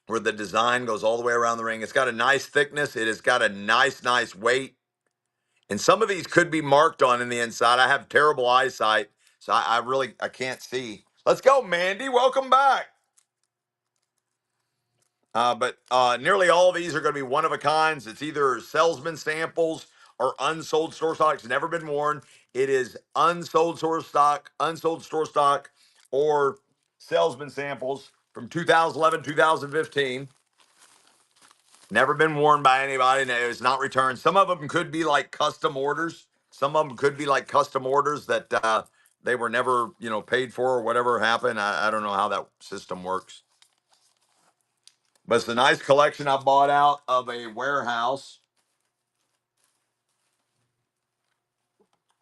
S1: where the design goes all the way around the ring. It's got a nice thickness. It has got a nice, nice weight. And some of these could be marked on in the inside. I have terrible eyesight, so I really I can't see. Let's go, Mandy. Welcome back. But nearly all of these are going to be one of a kinds. It's either salesman samples or unsold store stock. It's never been worn. It is unsold store stock, or salesman samples from 2011, 2015. Never been worn by anybody. And it's not returned. Some of them could be like custom orders. Some of them could be like custom orders that they were never, paid for or whatever happened. I don't know how that system works. But it's a nice collection I bought out of a warehouse.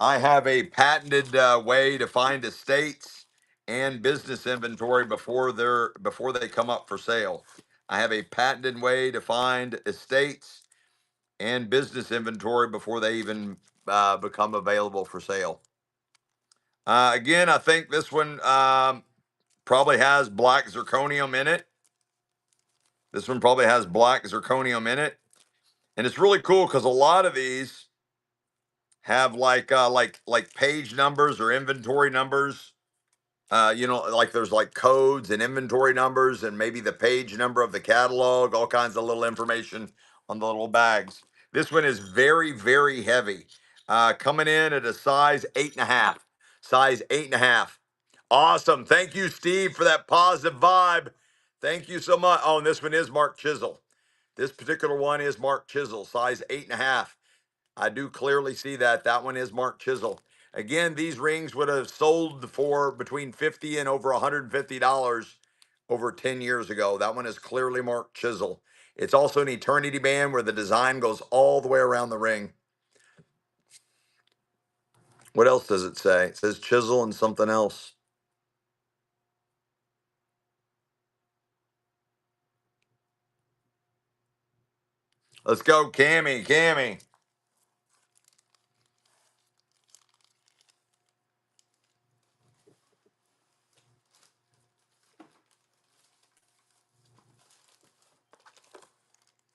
S1: I have a patented way to find estates and business inventory before they come up for sale. I have a patented way to find estates and business inventory before they even become available for sale. Again, I think this one probably has black zirconium in it. This one probably has black zirconium in it, and it's really cool because a lot of these have like page numbers or inventory numbers. Like there's like codes and inventory numbers and maybe the page number of the catalog, all kinds of little information on the little bags. This one is very, very heavy. Coming in at a size 8.5. Size 8.5. Awesome. Thank you, Steve, for that positive vibe. Thank you so much. Oh, and this one is Mark Chisel. This particular one is Mark Chisel, size 8.5. I do clearly see that. That one is Mark Chisel. Again, these rings would have sold for between $50 and over $150 over 10 years ago. That one is clearly Mark Chisel. It's also an eternity band where the design goes all the way around the ring. What else does it say? It says chisel and something else. Let's go, Cammy, Cammy.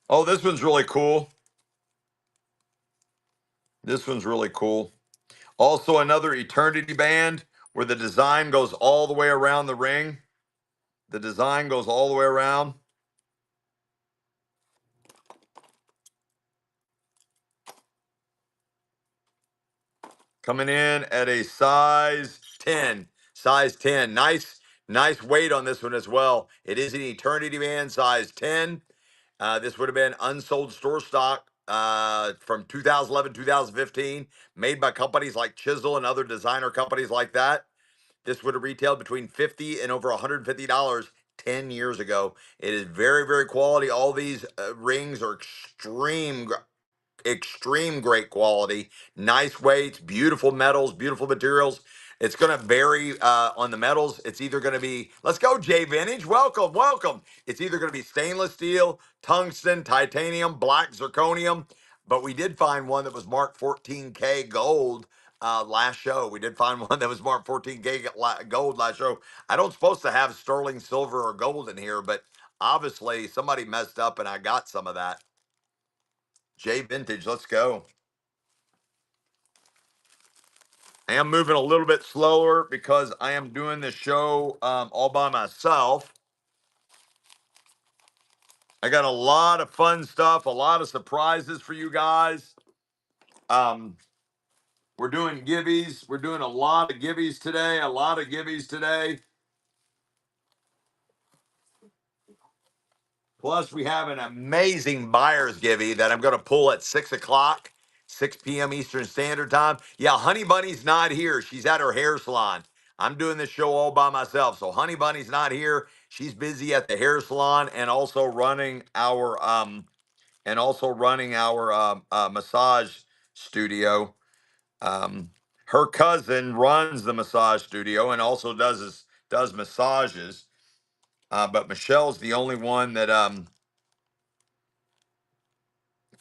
S1: Oh, this one's really cool. This one's really cool. Also, another eternity band where the design goes all the way around the ring. The design goes all the way around. Coming in at a size 10. Size 10. Nice weight on this one as well. It is an eternity band, size 10. This would have been unsold store stock from 2011, 2015, made by companies like Chisel and other designer companies like that. This would have retailed between $50 and over $150 10 years ago. It is very, very quality. All these rings are extreme great quality, nice weights, beautiful metals, beautiful materials. It's going to vary on the metals. It's either going to be, let's go, Jay Vintage. Welcome, welcome. It's either going to be stainless steel, tungsten, titanium, black zirconium. But we did find one that was marked 14K gold last show. We did find one that was marked 14K gold last show. I don't supposed to have sterling silver or gold in here, but obviously somebody messed up and I got some of that. Jay Vintage, let's go. I am moving a little bit slower because I am doing the show all by myself. I got a lot of fun stuff, a lot of surprises for you guys. Um, we're doing giveies. We're doing a lot of giveies today, a lot of giveies today. Plus, we have an amazing buyer's givey that I'm going to pull at 6 o'clock, 6 p.m. Eastern Standard Time. Yeah, Honey Bunny's not here. She's at her hair salon. I'm doing this show all by myself. So Honey Bunny's not here. She's busy at the hair salon and also running our massage studio. Her cousin runs the massage studio and also does massages. But Michelle's the only one that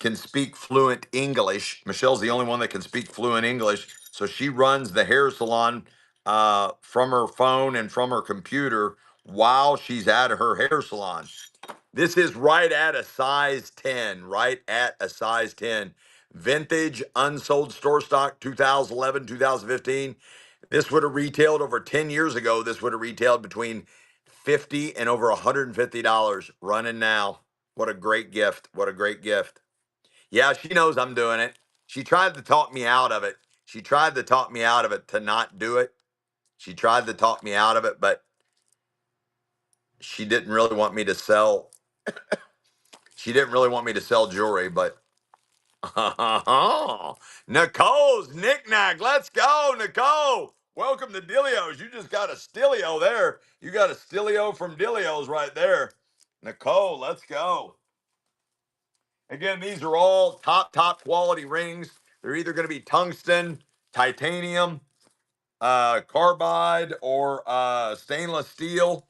S1: can speak fluent English. Michelle's the only one that can speak fluent English. So she runs the hair salon from her phone and from her computer while she's at her hair salon. This is right at a size 10, right at a size 10. Vintage, unsold store stock, 2011, 2015. This would have retailed over 10 years ago. This would have retailed between $50 and over $150 running now. What a great gift. What a great gift. Yeah, she knows I'm doing it. She tried to talk me out of it. She tried to talk me out of it to not do it. She tried to talk me out of it, but she didn't really want me to sell. She didn't really want me to sell jewelry, but Nicole's knick-knack. Let's go, Nicole. Welcome to Dilio's. You just got a stilio there. You got a stilio from Dilio's right there. Nicole, let's go. Again, these are all top quality rings. They're either going to be tungsten, titanium, carbide, or stainless steel,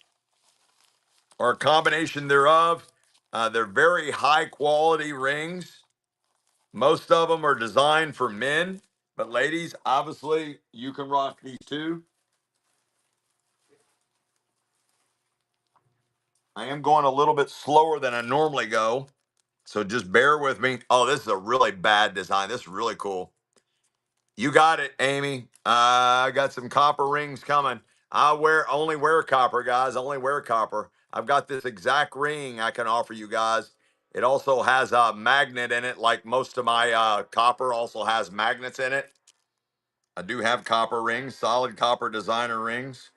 S1: or a combination thereof. They're very high quality rings. Most of them are designed for men, but ladies, obviously, you can rock these too. I am going a little bit slower than I normally go, so just bear with me. Oh, this is a really bad design. This is really cool. You got it, Amy. I got some copper rings coming. Only wear copper, guys. Only wear copper. I've got this exact ring I can offer you guys. It also has a magnet in it, like most of my copper also has magnets in it. I do have copper rings, solid copper designer rings.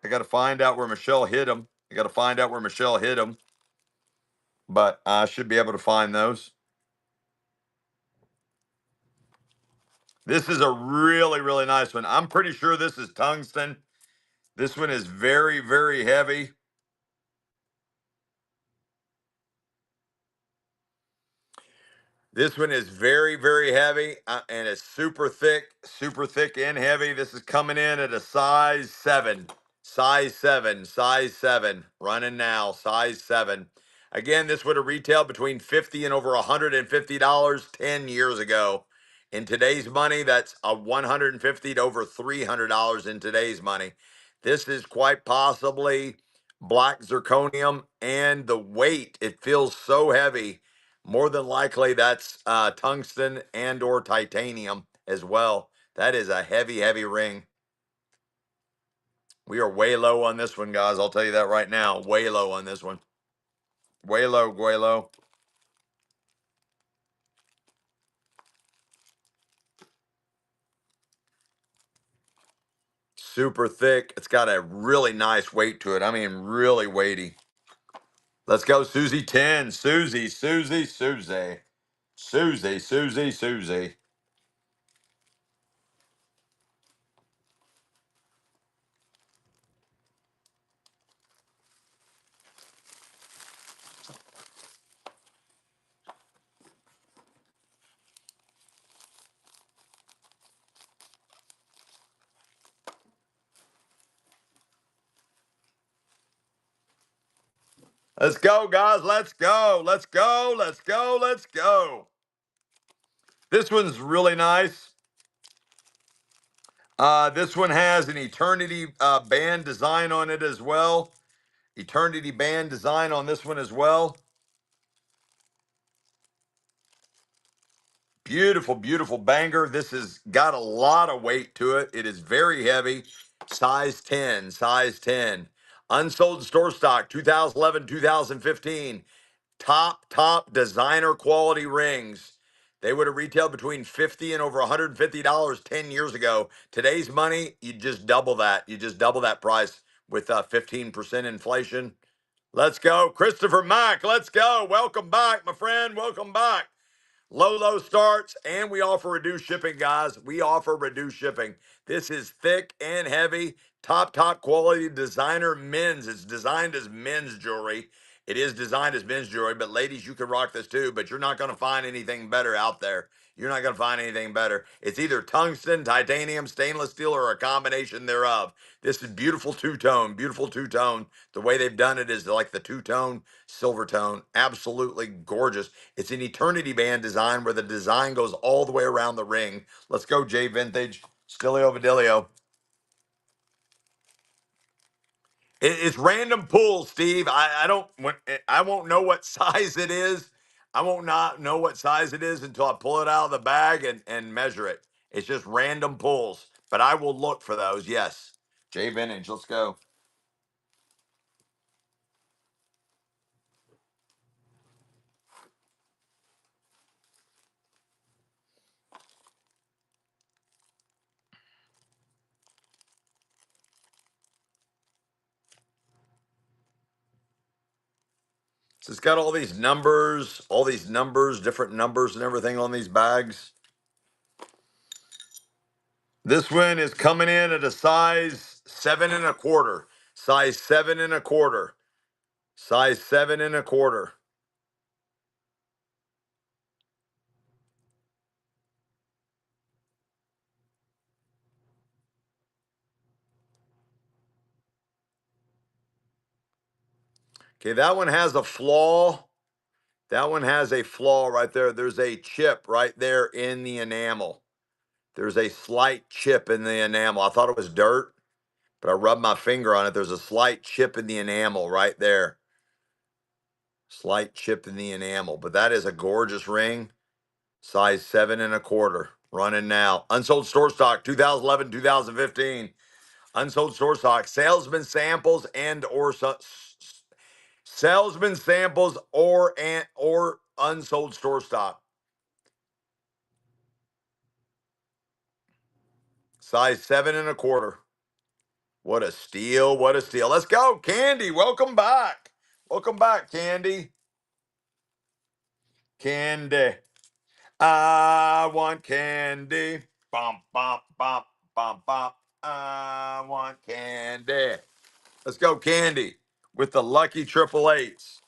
S1: I got to find out where Michelle hid them. I got to find out where Michelle hid them, but I should be able to find those. This is a really, really nice one. I'm pretty sure this is tungsten. This one is very, very heavy. This one is very, very heavy and it's super thick and heavy. This is coming in at a size 7. Size 7. Running now, size 7. Again, this would have retailed between $50 and over $150 10 years ago. In today's money, that's a $150 to over $300 in today's money. This is quite possibly black zirconium, and the weight, it feels so heavy. More than likely, that's tungsten and or titanium as well. That is a heavy, heavy ring. We are way low on this one, guys. I'll tell you that right now. Way low on this one. Way low, way low. Super thick. It's got a really nice weight to it. I mean, really weighty. Let's go, Susie 10. Susie, Susie, Susie. Susie, Susie, Susie. Let's go, guys. Let's go. Let's go. Let's go. Let's go. This one's really nice. This one has an Eternity band design on it as well. Eternity band design on this one as well. Beautiful, beautiful banger. This has got a lot of weight to it. It is very heavy. Size 10, size 10. Unsold store stock, 2011, 2015. Top designer quality rings. They would have retailed between $50 and over $150 10 years ago. Today's money, you just double that. You just double that price with 15% inflation. Let's go. Christopher Mack, let's go. Welcome back, my friend. Welcome back. Low starts, and we offer reduced shipping, guys. We offer reduced shipping. This is thick and heavy, top quality designer men's. It's designed as men's jewelry. It is designed as men's jewelry, but ladies, you can rock this too, but you're not going to find anything better out there. You're not going to find anything better. It's either tungsten, titanium, stainless steel, or a combination thereof. This is beautiful two-tone, beautiful two-tone. The way they've done it is like the two-tone, silver tone. Absolutely gorgeous. It's an Eternity band design where the design goes all the way around the ring. Let's go, Jay Vintage. Stilio Vidilio. It's random pulls, Steve. I won't know what size it is. I won't not know what size it is until I pull it out of the bag and measure it. It's just random pulls. But I will look for those, yes. Jay Vintage, let's go. So it's got all these numbers, different numbers and everything on these bags. This one is coming in at a size 7 1/4. Size 7 1/4. Size 7 1/4. Okay, that one has a flaw. That one has a flaw right there. There's a chip right there in the enamel. There's a slight chip in the enamel. I thought it was dirt, but I rubbed my finger on it. There's a slight chip in the enamel right there. Slight chip in the enamel. But that is a gorgeous ring. Size 7 1/4. Running now. Unsold store stock, 2011, 2015. Unsold store stock. Salesman samples and or salesman samples or unsold store stock. Size 7 1/4. What a steal. What a steal. Let's go. Candy, welcome back. Welcome back, Candy. Candy. I want candy. Bump, bump, bump, bump, bump. I want candy. Let's go, Candy, with the lucky triple eights.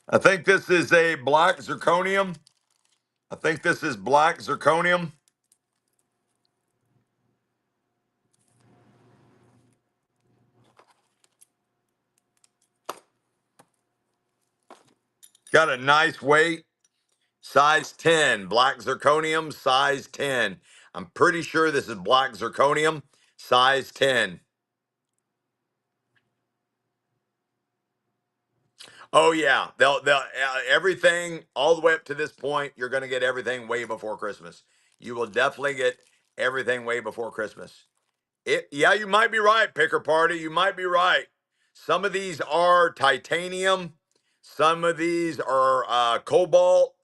S1: I think this is a black zirconium. I think this is black zirconium. Got a nice weight. Size 10. Black zirconium, size 10. I'm pretty sure this is black zirconium, size 10. Oh yeah, they'll everything all the way up to this point. You're going to get everything way before Christmas. You will definitely get everything way before Christmas. Yeah, you might be right, Picker Party. You might be right. Some of these are titanium. Some of these are cobalt.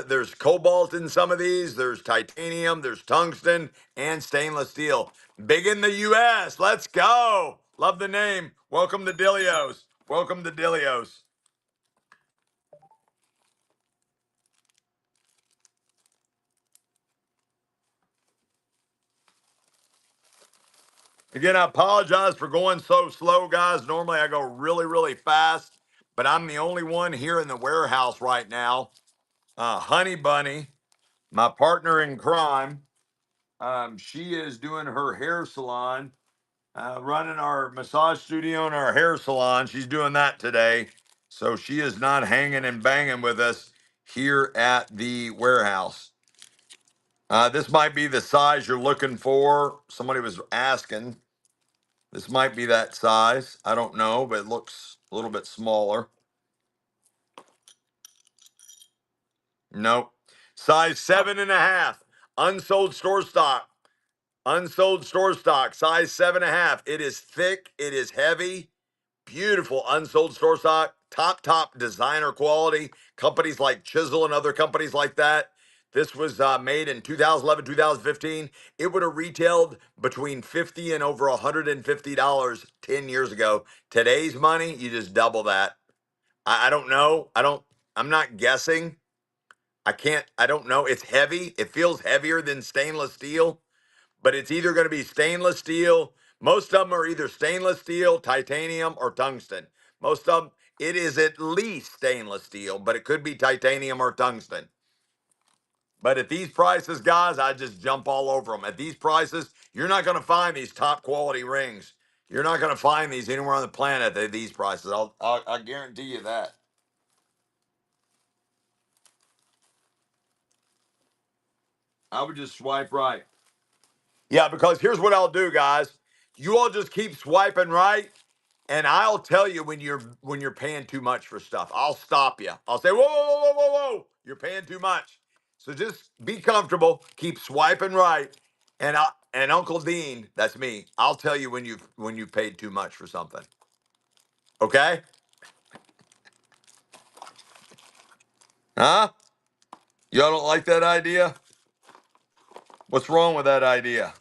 S1: There's cobalt in some of these. There's titanium. There's tungsten and stainless steel. Big in the U.S. Let's go. Love the name. Welcome to Dilios. Welcome to Dilios. Again, I apologize for going so slow, guys. Normally I go really, really fast, but I'm the only one here in the warehouse right now. Honey Bunny, my partner in crime, she is doing her hair salon, running our massage studio and our hair salon. She's doing that today. So she is not hanging and banging with us here at the warehouse. This might be the size you're looking for. Somebody was asking. This might be that size. I don't know, but it looks a little bit smaller. Nope. Size 7.5. Unsold store stock. Unsold store stock. Size 7.5. It is thick. It is heavy. Beautiful unsold store stock. Top designer quality. Companies like Chisel and other companies like that. This was made in 2011, 2015. It would have retailed between $50 and over $150 10 years ago. Today's money, you just double that. I don't know. I'm not guessing. I don't know. It's heavy. It feels heavier than stainless steel, but it's either going to be stainless steel. Most of them are either stainless steel, titanium, or tungsten. Most of them, it is at least stainless steel, but it could be titanium or tungsten. But at these prices, guys, I just jump all over them. At these prices, you're not going to find these top quality rings. You're not going to find these anywhere on the planet at these prices. I guarantee you that. I would just swipe right. Yeah, because here's what I'll do, guys. You all just keep swiping right, and I'll tell you when you're paying too much for stuff. I'll stop you. I'll say, whoa, whoa, whoa, whoa, whoa, you're paying too much. So just be comfortable, keep swiping right, and Uncle Dean, that's me. I'll tell you when you've paid too much for something. Okay? Huh? Y'all don't like that idea? What's wrong with that idea?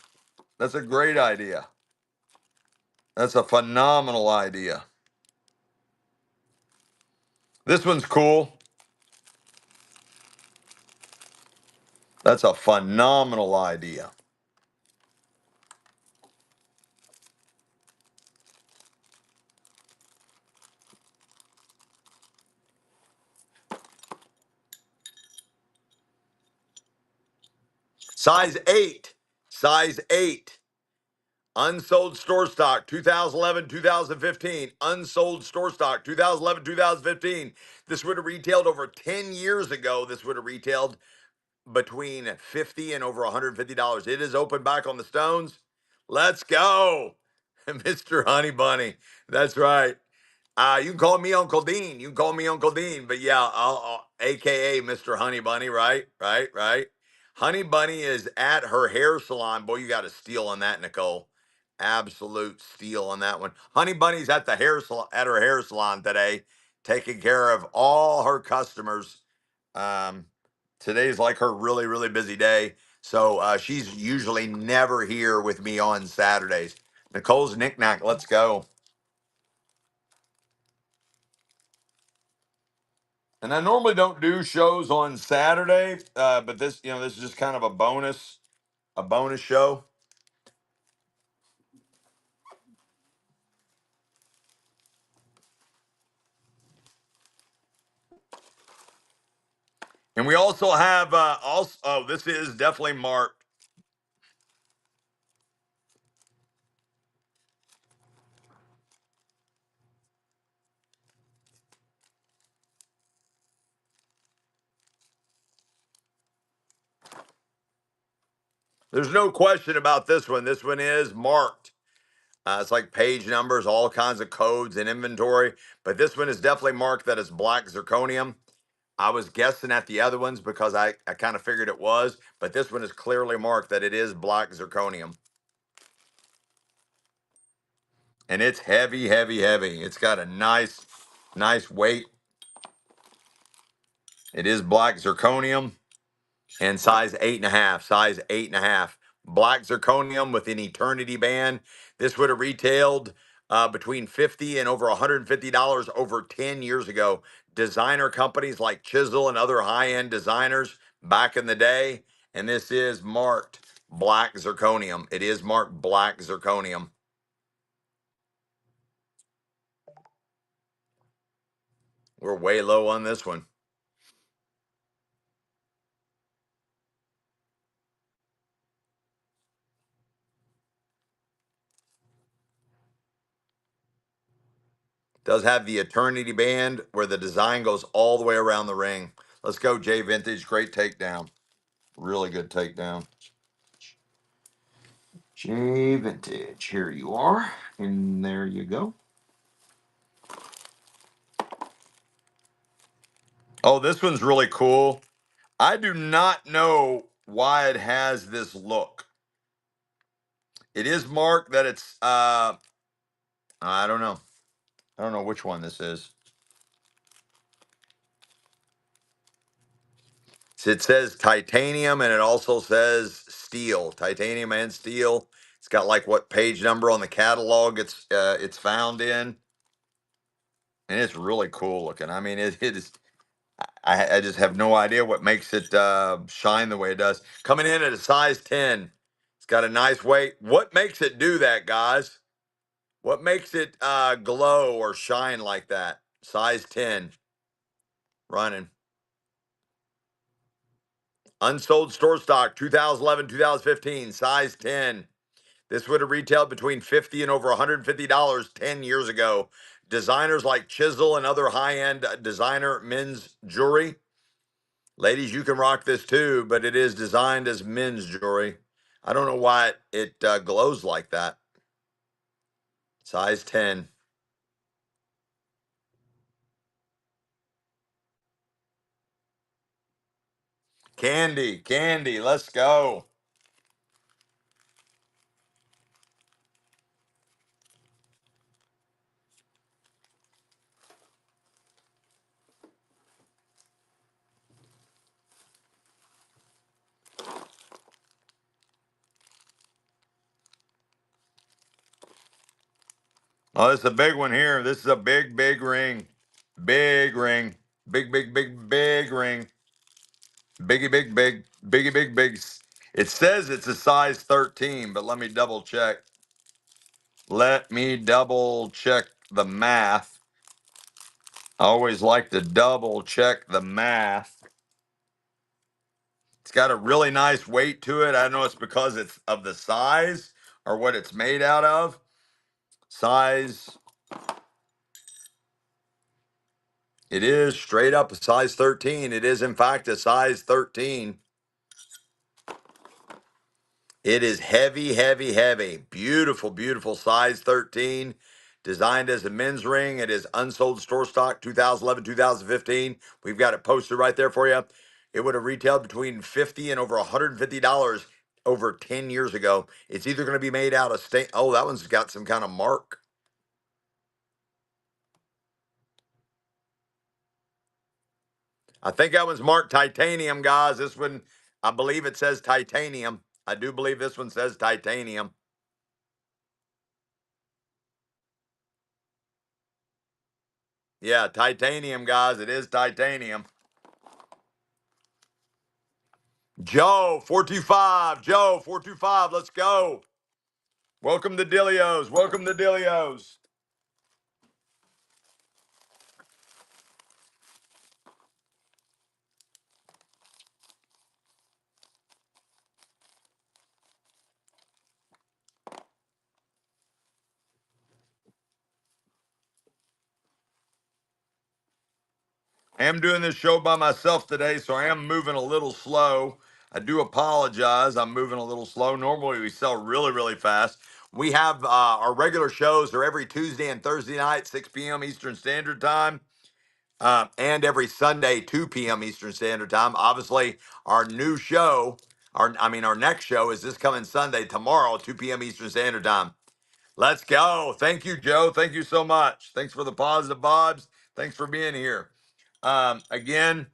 S1: That's a great idea. That's a phenomenal idea. This one's cool. That's a phenomenal idea. Size 8. Size 8. Unsold store stock 2011, 2015. Unsold store stock 2011, 2015. This would have retailed over 10 years ago. This would have retailed between $50 and over $150. It is open back on the stones. Let's go. Mr. Honey Bunny. That's right. You can call me Uncle Dean. You can call me Uncle Dean, but yeah, AKA Mr. Honey Bunny, right? Right, right. Honey Bunny is at her hair salon. Boy, you got a steal on that, Nicole. Absolute steal on that one. Honey Bunny's at the at her hair salon today, taking care of all her customers. Um, Today's like her really, really busy day. So she's usually never here with me on Saturdays. Nicole's knickknack, let's go. And I normally don't do shows on Saturday, but this is just kind of a bonus show. And we also have also. Oh, this is definitely marked. There's no question about this one. This one is marked. It's like page numbers, all kinds of codes and inventory. But this one is definitely marked that it's black zirconium. I was guessing at the other ones because I kind of figured it was, but this one is clearly marked that it is black zirconium. And it's heavy, heavy, heavy. It's got a nice weight. It is black zirconium and size 8.5, size 8.5. Black zirconium with an eternity band. This would have retailed between $50 and over $150 over 10 years ago. Designer companies like Chisel and other high-end designers back in the day. And this is marked black zirconium. It is marked black zirconium. We're way low on this one. Does have the eternity band where the design goes all the way around the ring. Let's go, Jay Vintage. Great takedown. Really good takedown. Jay Vintage. Here you are. And there you go. Oh, this one's really cool. I do not know why it has this look. It is marked that it's I don't know. I don't know which one this is. So it says titanium and it also says steel. Titanium and steel. It's got like what page number on the catalog it's found in. And it's really cool looking. I mean, it is. I just have no idea what makes it shine the way it does. Coming in at a size 10. It's got a nice weight. What makes it do that, guys? What makes it glow or shine like that? Size 10. Running. Unsold store stock 2011, 2015. Size 10. This would have retailed between $50 and over $150 10 years ago. Designers like Chisel and other high-end designer men's jewelry. Ladies, you can rock this too, but it is designed as men's jewelry. I don't know why it glows like that. Size 10. Candy, candy, let's go. Oh, this is a big one here. This is a big, big ring. Big ring. Big, big, big, big ring. Biggie, big, big. Biggie, big, big. It says it's a size 13, but let me double check. Let me double check the math. I always like to double check the math. It's got a really nice weight to it. I don't know if it's because it's of the size or what it's made out of. Size. It is straight up a size 13. It is, in fact, a size 13. It is heavy, heavy, heavy. Beautiful, beautiful size 13. Designed as a men's ring. It is unsold store stock 2011, 2015. We've got it posted right there for you. It would have retailed between $50 and over $150 over 10 years ago. It's either going to be made out of stain. Oh, that one's got some kind of mark. I think that one's marked titanium, guys. This one, I believe it says titanium. I do believe this one says titanium. Yeah, titanium, guys. It is titanium. Joe, 425. Joe, 425. Let's go. Welcome to Dilios. Welcome to Dilios. I am doing this show by myself today, so I am moving a little slow. I do apologize. I'm moving a little slow. Normally, we sell really, really fast. We have our regular shows are every Tuesday and Thursday night, 6 p.m. Eastern Standard Time, and every Sunday, 2 p.m. Eastern Standard Time. Obviously, our new show, our next show is this coming Sunday, tomorrow, 2 p.m. Eastern Standard Time. Let's go. Thank you, Joe. Thank you so much. Thanks for the positive vibes. Thanks for being here. Again,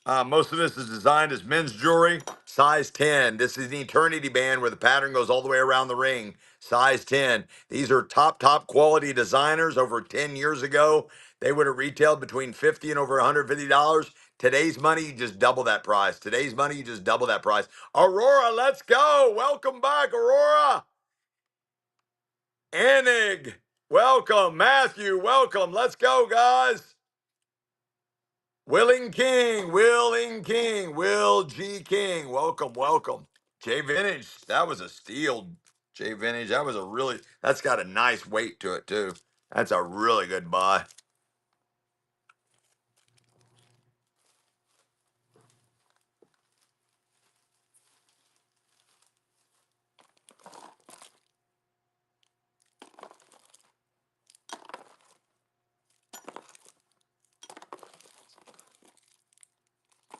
S1: most of this is designed as men's jewelry, size 10. This is an eternity band where the pattern goes all the way around the ring, size 10. These are top quality designers over 10 years ago. They would have retailed between $50 and over $150. Today's money, you just double that price. Today's money, you just double that price. Aurora, let's go. Welcome back, Aurora. Enig, welcome. Matthew, welcome. Let's go, guys. Willing King, Will G. King, welcome, welcome. J Vintage, that was a steal. J Vintage, that's got a nice weight to it, too. That's a really good buy.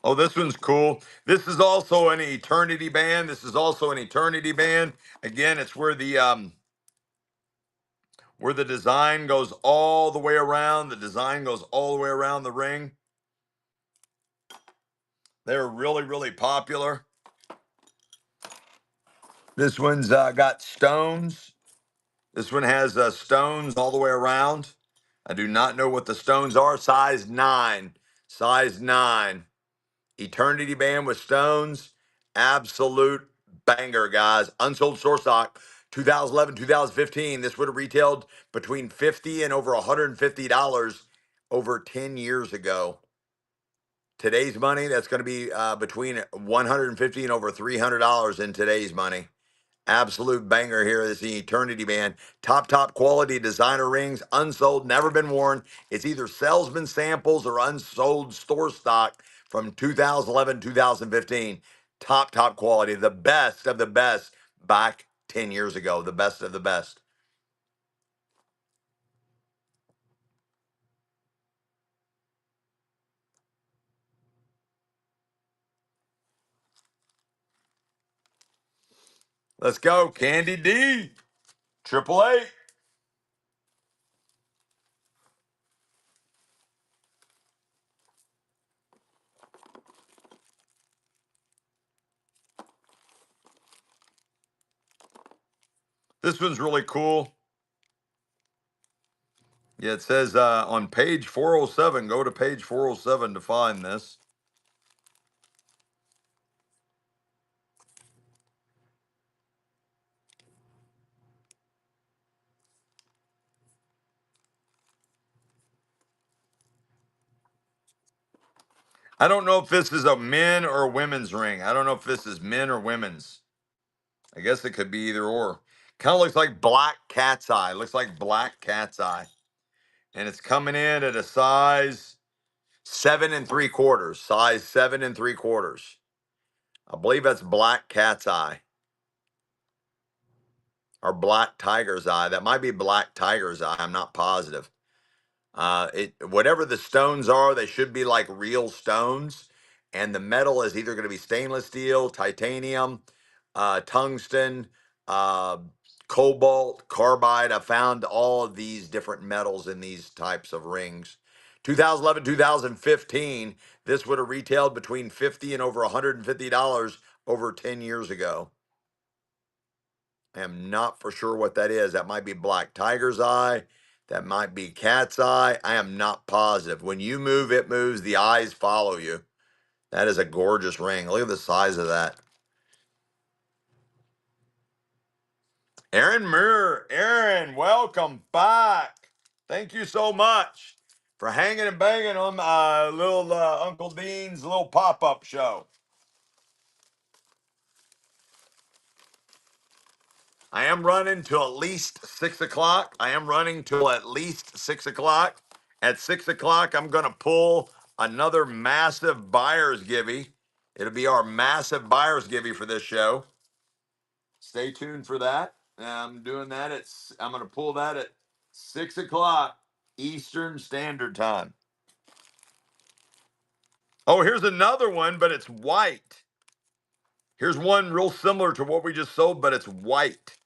S1: Oh, this one's cool. This is also an eternity band. Again, it's where the design goes all the way around. The design goes all the way around the ring. They're really, really popular. This one's got stones. This one has stones all the way around. I do not know what the stones are. Size 9. Size 9. Eternity band with stones. Absolute banger, guys. Unsold store stock. 2011, 2015. This would have retailed between $50 and over $150 over 10 years ago. Today's money, that's going to be between $150 and over $300 in today's money. Absolute banger here. This is the Eternity Band. Top quality designer rings, unsold, never been worn. It's either salesman samples or unsold store stock from 2011, 2015. Top quality. The best of the best back 10 years ago. The best of the best. Let's go. Candy D. Triple A. This one's really cool. Yeah, it says on page 407, go to page 407 to find this. I don't know if this is a men or women's ring. I don't know if this is men or women's. I guess it could be either or. Kind of looks like black cat's eye. Looks like black cat's eye. And it's coming in at a size 7 3/4. Size 7 3/4. I believe that's black cat's eye. Or black tiger's eye. That might be black tiger's eye. I'm not positive. Whatever the stones are, they should be like real stones, and the metal is either going to be stainless steel, titanium, tungsten, uh, cobalt, carbide. I found all of these different metals in these types of rings. 2011, 2015, this would have retailed between $50 and over $150 over 10 years ago. I am not for sure what that is. That might be black tiger's eye. That might be cat's eye. I am not positive. When you move, it moves. The eyes follow you. That is a gorgeous ring. Look at the size of that. Aaron Muir. Aaron, welcome back. Thank you so much for hanging and banging on little Uncle Dean's little pop-up show. I am running till at least 6 o'clock. At 6 o'clock, I'm going to pull Another massive buyer's givey. It'll be our massive buyer's givey for this show. Stay tuned for that. I'm doing that I'm going to pull that at 6 o'clock Eastern Standard Time. Oh, here's another one, but it's white. Here's one real similar to what we just sold, but it's white.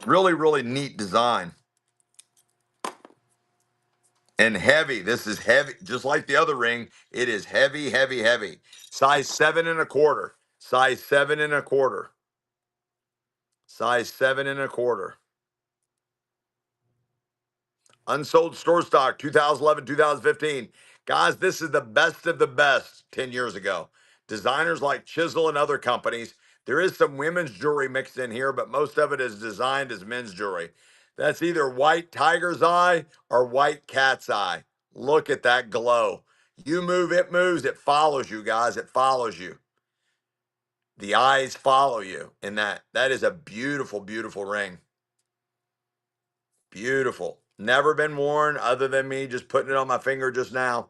S1: Really, really neat design. And heavy. This is heavy, just like the other ring. It is heavy, heavy, heavy. Size 7 1/4. Size 7 1/4. Size 7 1/4. Unsold store stock, 2011, 2015. Guys, this is the best of the best 10 years ago. Designers like Chisel and other companies. There is some women's jewelry mixed in here, but most of it is designed as men's jewelry. That's either white tiger's eye or white cat's eye. Look at that glow. You move, it moves, it follows you, guys. It follows you. The eyes follow you. And that is a beautiful, beautiful ring. Beautiful. Never been worn other than me just putting it on my finger just now.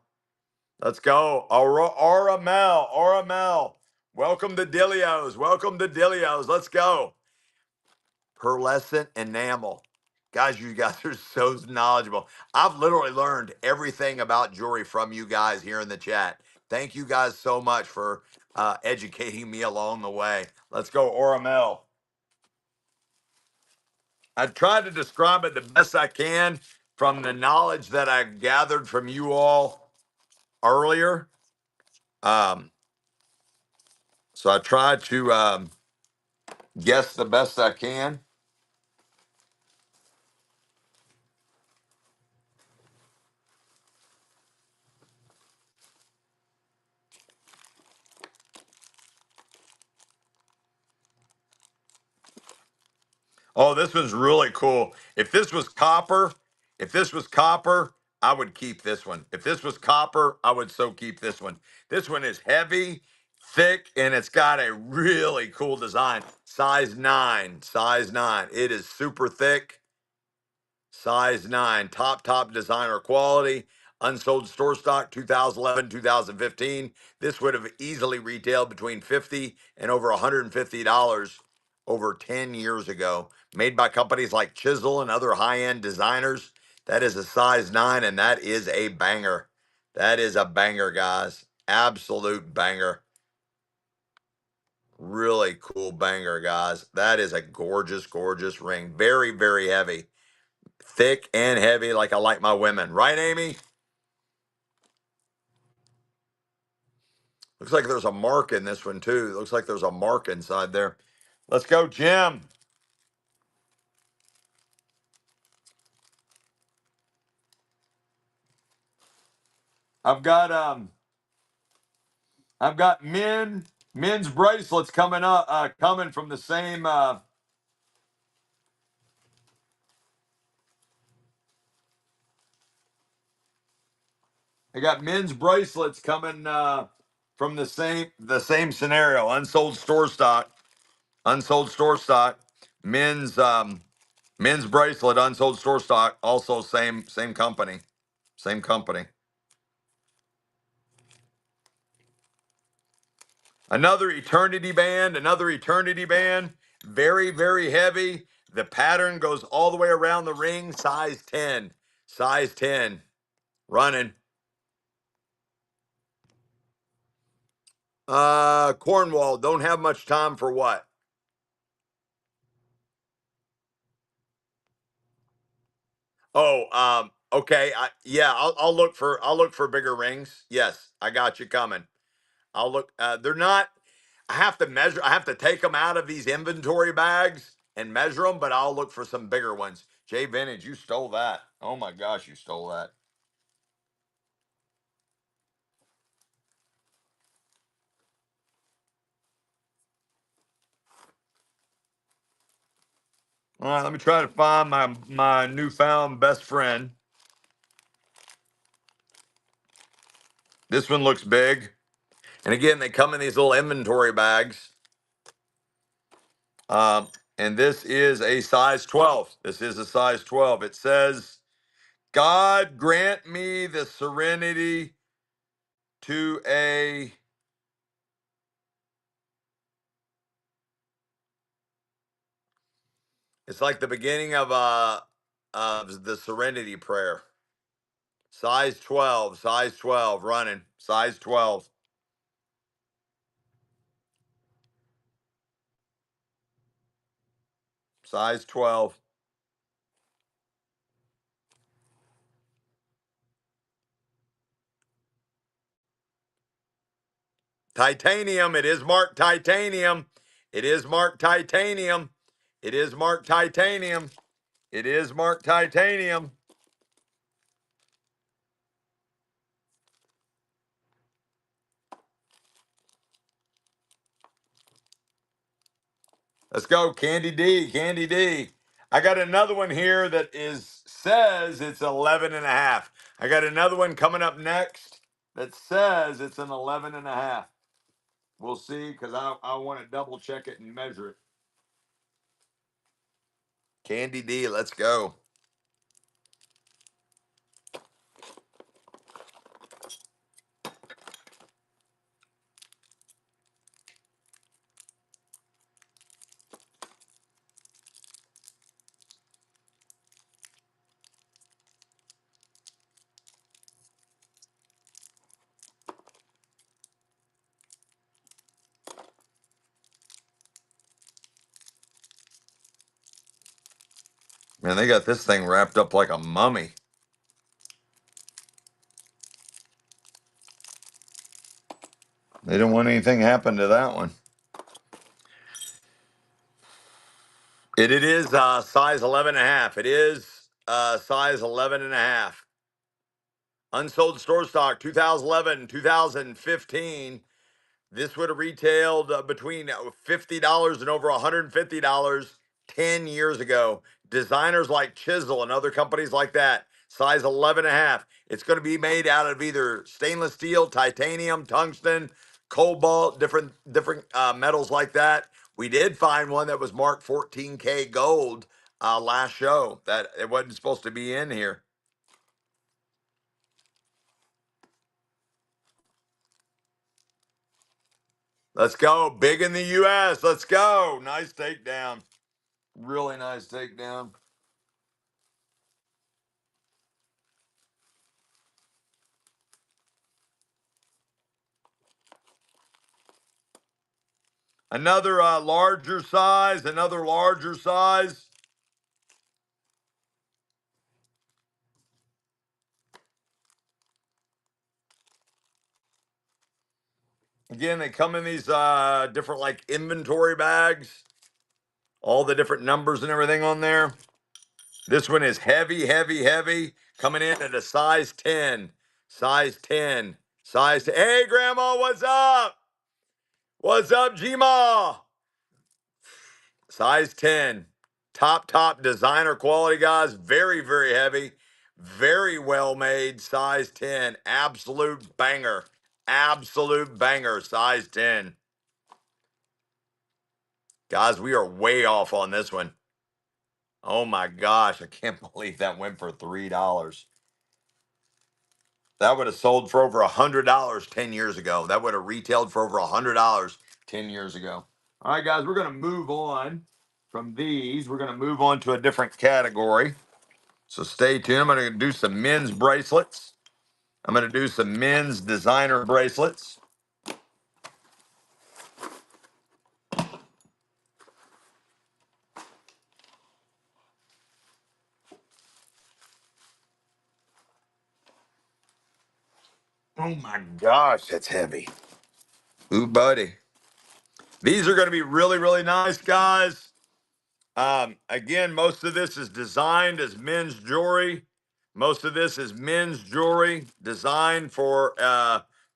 S1: Let's go. Aura Mel. Aura Mel. Welcome to Dilios. Welcome to Dilios. Let's go. Pearlescent enamel. Guys, you guys are so knowledgeable. I've literally learned everything about jewelry from you guys here in the chat. Thank you guys so much for educating me along the way. Let's go, Aura Mel. I tried to describe it the best I can from the knowledge that I gathered from you all earlier. So I tried to guess the best I can. Oh, this one's really cool. If this was copper, I would keep this one. If this was copper, I would so keep this one. This one is heavy, thick, and it's got a really cool design. Size 9, size 9. It is super thick. Size 9, top designer quality. Unsold store stock 2011, 2015. This would have easily retailed between $50 and over $150 over 10 years ago. Made by companies like Chisel and other high-end designers. That is a size 9, and that is a banger. That is a banger, guys. Absolute banger. Really cool banger, guys. That is a gorgeous, gorgeous ring. Very, very heavy. Thick and heavy like I like my women. Right, Amy? Looks like there's a mark in this one, too. Looks like there's a mark inside there. Let's go, Jim. I've got men's bracelets coming up coming from the same I got men's bracelets coming from the same scenario. Unsold store stock. Unsold store stock. Men's bracelet, unsold store stock, also same company. Same company. Another eternity band, another eternity band. Very, very heavy. The pattern goes all the way around the ring, size 10. Size 10. Running. Cornwall, don't have much time for what? Oh, okay. Yeah, I'll look for bigger rings. Yes, I got you coming. I'll look. They're not. I have to measure. I have to take them out of these inventory bags and measure them, but I'll look for some bigger ones. Jay Vintage, you stole that. Oh my gosh, you stole that. All right, let me try to find my newfound best friend. This one looks big, and again, they come in these little inventory bags. And this is a size 12. This is a size 12. It says, God grant me the serenity to a, it's like the beginning of the serenity prayer. Size 12, running. Size 12. Size 12. Titanium. It is marked titanium. It is marked titanium. It is marked titanium. It is marked titanium. Let's go, Candy D. Candy D. I got another one here that says it's 11 and a half. I got another one coming up next that says it's an 11 and a half. We'll see, because I want to double check it and measure it. Candy D, let's go. Man, they got this thing wrapped up like a mummy. They didn't want anything happen to that one. It is size 11 and a half. It is size 11 and a half. Unsold store stock 2011, 2015. This would have retailed between $50 and over $150 10 years ago. Designers like Chisel and other companies like that, size 11 and a half. It's going to be made out of either stainless steel, titanium, tungsten, cobalt, different metals like that. We did find one that was marked 14K gold last show. That it wasn't supposed to be in here. Let's go. Big in the U.S. Let's go. Nice takedown. Really nice takedown. Another larger size, another larger size. Again, they come in these different like inventory bags, all the different numbers and everything on there. This one is heavy, heavy, heavy, coming in at a size 10. Size 10. Size 10. Hey, Grandma, what's up? What's up, G-Ma? Size 10. Top designer quality, guys. Very, very heavy. Very well made. Size 10. Absolute banger. Absolute banger. Size 10. Guys, we are way off on this one. Oh my gosh. I can't believe that went for $3. That would have sold for over $100 10 years ago. That would have retailed for over $100 10 years ago. All right, guys, we're going to move on from these. We're going to move on to a different category. So stay tuned. I'm going to do some men's bracelets. I'm going to do some men's designer bracelets. Oh my gosh, that's heavy. Ooh, buddy. These are going to be really, really nice, guys. Again, most of this is designed as men's jewelry. Most of this is men's jewelry designed for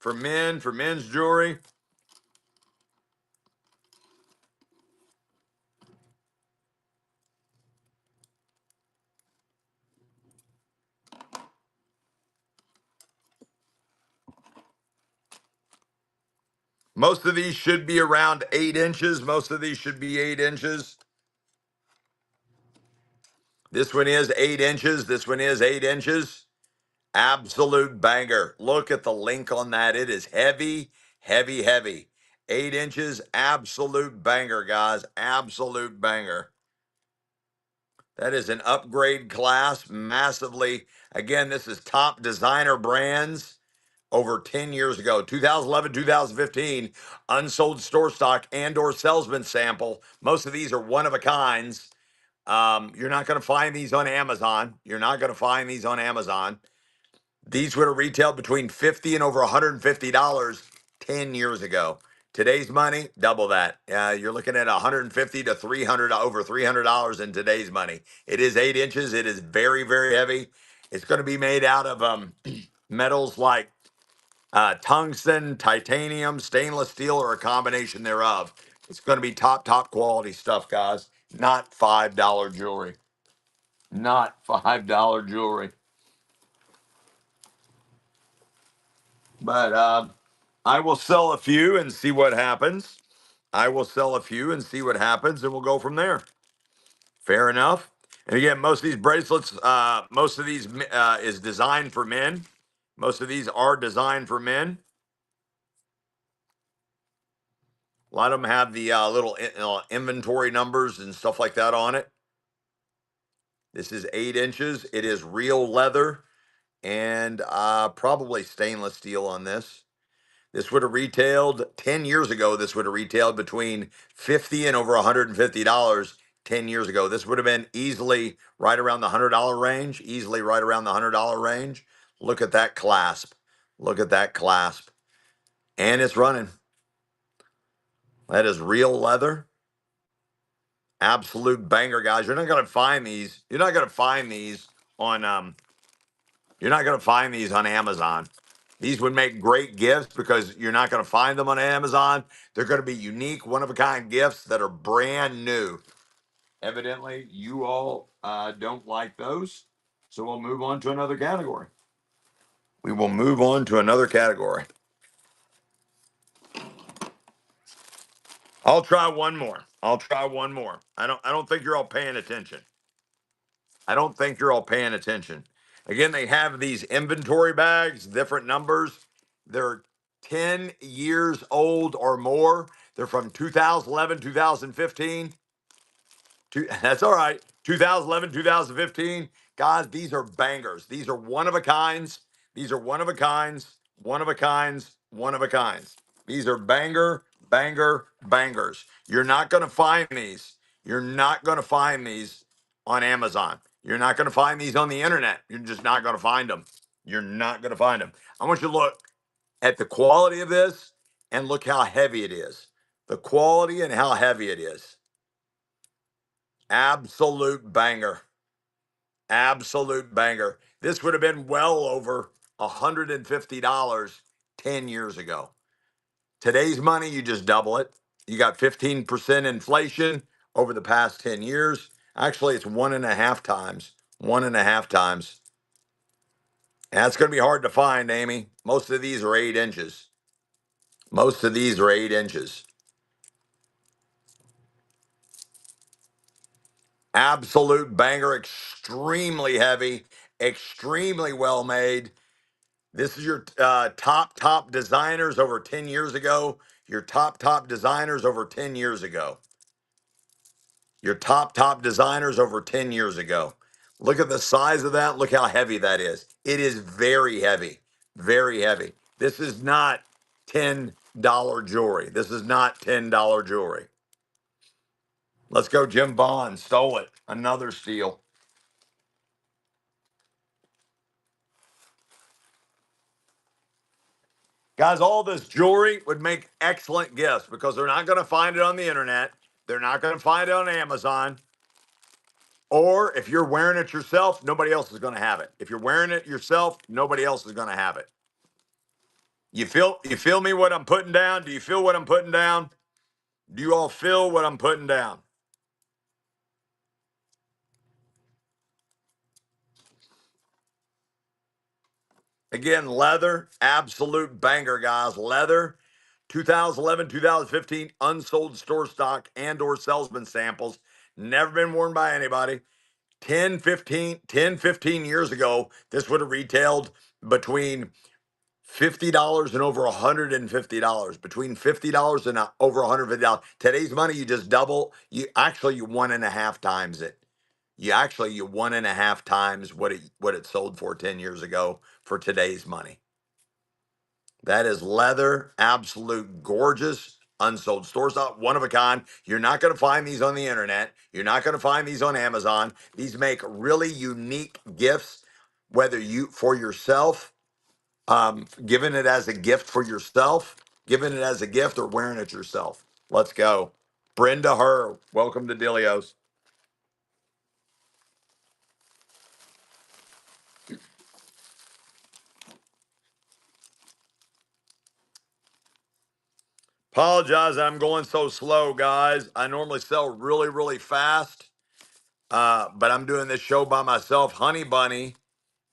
S1: men, for men's jewelry. Most of these should be around 8 inches. Most of these should be 8 inches. This one is 8 inches. This one is 8 inches. Absolute banger. Look at the link on that. It is heavy, heavy, heavy. 8 inches. Absolute banger, guys. Absolute banger. That is an upgrade class massively. Again, this is top designer brands over 10 years ago. 2011, 2015, unsold store stock and or salesman sample. Most of these are one of a kinds. You're not going to find these on Amazon. You're not going to find these on Amazon. These would have retailed between $50 and over $150 10 years ago. Today's money, double that. You're looking at $150 to over $300 in today's money. It is 8 inches. It is very, very heavy. It's going to be made out of metals like tungsten, titanium, stainless steel, or a combination thereof. It's going to be top quality stuff, guys. Not $5 jewelry. Not $5 jewelry. But I will sell a few and see what happens. I will sell a few and see what happens, and we'll go from there. Fair enough. And again, most of these bracelets, most of these is designed for men. Most of these are designed for men. A lot of them have the little inventory numbers and stuff like that on it. This is 8 inches. It is real leather and probably stainless steel on this. This would have retailed 10 years ago. This would have retailed between $50 and over $150 10 years ago. This would have been easily right around the $100 range, easily right around the $100 range. Look at that clasp. Look at that clasp. And it's running. That is real leather. Absolute banger, guys. You're not going to find these. You're not going to find these on you're not going to find these on Amazon. These would make great gifts because you're not going to find them on Amazon. They're going to be unique, one of a kind gifts that are brand new. Evidently, you all don't like those. So we'll move on to another category. We will move on to another category. I'll try one more. I'll try one more. I don't think you're all paying attention. I don't think you're all paying attention. Again, they have these inventory bags, different numbers. They're 10 years old or more. They're from 2011, 2015. That's all right. 2011, 2015. Guys, these are bangers. These are one of a kinds. These are one of a kinds, one of a kinds, one of a kinds. These are bangers. You're not going to find these. You're not going to find these on Amazon. You're not going to find these on the internet. You're just not going to find them. You're not going to find them. I want you to look at the quality of this and look how heavy it is. The quality and how heavy it is. Absolute banger. Absolute banger. This would have been well over $150 10 years ago. Today's money, you just double it. You got 15% inflation over the past 10 years. Actually, it's 1.5 times. 1.5 times. And that's going to be hard to find, Amy. Most of these are 8 inches. Most of these are 8 inches. Absolute banger, extremely heavy, extremely well made. This is your top designers over 10 years ago. Your top designers over 10 years ago. Your top designers over 10 years ago. Look at the size of that. Look how heavy that is. It is very heavy. Very heavy. This is not $10 jewelry. This is not $10 jewelry. Let's go. Jim Bond stole it. Another steal. Guys, all this jewelry would make excellent gifts because they're not going to find it on the internet. They're not going to find it on Amazon. Or if you're wearing it yourself, nobody else is going to have it. If you're wearing it yourself, nobody else is going to have it. You feel me what I'm putting down? Do you feel what I'm putting down? Do you all feel what I'm putting down? Again, leather, absolute banger, guys. Leather, 2011, 2015, unsold store stock and or salesman samples. Never been worn by anybody. 10, 15 years ago, this would have retailed between $50 and over $150. Between $50 and over $150. Today's money, you just double. You one and a half times it. You one and a half times what it sold for 10 years ago for today's money. That is leather, absolute gorgeous, unsold store stock, one of a kind. You're not going to find these on the internet. You're not going to find these on Amazon. These make really unique gifts, whether you for yourself, giving it as a gift for yourself, giving it as a gift, or wearing it yourself. Let's go. Brenda Herr, welcome to Dilios. Apologize, I'm going so slow, guys. I normally sell really, really fast, but I'm doing this show by myself. Honey Bunny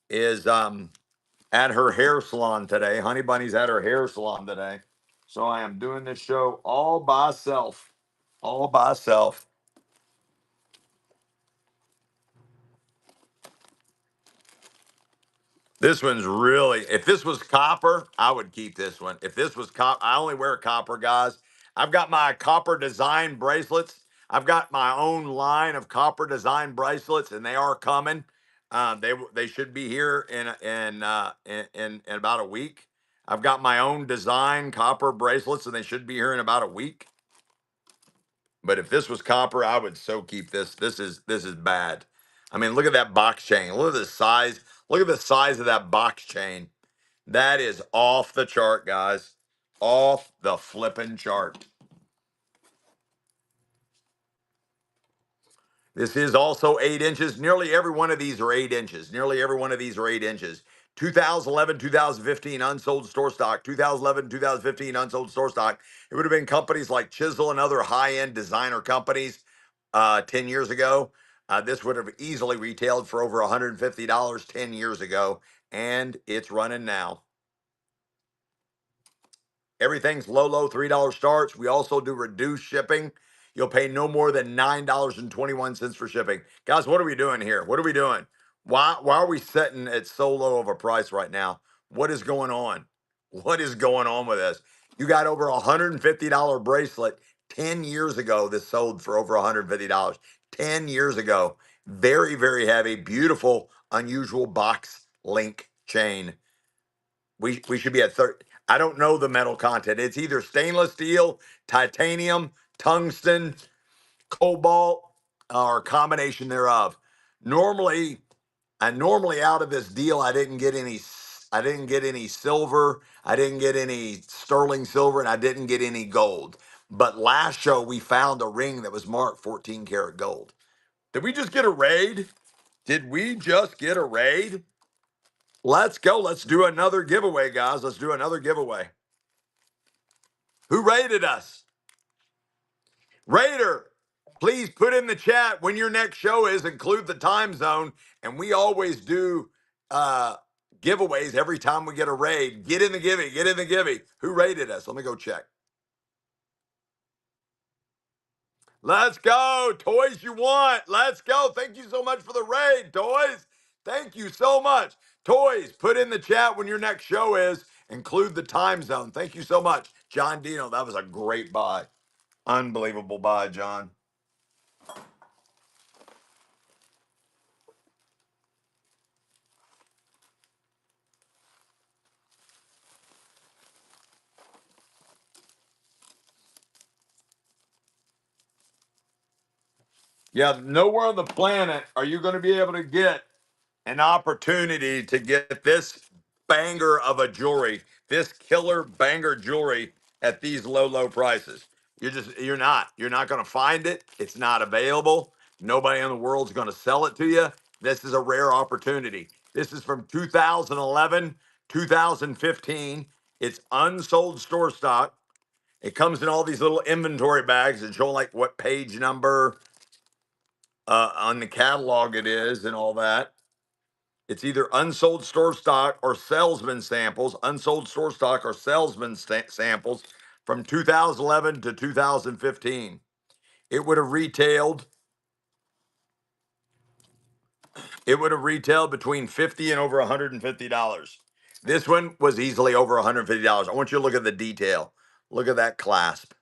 S1: is at her hair salon today. Honey Bunny's at her hair salon today. So I am doing this show all by myself. All by myself. This one's really, if this was copper, I would keep this one. If this was copper, I only wear copper, guys. I've got my copper design bracelets. I've got my own line of copper design bracelets, and they are coming. They should be here in about a week. I've got my own design copper bracelets, and they should be here in about a week. But if this was copper, I would so keep this. This is bad. I mean, look at that box chain. Look at the size. Look at the size of that box chain. That is off the chart, guys. Off the flippin' chart. This is also 8 inches. Nearly every one of these are 8 inches. Nearly every one of these are 8 inches. 2011, 2015 unsold store stock. 2011, 2015 unsold store stock. It would have been companies like Chisel and other high-end designer companies 10 years ago. This would have easily retailed for over $150 10 years ago, and it's running now. Everything's low, $3 starts. We also do reduced shipping. You'll pay no more than $9.21 for shipping. Guys, what are we doing here? What are we doing? Why are we setting at so low of a price right now? What is going on? What is going on with this? You got over $150 bracelet 10 years ago. This sold for over $150. 10 years ago. Very, very heavy, beautiful, unusual box link chain. We should be at 30. I don't know the metal content. It's either stainless steel, titanium, tungsten, cobalt, or a combination thereof. Normally, normally out of this deal, I didn't get any. I didn't get any silver. I didn't get any sterling silver, and I didn't get any gold. But last show, we found a ring that was marked 14 karat gold. Did we just get a raid? Did we just get a raid? Let's go. Let's do another giveaway, guys. Let's do another giveaway. Who rated us? Raider, please put in the chat when your next show is, include the time zone. And we always do giveaways every time we get a raid. Get in the givey. Get in the givey. Who rated us? Let me go check. Let's go. Toys you want. Let's go. Thank you so much for the raid, Toys. Thank you so much. Toys, put in the chat when your next show is. Include the time zone. Thank you so much. John Dino, that was a great buy. Unbelievable buy, John. Yeah, nowhere on the planet are you going to be able to get an opportunity to get this banger of a jewelry, this killer banger jewelry at these low, low prices. You're not going to find it. It's not available. Nobody in the world's going to sell it to you. This is a rare opportunity. This is from 2011, 2015. It's unsold store stock. It comes in all these little inventory bags and showing like what page number on the catalog it is and all that. It's either unsold store stock or salesman samples, unsold store stock or salesman samples from 2011 to 2015. It would have retailed It would have retailed between $50 and over $150. This one was easily over $150. I want you to look at the detail. Look at that clasp.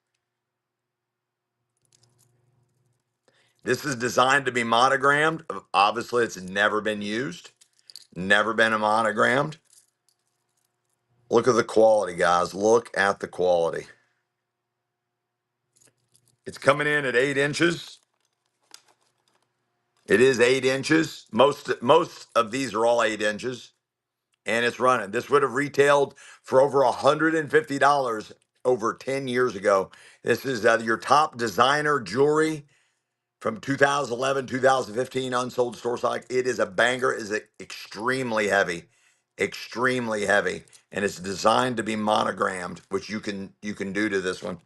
S1: This is designed to be monogrammed. Obviously, it's never been used, never been monogrammed. Look at the quality, guys. Look at the quality. It's coming in at 8 inches. It is 8 inches. Most of these are all 8 inches, and it's running. This would have retailed for over $150 over 10 years ago. This is your top designer jewelry from 2011, 2015, unsold store stock. It is a banger. It is extremely heavy, and it's designed to be monogrammed, which you can do to this one.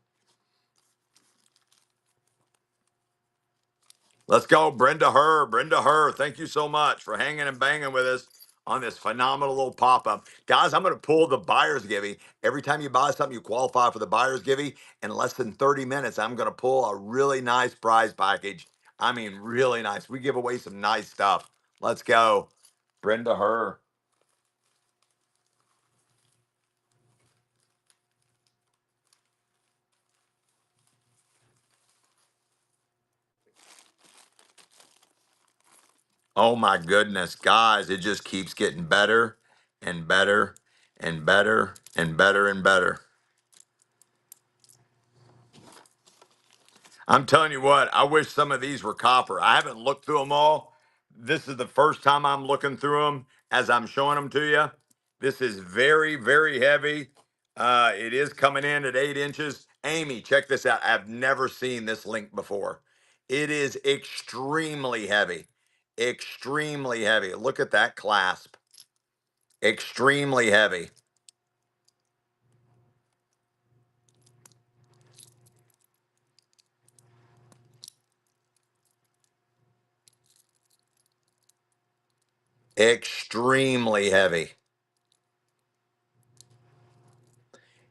S1: Let's go, Brenda Herr. Brenda Herr, thank you so much for hanging and banging with us on this phenomenal little pop-up. Guys, I'm going to pull the buyer's givey. Every time you buy something, you qualify for the buyer's givey. In less than 30 minutes, I'm going to pull a really nice prize package. I mean, really nice. We give away some nice stuff. Let's go, Brenda Herr. Oh my goodness, guys, it just keeps getting better and better and better and better and better. I'm telling you what, I wish some of these were copper. I haven't looked through them all. This is the first time I'm looking through them as I'm showing them to you. This is very, very heavy. It is coming in at 8 inches. Amy, check this out. I've never seen this link before. It is extremely heavy. Extremely heavy. Look at that clasp. Extremely heavy. Extremely heavy.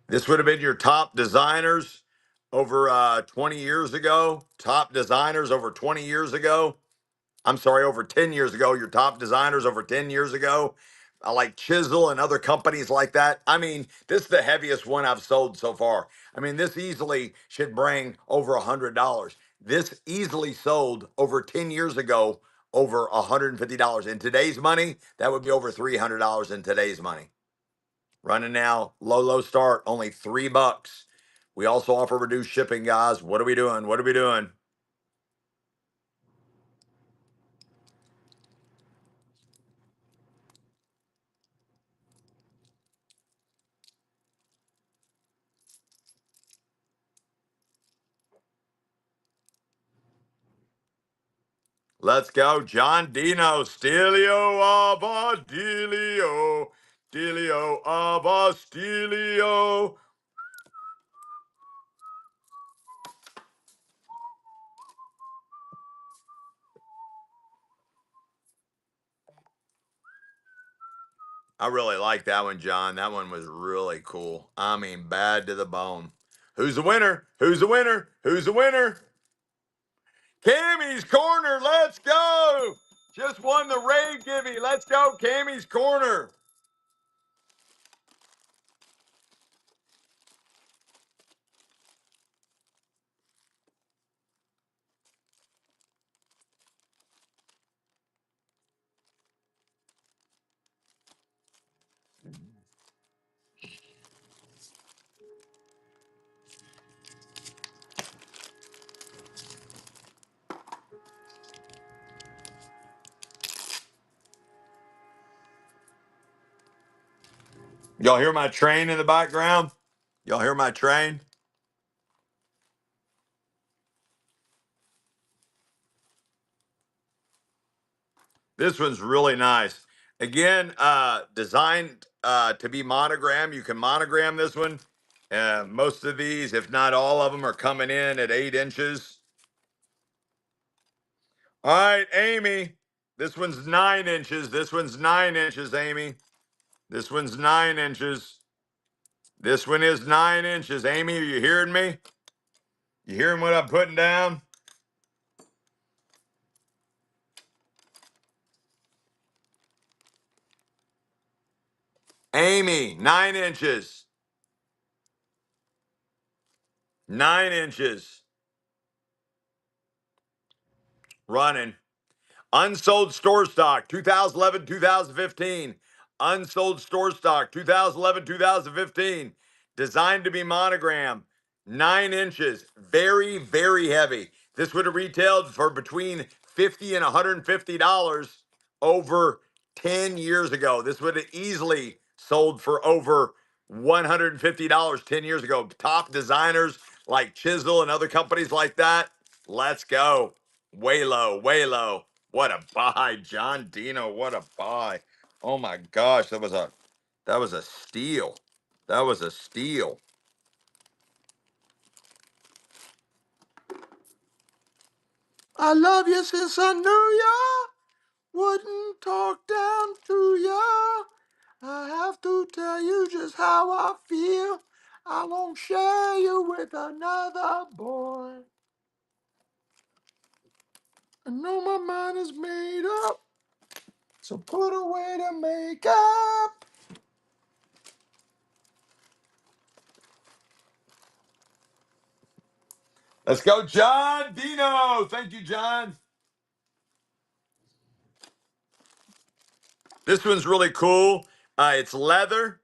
S1: This would have been your top designers over 20 years ago. Top designers over 20 years ago. I'm sorry, over 10 years ago. Your top designers over 10 years ago. Like Chisel and other companies like that. I mean, this is the heaviest one I've sold so far. I mean, this easily should bring over $100. This easily sold over 10 years ago over $150. In today's money, that would be over $300 in today's money. Running now, low start, only $3. We also offer reduced shipping, guys. What are we doing? What are we doing? Let's go, John Dino. Stelio Abba Delio. Delio Abba Stelio. I really like that one, John. That one was really cool. I mean, bad to the bone. Who's the winner? Who's the winner? Who's the winner? Cammy's Corner. Let's go. Just won the raid givey. Let's go, Cammy's Corner. Y'all hear my train in the background? Y'all hear my train? This one's really nice. Again, designed to be monogram. You can monogram this one. Most of these, if not all of them, are coming in at 8 inches. All right, Amy. This one's 9 inches. This one's 9 inches, Amy. This one's 9 inches. This one is 9 inches. Amy, are you hearing me? You hearing what I'm putting down? Amy, 9 inches. 9 inches. Running. Unsold store stock, 2011, 2015. Unsold store stock, 2011, 2015. Designed to be monogram, 9 inches. Very, very heavy. This would have retailed for between $50 and $150 over 10 years ago. This would have easily sold for over $150 10 years ago. Top designers like Chisel and other companies like that. Let's go. Way low, way low. What a buy, John Dino. What a buy. Oh my gosh, that was a steal. That was a steal. I love you since I knew ya. Wouldn't talk down to ya. I have to tell you just how I feel. I won't share you with another boy. I know my mind is made up, so put away the makeup. Let's go, John Dino. Thank you, John. This one's really cool. It's leather.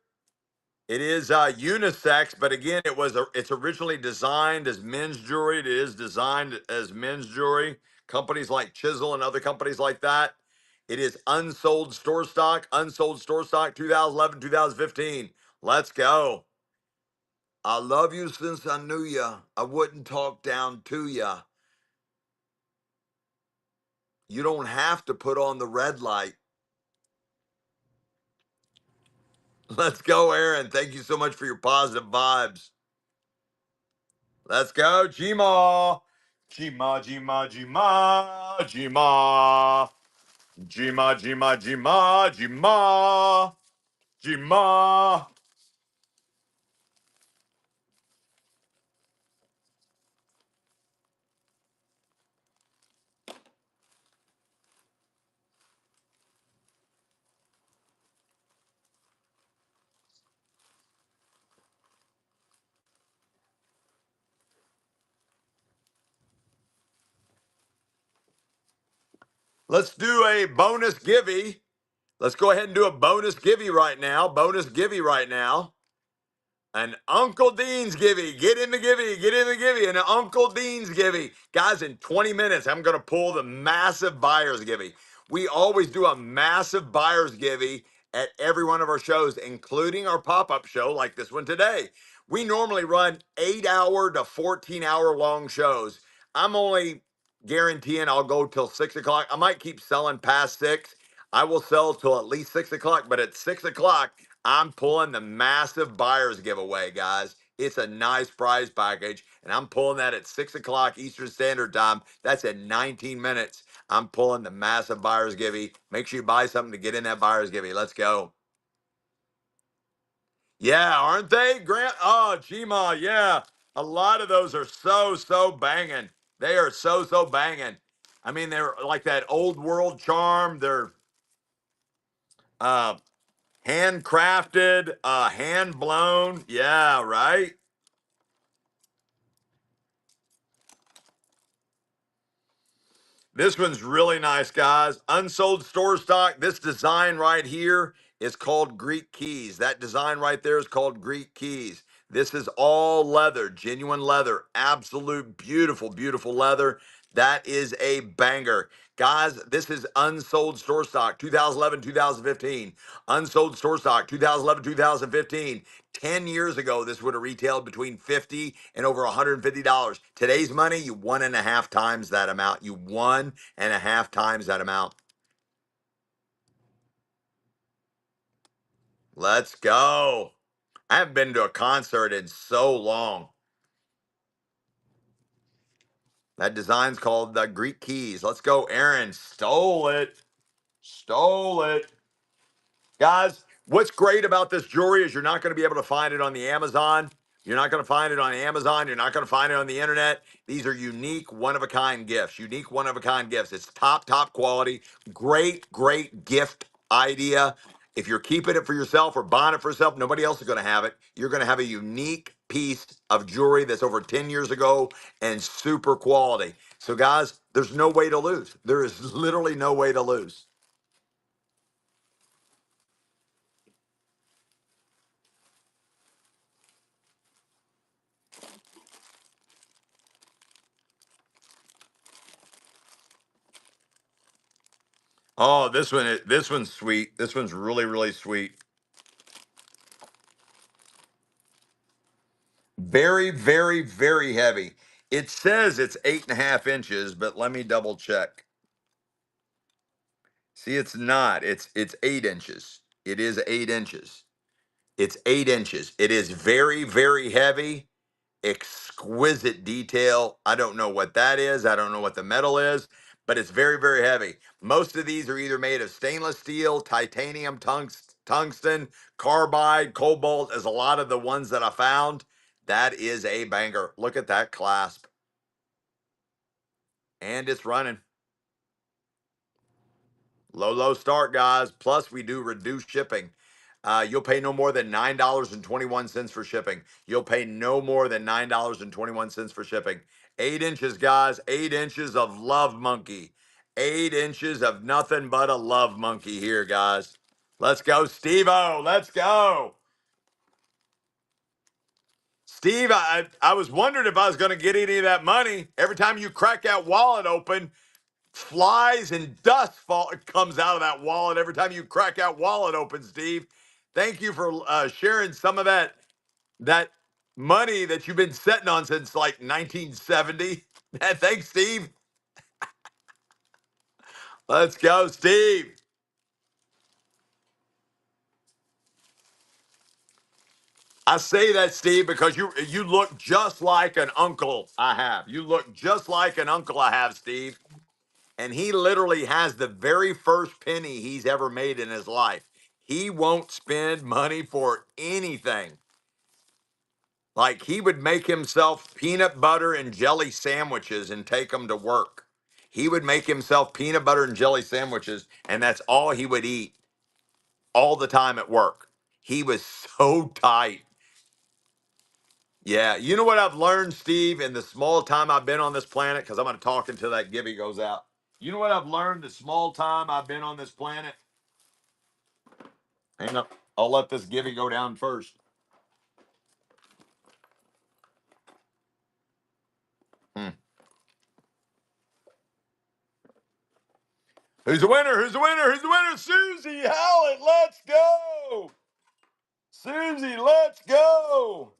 S1: It is unisex, but again, it's originally designed as men's jewelry. It is designed as men's jewelry. Companies like Chisel and other companies like that. It is unsold store stock. Unsold store stock. 2011, 2015. Let's go. I love you since I knew ya. I wouldn't talk down to ya. You don't have to put on the red light. Let's go, Aaron. Thank you so much for your positive vibes. Let's go, Gma. Gma, Gma, Gma, Gma. Gma, Gma, Gma, Gma. Gma. Let's do a bonus givey. Let's go ahead and do a bonus givey right now. Bonus givey right now. An Uncle Dean's givey. Get in the givey. Get in the givey. An Uncle Dean's givey. Guys, in 20 minutes, I'm going to pull the massive buyer's givey. We always do a massive buyer's givey at every one of our shows, including our pop-up show like this one today. We normally run 8-hour to 14-hour long shows. I'm only guaranteeing I'll go till 6 o'clock. I might keep selling past 6. I will sell till at least 6 o'clock, but at 6 o'clock, I'm pulling the massive buyer's giveaway, guys. It's a nice prize package, and I'm pulling that at 6 o'clock Eastern Standard Time. That's in 19 minutes. I'm pulling the massive buyer's givey. Make sure you buy something to get in that buyer's givey. Let's go. Yeah, aren't they, Grant? Oh, Gma, yeah. A lot of those are so banging. They are so banging. I mean, they're like that old world charm. They're uh, handcrafted, hand blown. Yeah, right. This one's really nice, guys. Unsold store stock. This design right here is called Greek Keys. That design right there is called Greek Keys. This is all leather, genuine leather, absolute beautiful, beautiful leather. That is a banger. Guys, this is unsold store stock, 2011, 2015. Unsold store stock, 2011, 2015. 10 years ago, this would have retailed between $50 and over $150. Today's money, you 1.5 times that amount. You 1.5 times that amount. Let's go. I haven't been to a concert in so long. That design's called the Greek Keys. Let's go, Aaron. Stole it. Stole it. Guys, what's great about this jewelry is you're not going to be able to find it on the Amazon. You're not going to find it on Amazon. You're not going to find it on the internet. These are unique, one-of-a-kind gifts. Unique, one-of-a-kind gifts. It's top quality. Great gift idea. If you're keeping it for yourself or buying it for yourself, nobody else is going to have it. You're going to have a unique piece of jewelry that's over 10 years ago and super quality. So, guys, there's no way to lose. There is literally no way to lose. Oh, this one's sweet. This one's really, really sweet. Very, very, very heavy. It says it's 8.5 inches, but let me double check. See, it's not. It's 8 inches. It is 8 inches. It's 8 inches. It is very, very heavy, exquisite detail. I don't know what that is. I don't know what the metal is, but it's very, very heavy. Most of these are either made of stainless steel, titanium, tungsten, carbide, cobalt, as a lot of the ones that I found. That is a banger. Look at that clasp. And it's running. Low, low start, guys. Plus, we do reduced shipping. You'll pay no more than $9.21 for shipping. You'll pay no more than $9.21 for shipping. 8 inches, guys. 8 inches of love monkey. 8 inches of nothing but a love monkey here, guys. Let's go, Steve-O. Let's go. Steve, I was wondering if I was going to get any of that money. Every time you crack that wallet open, flies and dust comes out of that wallet every time you crack that wallet open, Steve. Thank you for sharing some of that money that you've been sitting on since like 1970. Thanks, Steve. Let's go, Steve. I say that, Steve, because you look just like an uncle I have. You look just like an uncle I have, Steve. And he literally has the very first penny he's ever made in his life. He won't spend money for anything. Like, he would make himself peanut butter and jelly sandwiches and take them to work. He would make himself peanut butter and jelly sandwiches, and that's all he would eat all the time at work. He was so tight. Yeah. You know what I've learned, Steve, in the small time I've been on this planet? Because I'm going to talk until that Gibby goes out. You know what I've learned the small time I've been on this planet? Hang on. I'll let this Gibby go down first. Hmm. Who's the winner? Who's the winner? Who's the winner? Susie Howlett. Let's go. Susie, let's go.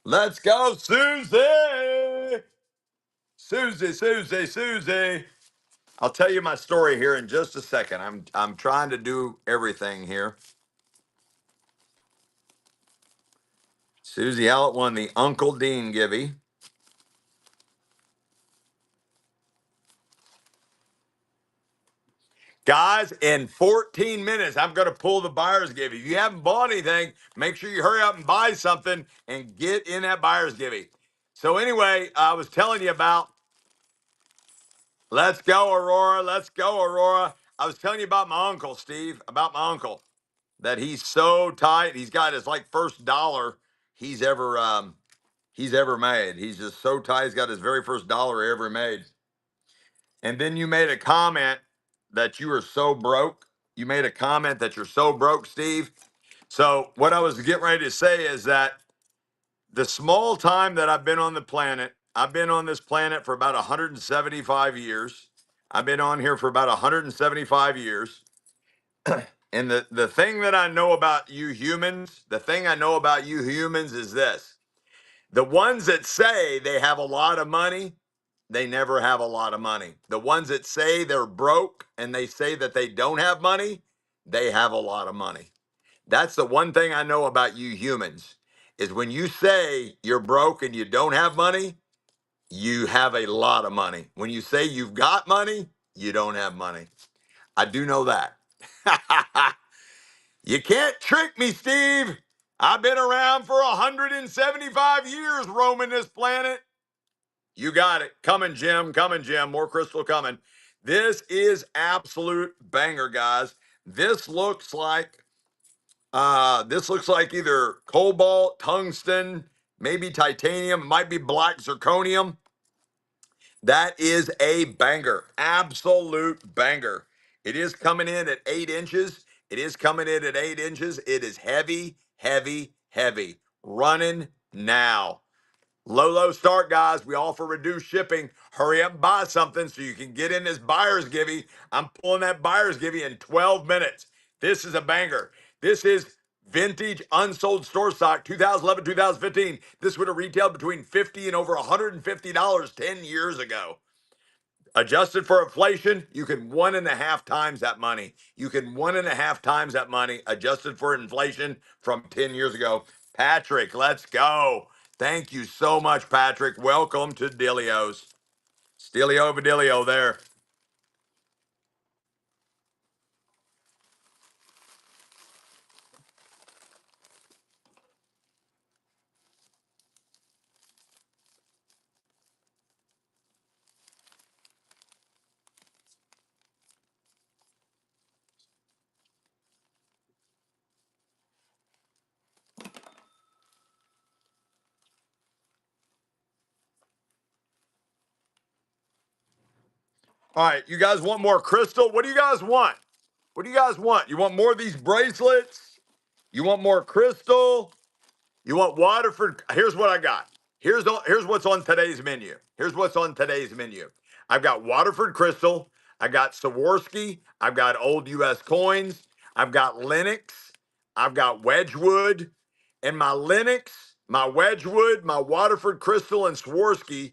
S1: Let's go, Susie. Susie, Susie, Susie. I'll tell you my story here in just a second. I'm trying to do everything here. Susie Howlett won the Uncle Dean Gibby. Guys, in 14 minutes, I'm going to pull the buyer's Gibby. If you haven't bought anything, make sure you hurry up and buy something and get in that buyer's Gibby. So anyway, I was telling you about, let's go, Aurora. Let's go, Aurora. I was telling you about my uncle, Steve, about my uncle, that he's so tight. He's got his like first dollar he's ever made. He's just so tight. He's got his very first dollar he ever made. And then you made a comment that you were so broke. You made a comment that you're so broke, Steve. So what I was getting ready to say is that the small time that I've been on the planet, I've been on this planet for about 175 years. I've been on here for about 175 years. And the thing that I know about you humans, the thing I know about you humans is this. The ones that say they have a lot of money, they never have a lot of money. The ones that say they're broke and they say that they don't have money, they have a lot of money. That's the one thing I know about you humans is when you say you're broke and you don't have money, you have a lot of money. When you say you've got money, you don't have money. I do know that. You can't trick me, Steve. I've been around for 175 years roaming this planet. You got it. Coming, Jim. Coming, Jim. More crystal coming. This is absolute banger, guys. This looks like either cobalt, tungsten, maybe titanium, might be black zirconium. That is a banger. Absolute banger. It is coming in at 8 inches. It is coming in at 8 inches. It is heavy, heavy, heavy. Running now. Low start, guys. We offer reduced shipping. Hurry up and buy something so you can get in this buyer's givey. I'm pulling that buyer's givey in 12 minutes. This is a banger. This is vintage unsold store stock, 2011, 2015. This would have retailed between $50 and over $150 10 years ago. Adjusted for inflation, you can 1.5 times that money. You can 1.5 times that money adjusted for inflation from 10 years ago. Patrick, let's go. Thank you so much, Patrick. Welcome to Dilio's. Stilio Vidilio there. All right, you guys want more crystal? What do you guys want? What do you guys want? You want more of these bracelets? You want more crystal? You want Waterford? Here's what I got. Here's what's on today's menu. Here's what's on today's menu. I've got Waterford Crystal. I got Swarovski. I've got old U.S. coins. I've got Lenox. I've got Wedgwood. And my Lenox, my Wedgwood, my Waterford Crystal, and Swarovski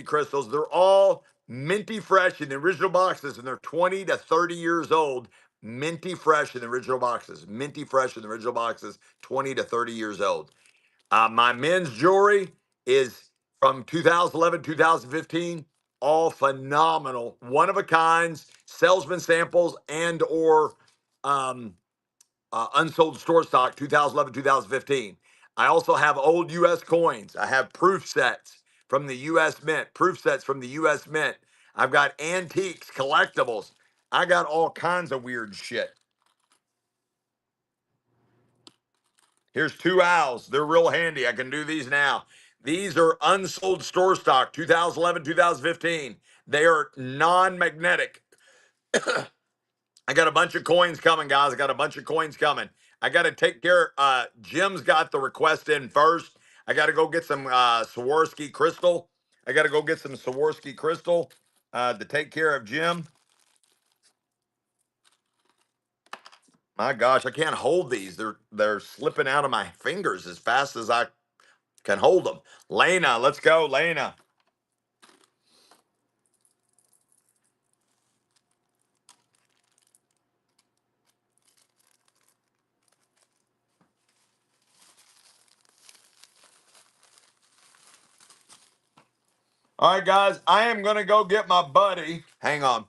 S1: crystals, they're all minty fresh in the original boxes, and they're 20 to 30 years old. Minty fresh in the original boxes. Minty fresh in the original boxes, 20 to 30 years old. My men's jewelry is from 2011, 2015, all phenomenal, one of a kinds, salesman samples and or unsold store stock, 2011, 2015. I also have old U.S. coins. I have proof sets from the U.S. Mint, proof sets from the U.S. Mint. I've got antiques, collectibles. I got all kinds of weird shit. Here's two owls. They're real handy. I can do these now. These are unsold store stock, 2011, 2015. They are non-magnetic. I got a bunch of coins coming, guys. I got a bunch of coins coming. I got to take care. Jim's got the request in first. I got to go get some Swarovski crystal. I got to go get some Swarovski crystal to take care of Jim. My gosh, I can't hold these. They're slipping out of my fingers as fast as I can hold them. Lena, let's go, Lena. All right, guys, I am going to go get my buddy. Hang on.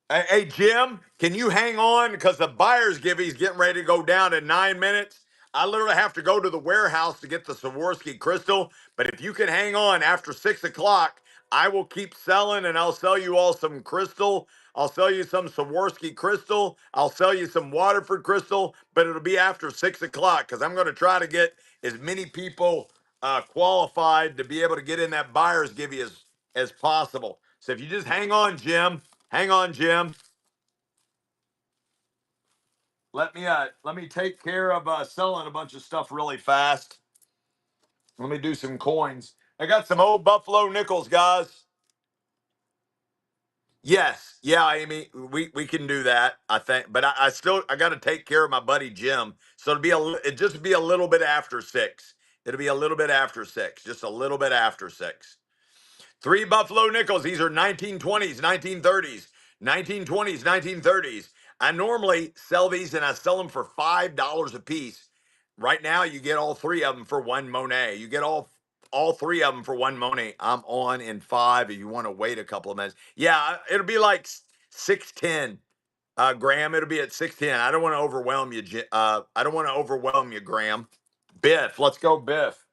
S1: Hey, Jim, can you hang on? Because the buyer's givey's getting ready to go down in 9 minutes. I literally have to go to the warehouse to get the Swarovski crystal. But if you can hang on after 6 o'clock, I will keep selling and I'll sell you all some crystal. I'll sell you some Swarovski crystal. I'll sell you some Waterford crystal, but it'll be after 6 o'clock because I'm going to try to get as many people qualified to be able to get in that buyer's givey as possible. So if you just hang on, Jim. Hang on, Jim. Let me take care of selling a bunch of stuff really fast. Let me do some coins. I got some old Buffalo nickels, guys. Yes, yeah, Amy, we can do that. I think, but I got to take care of my buddy Jim. So it just be a little bit after 6. It'll be a little bit after 6, just a little bit after 6. 3 Buffalo nickels. These are 1920s, 1930s, 1920s, 1930s. I normally sell these and I sell them for $5 a piece. Right now, you get all 3 of them for 1 Monet. You get all all three of them for one Monet. I'm on in 5 if you want to wait a couple of minutes. Yeah, it'll be like 6:10. Graham, it'll be at 6:10. I don't want to overwhelm you. I don't want to overwhelm you, Graham. Biff, let's go, Biff.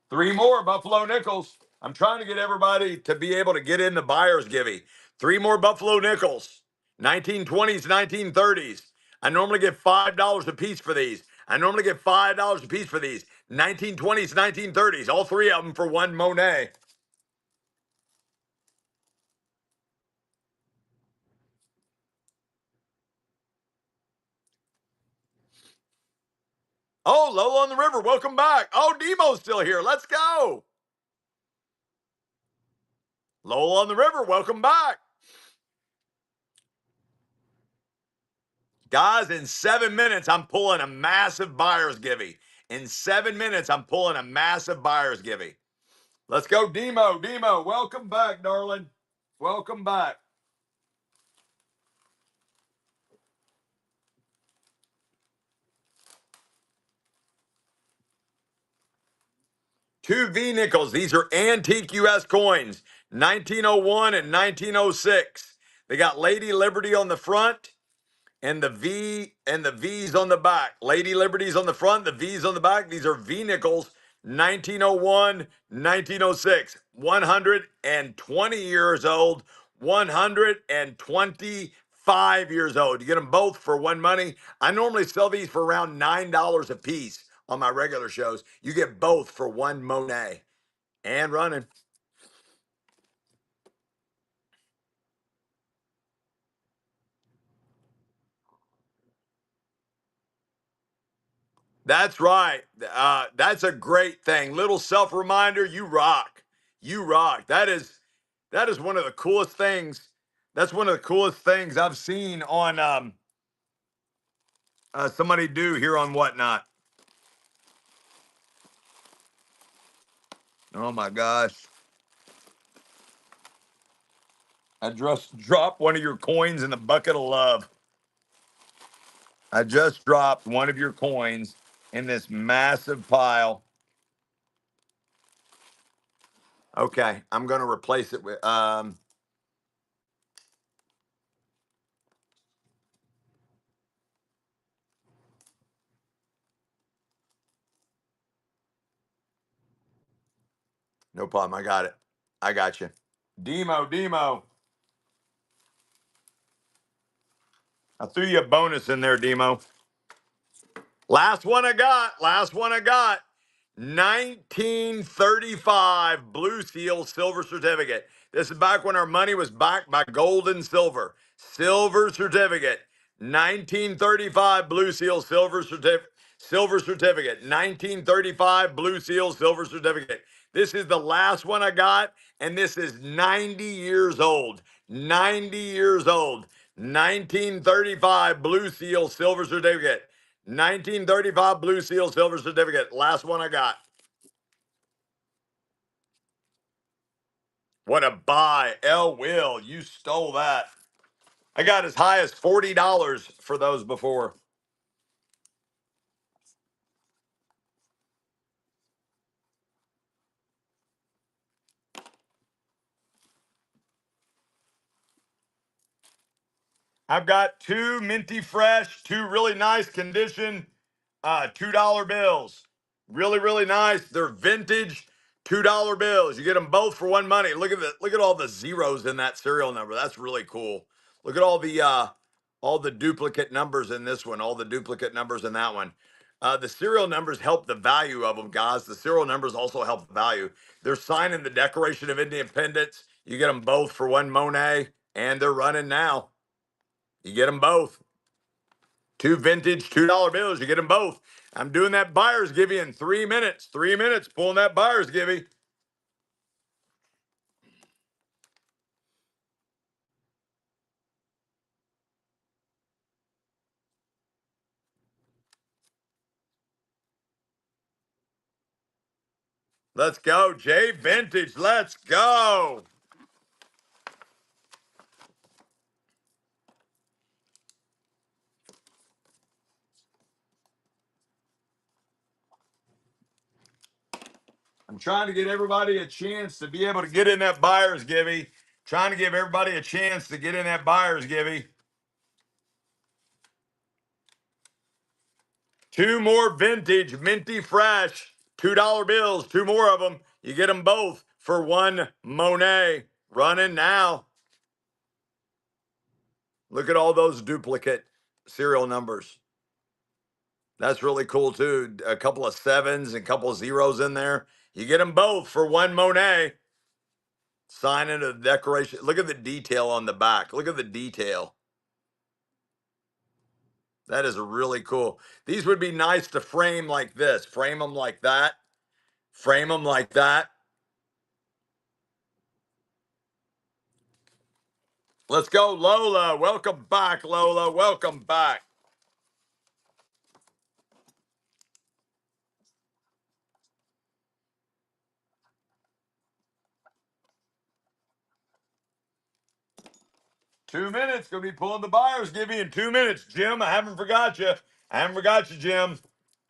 S1: Three more Buffalo nickels. I'm trying to get everybody to be able to get in the buyer's giving. Three more Buffalo nickels. 1920s, 1930s. I normally get $5 a piece for these. I normally get $5 a piece for these. 1920s, 1930s. All three of them for one Monet. Oh, Lola on the River, welcome back. Oh, Demo's still here. Let's go. Lola on the River, welcome back. Guys, in 7 minutes, I'm pulling a massive buyer's giving. In 7 minutes, I'm pulling a massive buyer's giving. Let's go, Demo. Demo, welcome back, darling. Welcome back. Two V nickels. These are antique U.S. coins, 1901 and 1906. They got Lady Liberty on the front and the V and the V's on the back. Lady Liberty's on the front, the V's on the back. These are V nickels, 1901, 1906. 120 years old, 125 years old. You get them both for one money. I normally sell these for around $9 a piece on my regular shows. You get both for one Monet and running. That's right. That's a great thing. Little self reminder. You rock. You rock. That is one of the coolest things. That's one of the coolest things I've seen on somebody do here on Whatnot. Oh my gosh! I just dropped one of your coins in the bucket of love. I just dropped one of your coins in this massive pile. Okay, I'm going to replace it with no problem. I got it. I got you. Demo. I threw you a bonus in there, Demo. Last one I got. Last one I got. 1935 Blue Seal Silver Certificate. This is back when our money was backed by gold and silver. Silver certificate. 1935 Blue Seal Silver Certificate. Silver certificate. 1935 Blue Seal Silver Certificate. This is the last one I got, and this is 90 years old. 90 years old. 1935 Blue Seal Silver Certificate. 1935 Blue Seal Silver Certificate. Last one I got. What a buy. L. Will, you stole that. I got as high as $40 for those before. I've got two minty fresh, two really nice condition, $2 bills. Really, really nice. They're vintage $2 bills. You get them both for one money. Look at all the zeros in that serial number. That's really cool. Look at all the duplicate numbers in this one, all the duplicate numbers in that one. The serial numbers help the value of them, guys. The serial numbers also help the value. They're signing the Declaration of Independence. You get them both for one Monet, and they're running now. You get them both. Two vintage $2 bills. You get them both. I'm doing that buyer's giving in 3 minutes. 3 minutes pulling that buyer's giving. Let's go, Jay Vintage. Let's go. I'm trying to get everybody a chance to be able to get in that buyer's givey. Trying to give everybody a chance to get in that buyer's givey. Two more vintage, minty fresh, $2 bills, two more of them. You get them both for one Monet. Running now. Look at all those duplicate serial numbers. That's really cool too. A couple of sevens and a couple of zeros in there. You get them both for one Monet. Signing a decoration. Look at the detail on the back. Look at the detail. That is really cool. These would be nice to frame like this. Frame them like that. Frame them like that. Let's go, Lola. Welcome back, Lola. Welcome back. Two minutes. Gonna be pulling the buyers. Give you in 2 minutes, Jim. I haven't forgot you. I haven't forgot you, Jim.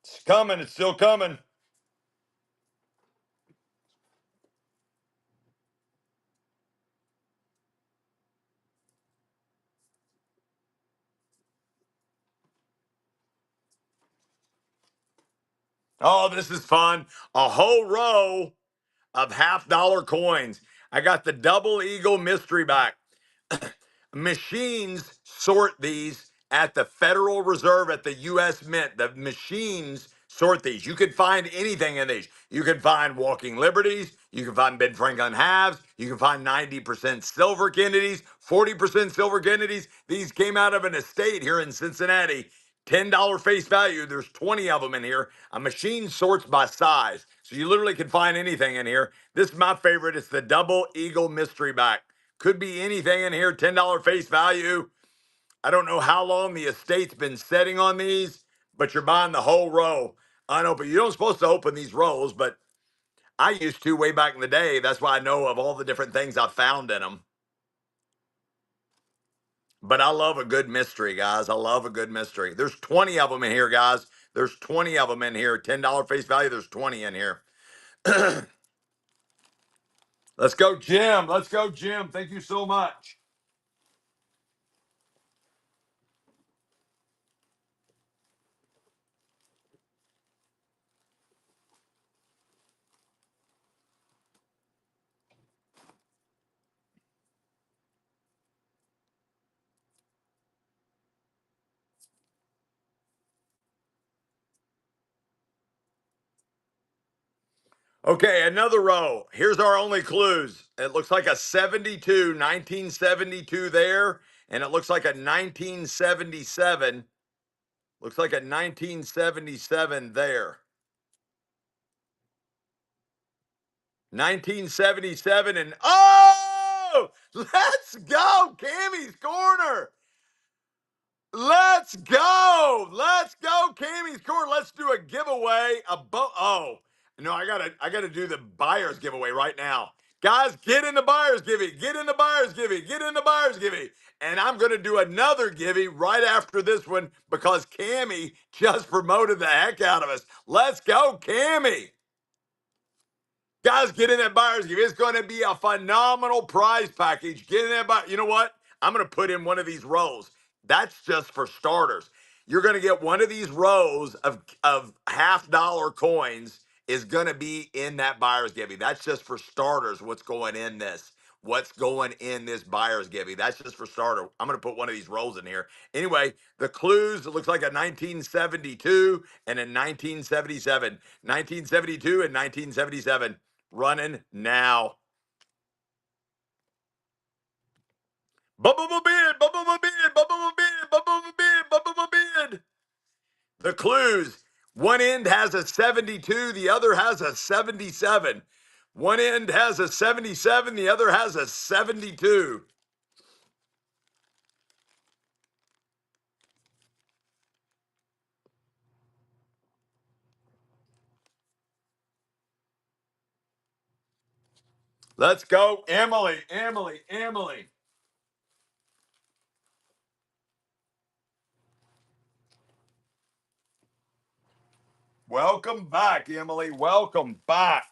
S1: It's coming. It's still coming. Oh, this is fun. A whole row of $50 coins. I got the double eagle mystery back. Machines sort these at the Federal Reserve at the U.S. Mint. The machines sort these. You could find anything in these. You can find Walking Liberties. You can find Ben Franklin halves. You can find 90% silver Kennedys, 40% silver Kennedys. These came out of an estate here in Cincinnati. $10 face value. There's 20 of them in here. A machine sorts by size. So you literally can find anything in here. This is my favorite. It's the Double Eagle Mystery Back. Could be anything in here, $10 face value. I don't know how long the estate's been setting on these, but you're buying the whole row unopened. You don't supposed to open these rolls, but I used to way back in the day. That's why I know of all the different things I found in them. But I love a good mystery, guys. I love a good mystery. There's 20 of them in here, guys. There's 20 of them in here. $10 face value. There's 20 in here. Let's go, Jim. Let's go, Jim. Thank you so much. Okay, another row. Here's our only clues. It looks like a 72, 1972 there, and it looks like a 1977. Looks like a 1977 there. 1977 and oh, let's go, Cammy's Corner. Let's go. Let's go, Cammy's Corner. Let's do a giveaway. Oh, no, I gotta do the buyer's giveaway right now. Guys, get in the buyer's givey. Get in the buyer's givey. Get in the buyer's givey. And I'm gonna do another givey right after this one because Cammy just promoted the heck out of us. Let's go, Cammy. Guys, get in that buyer's give. It's going to be a phenomenal prize package. Get in that buyer. You know what? I'm going to put in one of these rows. That's just for starters. You're going to get one of these rows of $50 coins is going to be in that buyer's givey. That's just for starters. What's going in this? What's going in this buyer's givey? That's just for starter. I'm going to put one of these rows in here. Anyway, the clues, it looks like a 1972 and a 1977. 1972 and 1977 running now. Bubble bid, bubble bid, bubble bid, bubble bid, bubble bid. The clues. One end has a 72, the other has a 77. One end has a 77, the other has a 72. Let's go, Emily, Emily, Emily. Welcome back, Emily. Welcome back.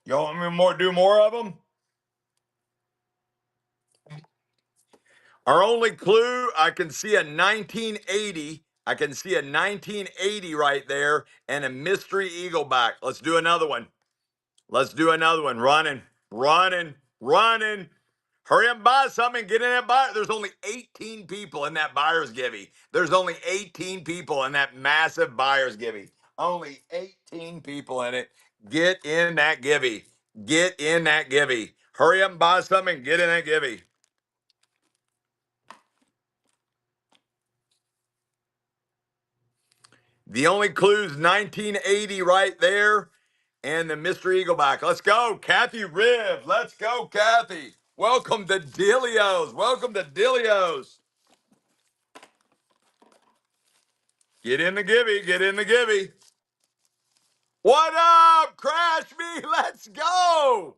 S1: You want me to do more of them? Our only clue, I can see a 1980. I can see a 1980 right there and a mystery eagleback. Let's do another one. Let's do another one. Running, running, running. Hurry up and buy something. Get in that buyer. There's only 18 people in that buyer's givey. There's only 18 people in that massive buyer's givey. Only 18 people in it. Get in that givey. Get in that givey. Hurry up and buy something. Get in that givey. The only clue's 1980 right there and the mystery eagleback. Let's go, Kathy Riv. Let's go, Kathy. Welcome to Dilios. Welcome to Dilios. Get in the givey. Get in the givey. What up? Crash me. Let's go.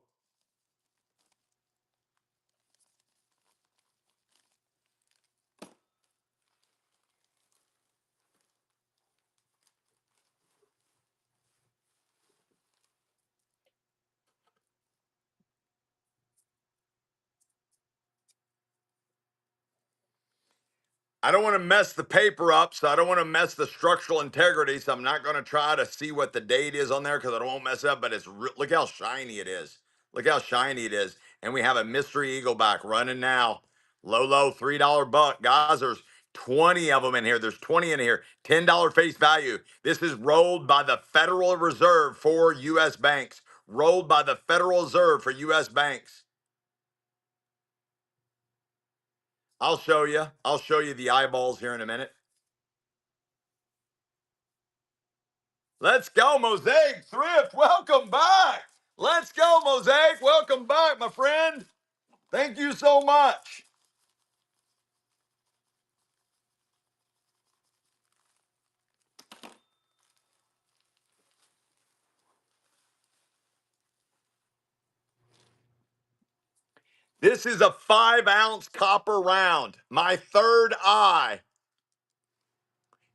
S1: I don't want to mess the paper up, so I don't want to mess the structural integrity, so I'm not going to try to see what the date is on there because I don't want to mess it up, but look how shiny it is. Look how shiny it is. And we have a mystery eagleback running now. Low, $3 buck. Guys, there's 20 of them in here. There's 20 in here. $10 face value. This is rolled by the Federal Reserve for U.S. banks. Rolled by the Federal Reserve for U.S. banks. I'll show you. I'll show you the eyeballs here in a minute. Let's go, Mosaic Thrift. Welcome back. Let's go, Mosaic. Welcome back, my friend. Thank you so much. This is a 5-ounce copper round. My third eye.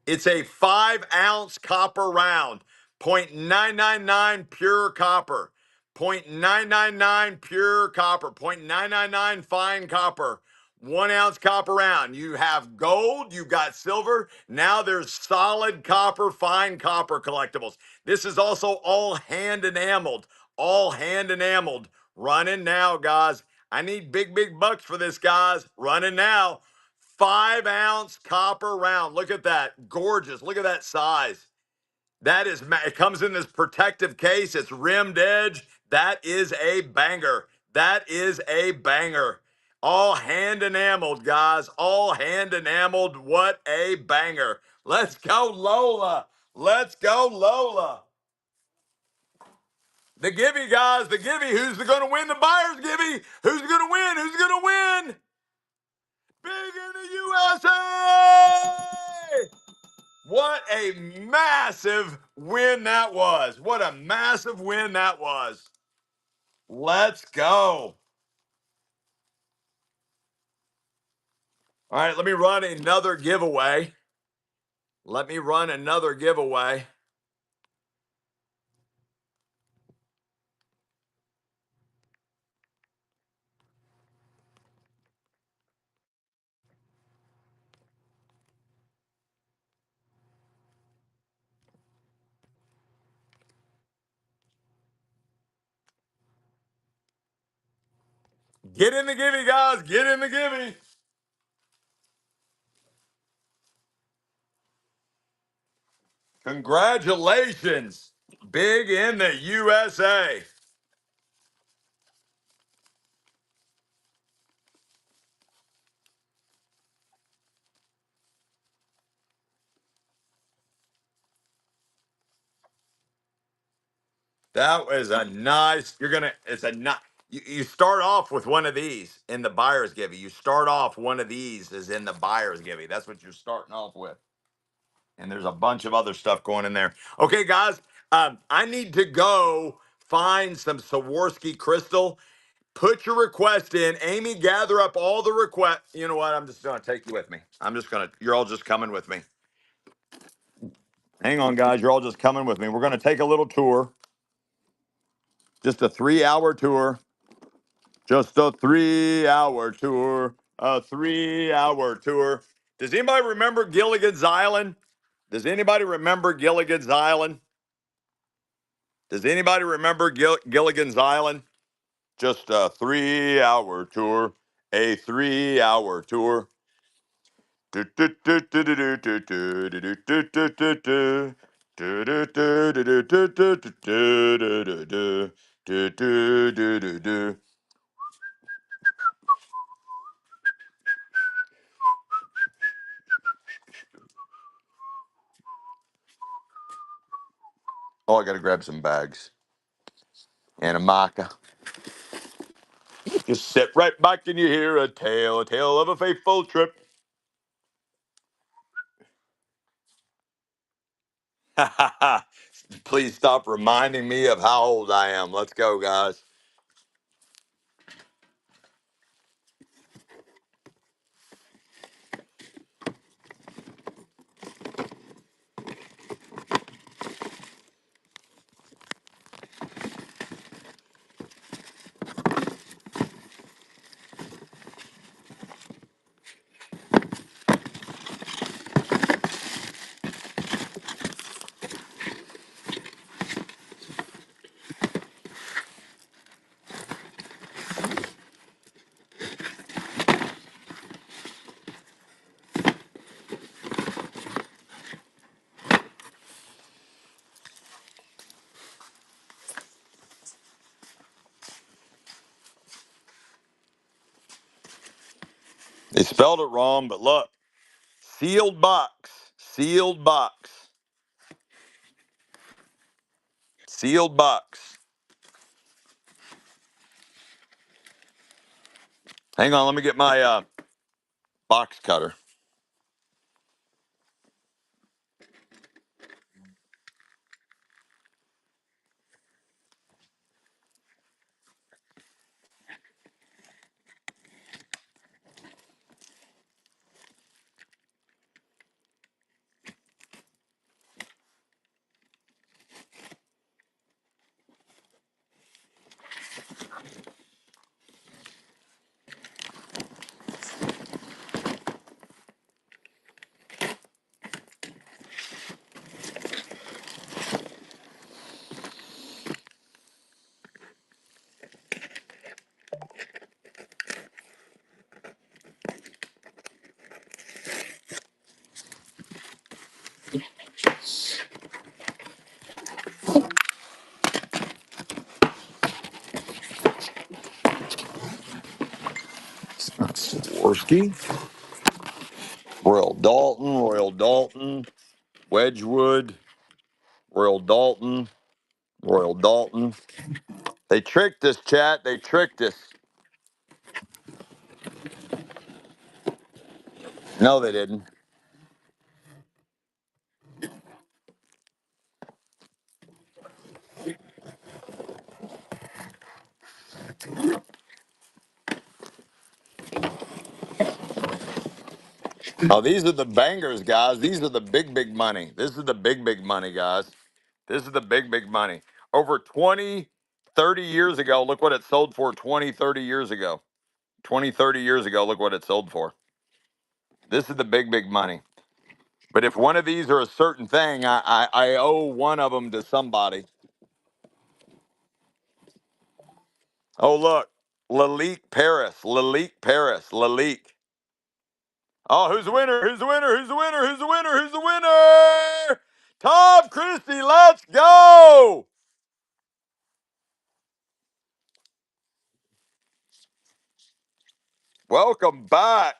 S1: It's a 5-ounce copper round. 0.999 pure copper. 0.999 pure copper. 0.999 fine copper. 1-ounce copper round. You have gold, you've got silver. Now there's solid copper, fine copper collectibles. This is also all hand enameled. All hand enameled. Running now, guys. I need big bucks for this, guys. Running now. 5-ounce copper round. Look at that. Gorgeous. Look at that size. That is, it comes in this protective case. It's rimmed edge. That is a banger. That is a banger. All hand enameled, guys. All hand enameled. What a banger. Let's go, Lola. Let's go, Lola. The Gibby, guys. The Gibby. Who's going to win the buyer's Gibby? Who's going to win? Who's going to win? Big in the USA! What a massive win that was. What a massive win that was. Let's go. All right, let me run another giveaway. Let me run another giveaway. Get in the givey, guys. Get in the givey. Congratulations. Big in the USA. That was a nice, you start off with one of these in the buyer's givey. You start off one of these is in the buyer's givey. That's what you're starting off with. And there's a bunch of other stuff going in there. Okay, guys, I need to go find some Swarovski crystal. Put your request in. Amy, gather up all the requests. You know what? I'm just going to take you with me. You're all just coming with me. Hang on, guys. You're all just coming with me. We're going to take a little tour. Just a 3 hour tour. Just a 3 hour tour. A 3 hour tour. Does anybody remember Gilligan's Island? Does anybody remember Gilligan's Island? Does anybody remember Gilligan's Island? Just a 3 hour tour. A 3 hour tour. Do, do, do, do, do, do, do, do, do, do, do, do, do. Do, do, do, do, do, do, do, do, do, do, do. Do, do, do, do, do. Oh, I gotta grab some bags and a maca. Just sit right back and you hear a tale of a faithful trip. Please stop reminding me of how old I am. Let's go, guys. They spelled it wrong, but look, sealed box, sealed box, sealed box. Hang on, let me get my box cutter. Swarovski, Royal Dalton, Wedgwood, Royal Dalton, Royal Dalton. They tricked us, chat. They tricked us. No, they didn't. Oh, these are the bangers, guys. These are the big money. This is the big money, guys. This is the big money. Over 20, 30 years ago, look what it sold for 20, 30 years ago. 20, 30 years ago, look what it sold for. This is the big money. But if one of these are a certain thing, I owe one of them to somebody. Oh, look. Lalique Paris. Lalique Paris. Lalique. Oh, who's the winner? Who's the winner? Who's the winner? Who's the winner? Who's the winner? Tom Christie, let's go. Welcome back.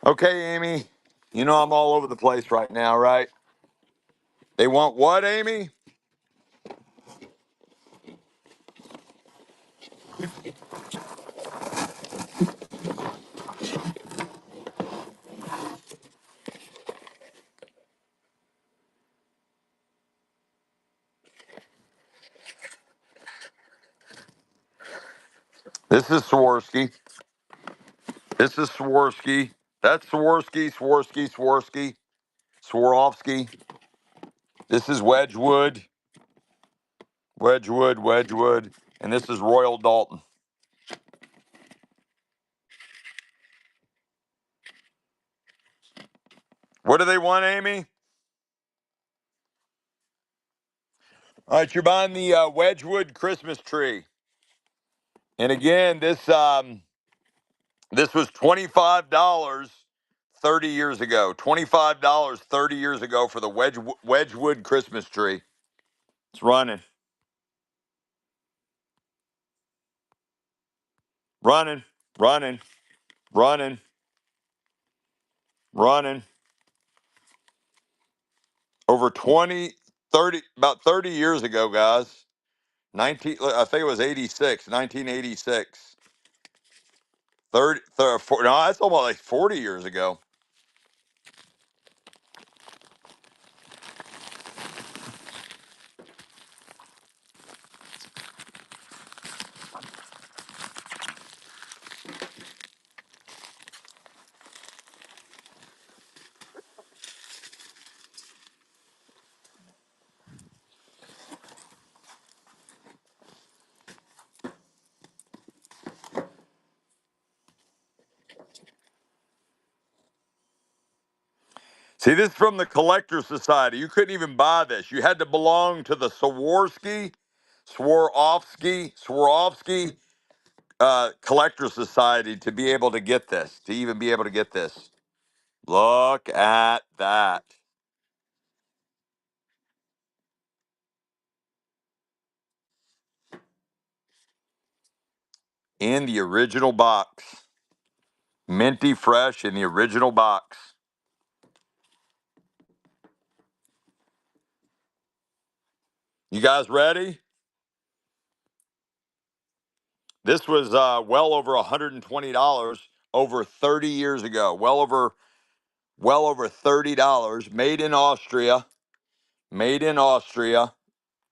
S1: Okay, Amy. You know I'm all over the place right now, right? They want what, Amy? This is Swarovski. This is Swarovski. That's Swarovski, Swarovski, Swarovski, Swarovski. This is Wedgwood, Wedgwood, Wedgwood. And this is Royal Dalton. What do they want, Amy? All right, you're buying the Wedgwood Christmas tree. And again, this was $25 30 years ago. $25 30 years ago for the Wedgwood Christmas tree. It's running. Running. Running. Running. Running. Over 20, 30, about 30 years ago, guys. I think it was 86, 1986. 40, no, that's almost like 40 years ago. See, this is from the Collector Society. You couldn't even buy this. You had to belong to the Swarovski Collector Society to be able to get this, to even be able to get this. Look at that. In the original box. Minty fresh in the original box. You guys ready? This was well over $120 over 30 years ago. Well over $30. Made in Austria. Made in Austria.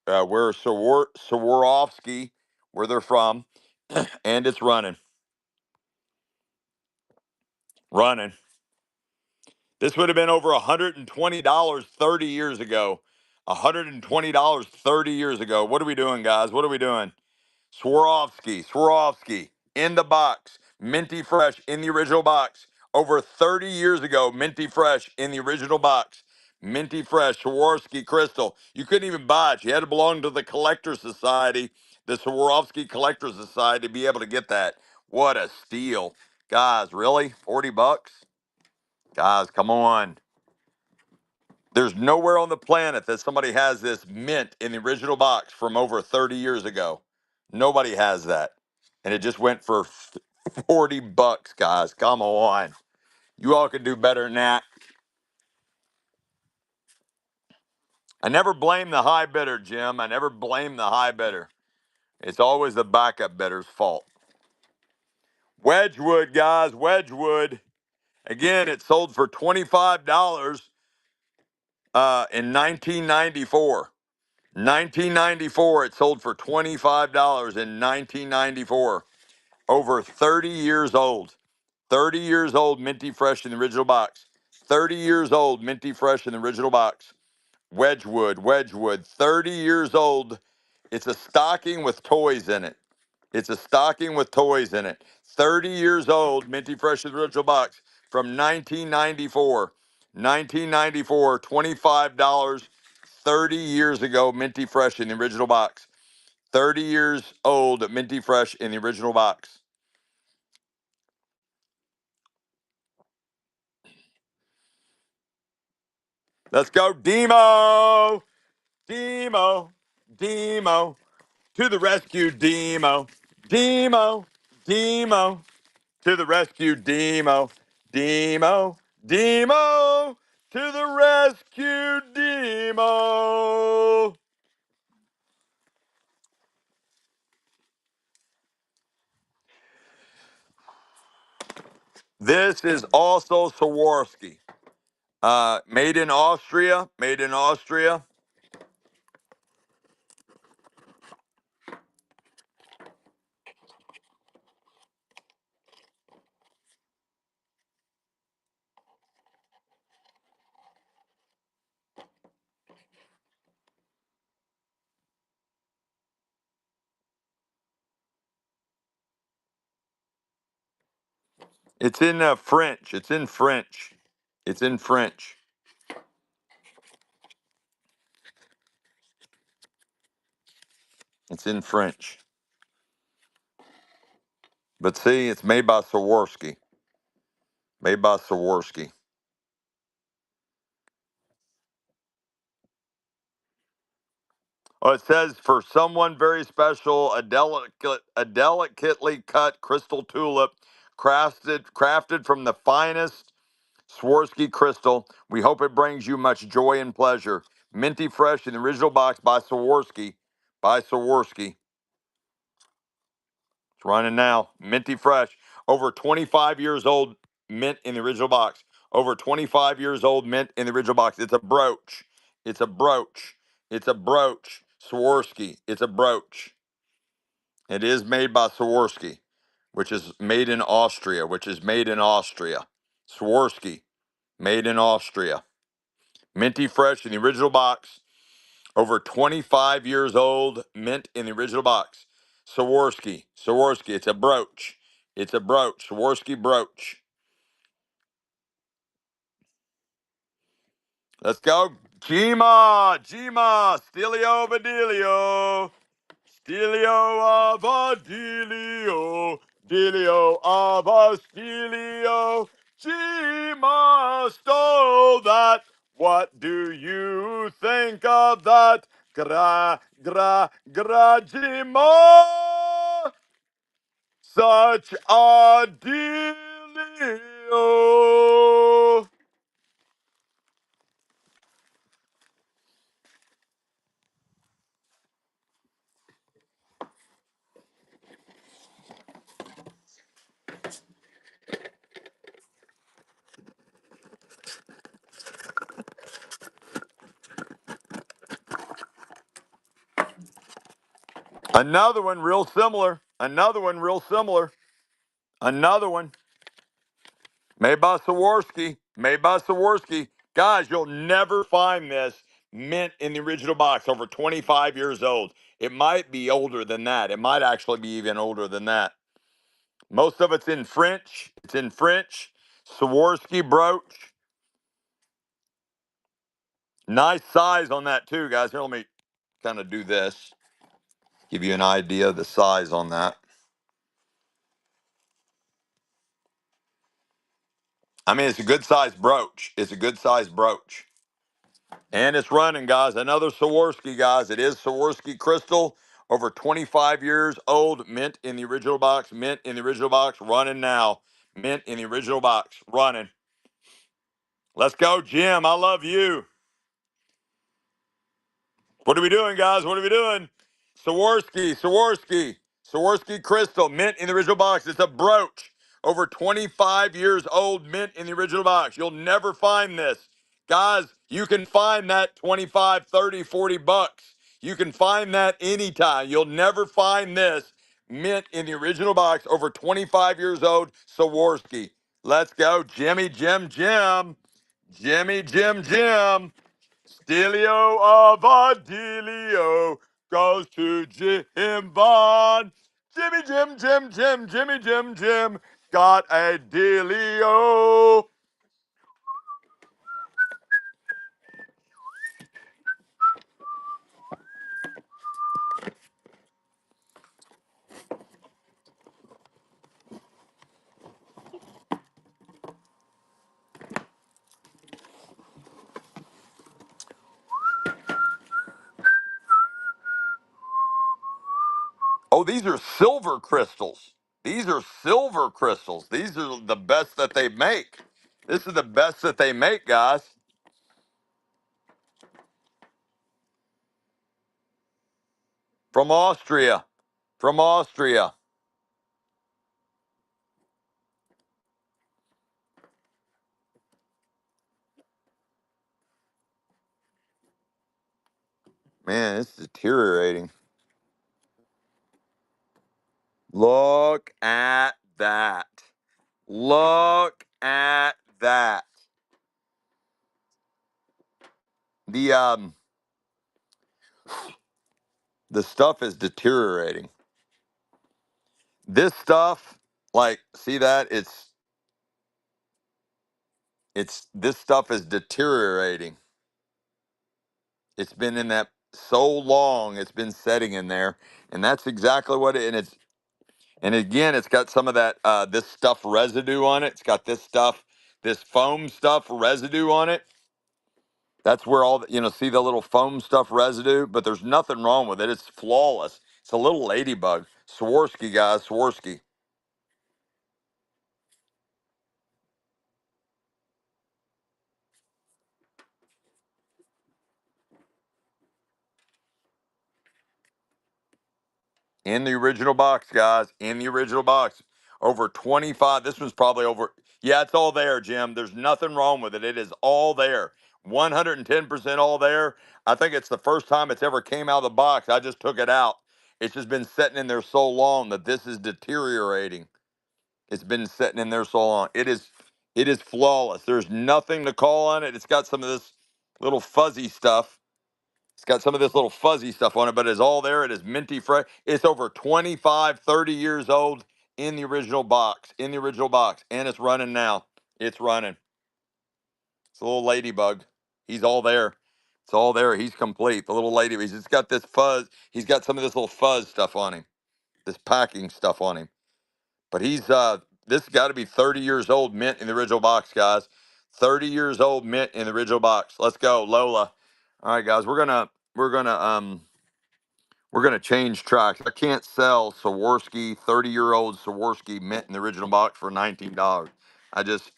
S1: Where Swarovski, where they're from, and it's running. Running. This would have been over $120 30 years ago. $120 30 years ago. What are we doing, guys? What are we doing? Swarovski, in the box. Minty fresh in the original box. Over 30 years ago, minty fresh in the original box. Minty fresh, Swarovski crystal. You couldn't even buy it. You had to belong to the Collector Society, the Swarovski Collector Society, to be able to get that. What a steal. Guys, really? 40 bucks? Guys, come on. There's nowhere on the planet that somebody has this mint in the original box from over 30 years ago. Nobody has that. And it just went for 40 bucks, guys. Come on. You all could do better than that. I never blame the high bidder, Jim. I never blame the high bidder. It's always the backup bidder's fault. Wedgwood, guys, Wedgwood. Again, it sold for $25 in 1994. 1994, it sold for $25 in 1994. Over 30 years old. 30 years old, minty fresh in the original box. 30 years old, minty fresh in the original box. Wedgwood, 30 years old. It's a stocking with toys in it. It's a stocking with toys in it. 30 years old, minty fresh in the original box from 1994. 1994, $25, 30 years ago, minty fresh in the original box. 30 years old, minty fresh in the original box. Let's go, Demo! Demo! Demo! To the rescue, Demo! Demo! Demo! To the rescue, Demo! Demo! Demo! To the rescue, Demo! This is also Swarovski. Made in Austria. Made in Austria. It's in French. It's in French. It's in French. It's in French. But see, it's made by Swarovski. Made by Swarovski. Oh, it says for someone very special, a delicately cut crystal tulip, crafted from the finest Swarovski crystal. We hope it brings you much joy and pleasure. Minty fresh in the original box by Swarovski. By Swarovski. It's running now. Minty fresh. Over 25 years old, mint in the original box. Over 25 years old, mint in the original box. It's a brooch. It's a brooch. It's a brooch. Swarovski. It's a brooch. It is made by Swarovski, which is made in Austria, which is made in Austria. Swarovski, made in Austria. Minty fresh in the original box. Over 25 years old, mint in the original box. Swarovski, Swarovski. It's a brooch. It's a brooch. Swarovski brooch. Let's go. Gima, Gima, Stilio Badilio. Stilio Avadilio, Dilio Avastilio, Gima stole that. What do you think of that? Gima, such a dealio. Another one real similar. Another one real similar. Another one. Made by Swarovski. Made by Swarovski. Guys, you'll never find this mint in the original box. Over 25 years old. It might be older than that. It might actually be even older than that. Most of it's in French. It's in French. Swarovski brooch. Nice size on that too, guys. Here, let me kind of do this. Give you an idea of the size on that. I mean, it's a good size brooch. It's a good size brooch. And it's running, guys. Another Swarovski, guys. It is Swarovski crystal. Over 25 years old. Mint in the original box. Mint in the original box. Running now. Mint in the original box. Running. Let's go, Jim. I love you. What are we doing, guys? What are we doing? Swarovski, Swarovski, Swarovski crystal, mint in the original box. It's a brooch. Over 25 years old, mint in the original box. You'll never find this. Guys, you can find that 25, 30, 40 bucks. You can find that anytime. You'll never find this mint in the original box. Over 25 years old, Swarovski. Let's go, Jimmy, Jim, Jim. Jimmy, Jim, Jim. Stilio of Adelio goes to Jim Bond. Jimmy Jim Jim Jim Jimmy Jim Jim got a dealio. Oh, these are silver crystals. These are silver crystals. These are the best that they make. This is the best that they make, guys. From Austria. From Austria. Man, it's deteriorating. Look at that. Look at that. The the stuff is deteriorating. This stuff, like, see that? It's This stuff is deteriorating. It's been in that so long. It's been setting in there, and that's exactly what it. And again, it's got some of that this stuff residue on it. It's got this foam stuff residue on it. That's where all the, see the little foam stuff residue, but there's nothing wrong with it. It's flawless. It's a little ladybug. Swarovski, guys, Swarovski. In the original box, guys. In the original box. Over 25. This one's probably over. Yeah, it's all there, Jim. There's nothing wrong with it. It is all there. 110% all there. I think it's the first time it's ever came out of the box. I just took it out. It's just been sitting in there so long that this is deteriorating. It's been sitting in there so long. It is flawless. There's nothing to call on it. It's got some of this little fuzzy stuff. It's got some of this little fuzzy stuff on it, but it's all there. It is minty fresh. It's over 25, 30 years old in the original box. In the original box. And it's running now. It's running. It's a little ladybug. He's all there. It's all there. He's complete. The little lady. He's just got this fuzz. He's got some of this little fuzz stuff on him. This packing stuff on him. But this got to be 30 years old mint in the original box, guys. 30 years old mint in the original box. Let's go, Lola. All right, guys, we're gonna change tracks. I can't sell Swarovski 30-year-old Swarovski mint in the original box for $19. I just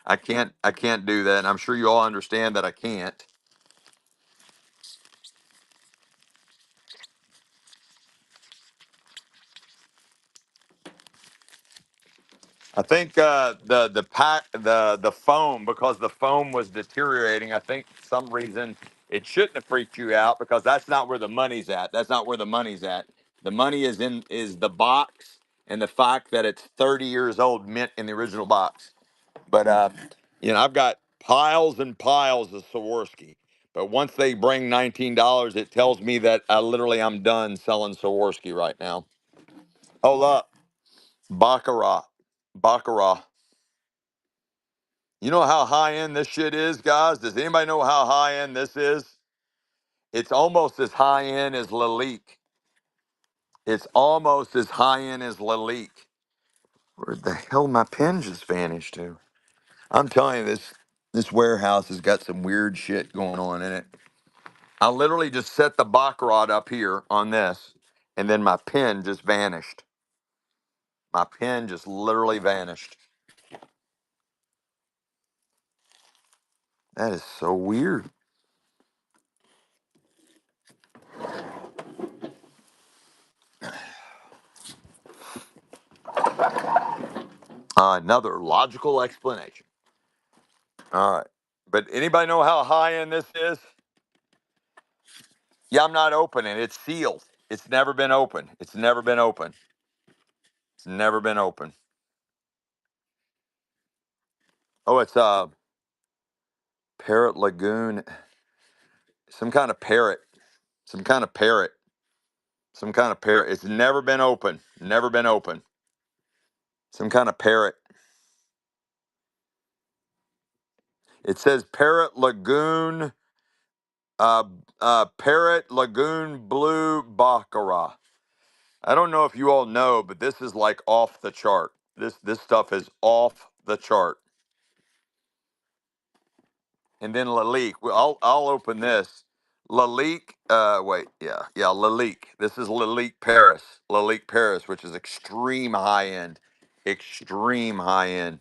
S1: I can't do that. And I'm sure you all understand that I can't. I think the foam, because the foam was deteriorating. I think for some reason it shouldn't have freaked you out, because that's not where the money's at. That's not where the money's at. The money is the box and the fact that it's 30 years old mint in the original box. But I've got piles and piles of Swarovski. But once they bring $19, it tells me that I'm done selling Swarovski right now. Hold up, baccarat, baccarat. You know how high end this shit is, guys? Does anybody know how high end this is? It's almost as high end as Lalique. It's almost as high end as Lalique. Where the hell my pen just vanished to? I'm telling you, this warehouse has got some weird shit going on in it. I literally just set the baccarat up here on this, and then my pen just vanished. My pen just literally vanished. That is so weird. Another logical explanation. All right. But anybody know how high end this is? Yeah, I'm not opening. It's sealed. It's never been open. It's never been open. It's never been open. Oh, it's Parrot Lagoon. Some kind of parrot. Some kind of parrot. Some kind of parrot. It's never been open. Never been open. Some kind of parrot. It says uh, Parrot Lagoon Blue Baccarat. I don't know if you all know, but this is like off the chart. This stuff is off the chart. And then Lalique. Well, I'll open this. Lalique. Lalique. This is Lalique Paris. Lalique Paris, which is extreme high end. Extreme high end.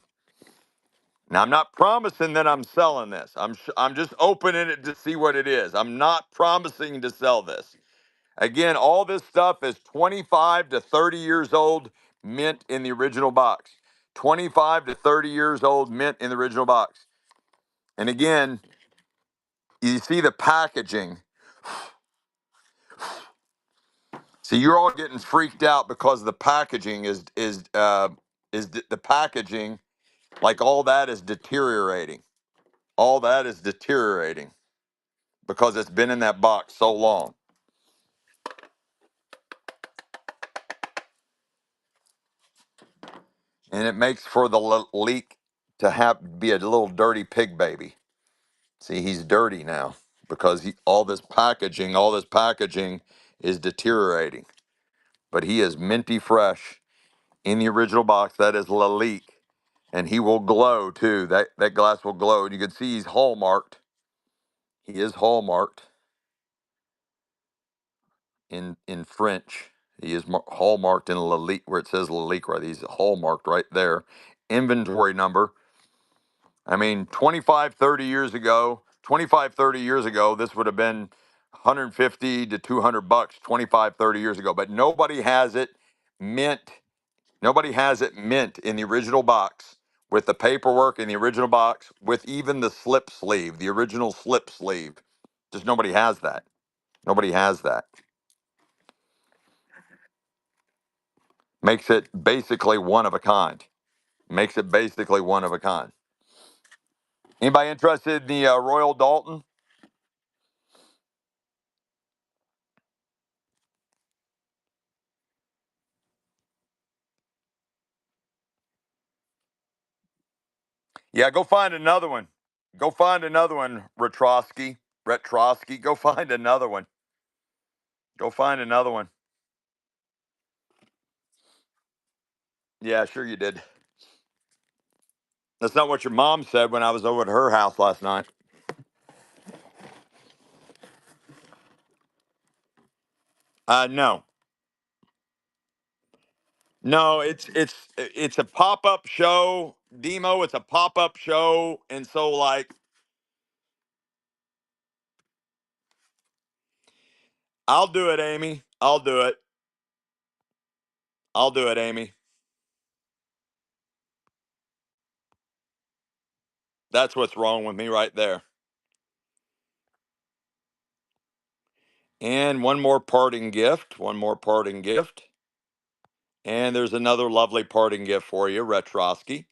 S1: Now, I'm not promising that I'm selling this. I'm just opening it to see what it is. I'm not promising to sell this. Again, all this stuff is 25 to 30 years old, mint in the original box. 25 to 30 years old, mint in the original box. And again, you see the packaging. See, you're all getting freaked out because the packaging is the packaging, like all that is deteriorating. All that is deteriorating because it's been in that box so long. And it makes for the leak to have be a little dirty pig baby. See, he's dirty now because all this packaging is deteriorating. But he is minty fresh in the original box. That is Lalique. And he will glow too. That glass will glow. And you can see he's hallmarked. He is hallmarked in French. He is hallmarked in Lalique, where it says Lalique, right? He's hallmarked right there. Inventory number. I mean, 25, 30 years ago, this would have been 150 to 200 bucks 25, 30 years ago. But nobody has it mint. Nobody has it mint in the original box with the paperwork in the original box with even the slip sleeve, the original slip sleeve. Just nobody has that. Nobody has that. Makes it basically one of a kind. Makes it basically one of a kind. Anybody interested in the Royal Dalton? Yeah, go find another one. Go find another one, Retrosky. Retrosky. Go find another one. Go find another one. Yeah, sure you did. That's not what your mom said when I was over at her house last night. No. No, it's a pop-up show. Demo, it's a pop-up show. And so like I'll do it, Amy. I'll do it. I'll do it, Amy. That's what's wrong with me right there. And one more parting gift. One more parting gift. And there's another lovely parting gift for you, Retrosky.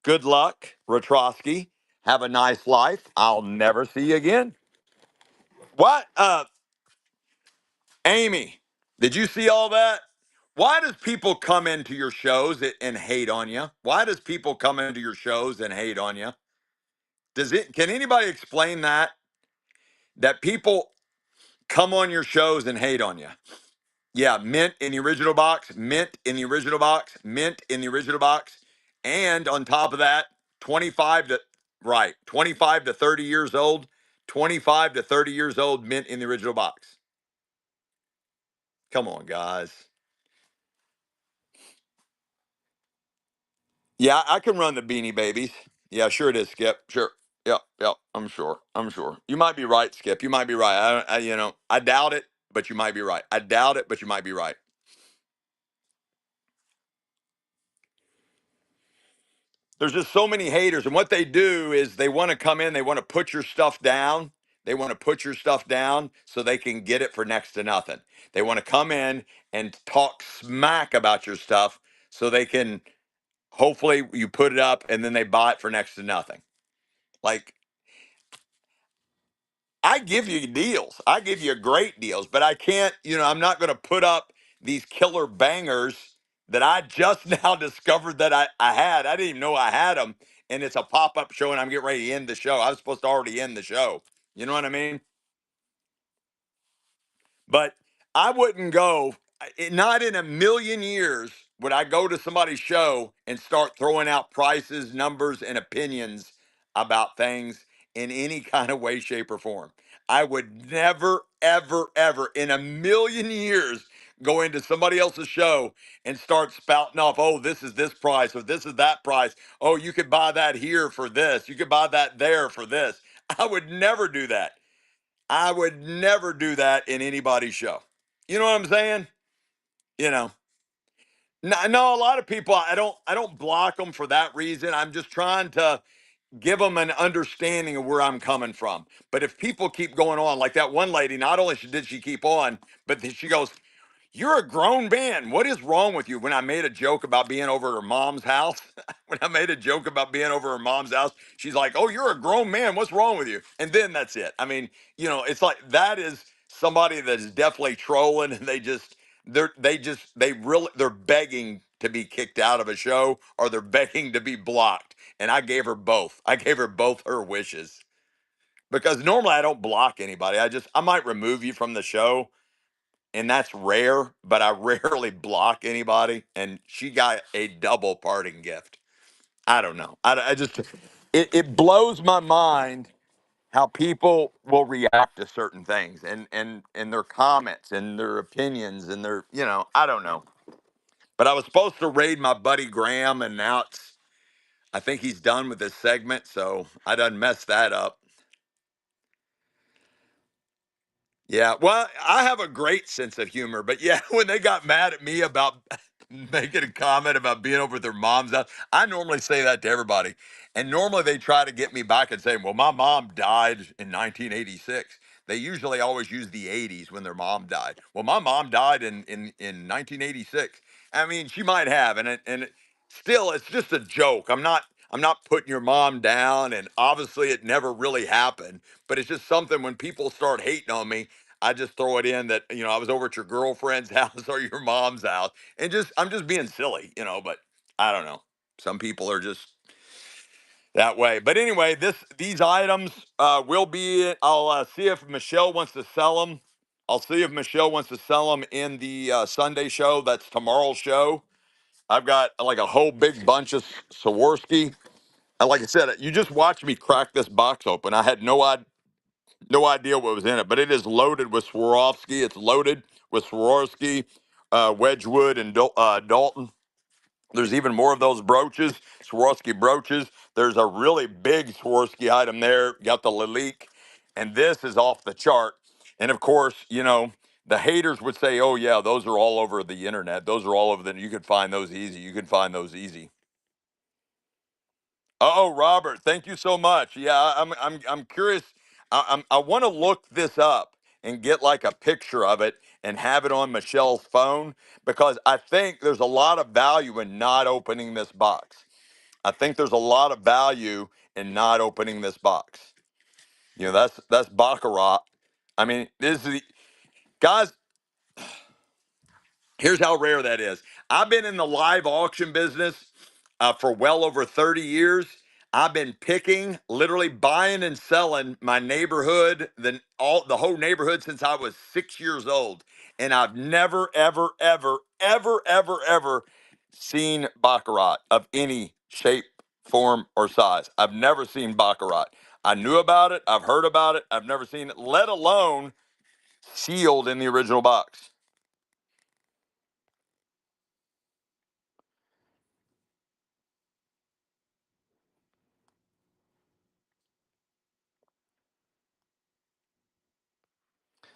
S1: Good luck, Retrosky. Have a nice life. I'll never see you again. What? Amy, did you see all that? Why does people come into your shows and hate on you? Why does people come into your shows and hate on you? Can anybody explain that? That people come on your shows and hate on you? Yeah, mint in the original box, mint in the original box, mint in the original box. And on top of that, 25 to, right, 25 to 30 years old, 25 to 30 years old, mint in the original box. Come on, guys. Yeah, I can run the Beanie Babies. Yeah, sure it is, Skip. Sure. Yep, yep. I'm sure. I'm sure. You might be right, Skip. You might be right. I doubt it, but you might be right. I doubt it, but you might be right. There's just so many haters, and what they do is they want to come in, they want to put your stuff down. They want to put your stuff down so they can get it for next to nothing. They want to come in and talk smack about your stuff so they can hopefully you put it up and then they buy it for next to nothing. Like I give you deals. I give you great deals, but I can't, I'm not going to put up these killer bangers that I just now discovered that I had. I didn't even know I had them. And it's a pop up show and I'm getting ready to end the show. I was supposed to already end the show. You know what I mean? But I wouldn't go, not in a million years would I go to somebody's show and start throwing out prices, numbers, and opinions about things in any kind of way, shape, or form. I would never, ever, ever in a million years go into somebody else's show and start spouting off, oh, this is this price or this is that price. Oh, you could buy that here for this. You could buy that there for this. I would never do that. I would never do that in anybody's show. You know what I'm saying? You know. No, a lot of people I don't block them for that reason. I'm just trying to give them an understanding of where I'm coming from. But if people keep going on like that one lady, not only did she keep on, but she goes, "You're a grown man. What is wrong with you?" When I made a joke about being over at her mom's house, when I made a joke about being over her mom's house, she's like, "Oh, you're a grown man. What's wrong with you?" And then that's it. I mean, it's like that is somebody that is definitely trolling, and they really they're begging to be kicked out of a show or they're begging to be blocked. And I gave her both. I gave her both her wishes because normally I don't block anybody. I might remove you from the show, and that's rare, but I rarely block anybody. And she got a double parting gift. I don't know. I just, it blows my mind how people will react to certain things and their comments and their opinions and their, I don't know. But I was supposed to raid my buddy Graham, and now I think he's done with this segment, so I done messed that up. Yeah, well, I have a great sense of humor, but yeah, when they got mad at me about making a comment about being over at their mom's house, I normally say that to everybody. And normally they try to get me back and say, well, my mom died in 1986. They usually always use the 80s when their mom died. Well, my mom died in 1986. I mean, she might have, still, it's just a joke. I'm not putting your mom down, and obviously it never really happened. But it's just something when people start hating on me, I just throw it in that, I was over at your girlfriend's house or your mom's house, and I'm just being silly, but I don't know. Some people are just that way. But anyway, these items will be, I'll see if Michelle wants to sell them. I'll see if Michelle wants to sell them in the Sunday show. That's tomorrow's show. I've got like a whole big bunch of Swarovski. And like I said, you just watched me crack this box open. I had no idea what was in it, but it is loaded with Swarovski. It's loaded with Swarovski, Wedgwood, and Dalton. There's even more of those brooches, Swarovski brooches. There's a really big Swarovski item there. Got the Lalique, and this is off the chart. And of course, the haters would say, "Oh yeah, those are all over the internet. Those are all over the. You could find those easy. You can find those easy." Oh, Robert, thank you so much. Yeah, I'm curious. I want to look this up and get like a picture of it and have it on Michelle's phone because I think there's a lot of value in not opening this box. I think there's a lot of value in not opening this box. That's baccarat. I mean, this is guys. Here's how rare that is. I've been in the live auction business for well over 30 years. I've been picking, literally buying and selling my neighborhood, the whole neighborhood since I was 6 years old. And I've never, ever, ever, ever, ever, ever seen baccarat of any shape, form, or size. I've never seen baccarat. I knew about it. I've heard about it. I've never seen it, let alone sealed in the original box.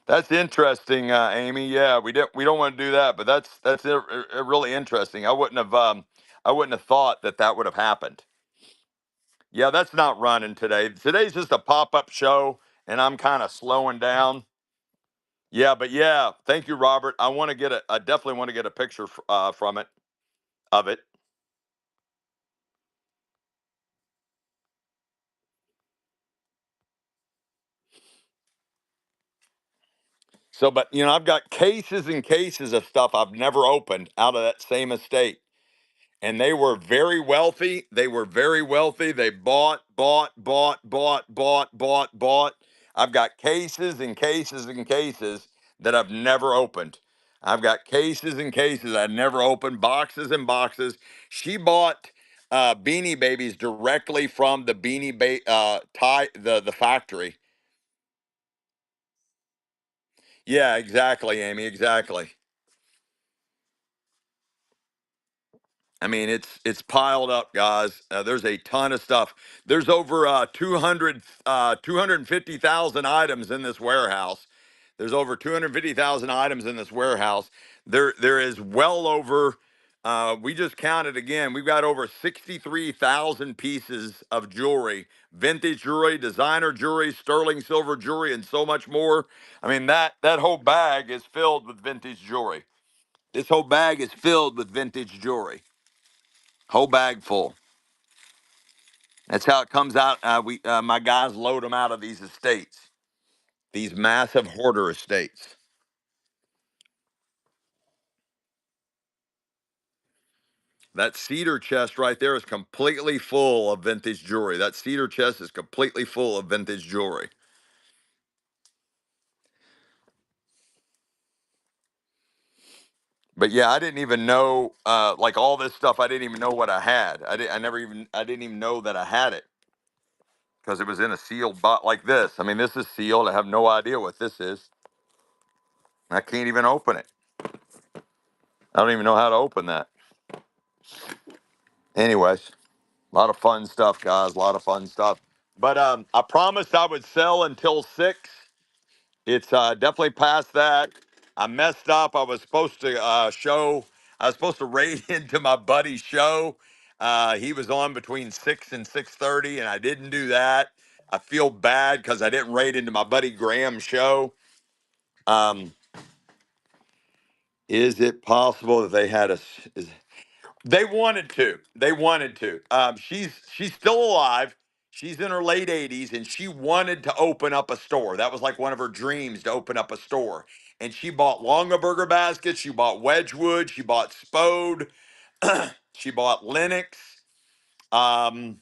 S1: That's interesting, Amy. Yeah, we don't want to do that, but that's really interesting. I wouldn't have thought that would have happened. Yeah, that's not running today. Today's just a pop up show, and I'm kind of slowing down. Yeah, but yeah, thank you, Robert. I definitely want to get a picture from it of it. So, but I've got cases and cases of stuff I've never opened out of that same estate. And they were very wealthy. They were very wealthy. They bought, bought, bought, bought, bought, bought, bought. I've got cases and cases and cases that I've never opened. I've got cases and cases I've never opened, boxes and boxes. She bought Beanie Babies directly from the the factory. Yeah, exactly, Amy, exactly. I mean, it's piled up, guys. There's a ton of stuff. There's over 250,000 items in this warehouse. There's over 250,000 items in this warehouse. There is well over. We just counted again. We've got over 63,000 pieces of jewelry, vintage jewelry, designer jewelry, sterling silver jewelry, and so much more. I mean, that whole bag is filled with vintage jewelry. This whole bag is filled with vintage jewelry. Whole bag full. That's how it comes out. My guys load them out of these estates, these massive hoarder estates. That cedar chest right there is completely full of vintage jewelry. That cedar chest is completely full of vintage jewelry. But yeah, I didn't even know, like all this stuff. I didn't even know what I had. I didn't even know that I had it because it was in a sealed box like this. I mean, this is sealed. I have no idea what this is. I can't even open it. I don't even know how to open that. Anyways, a lot of fun stuff, guys. A lot of fun stuff. But I promised I would sell until 6. It's definitely past that. I messed up. I was supposed to I was supposed to raid into my buddy's show. He was on between 6 and 6:30, and I didn't do that. I feel bad because I didn't raid into my buddy Graham's show. Um, is it possible that they had a? They wanted to. They wanted to. She's still alive. She's in her late 80s, and she wanted to open up a store. That was like one of her dreams, to open up a store. And she bought Longaberger baskets. She bought Wedgwood. She bought Spode. She bought Lennox, um,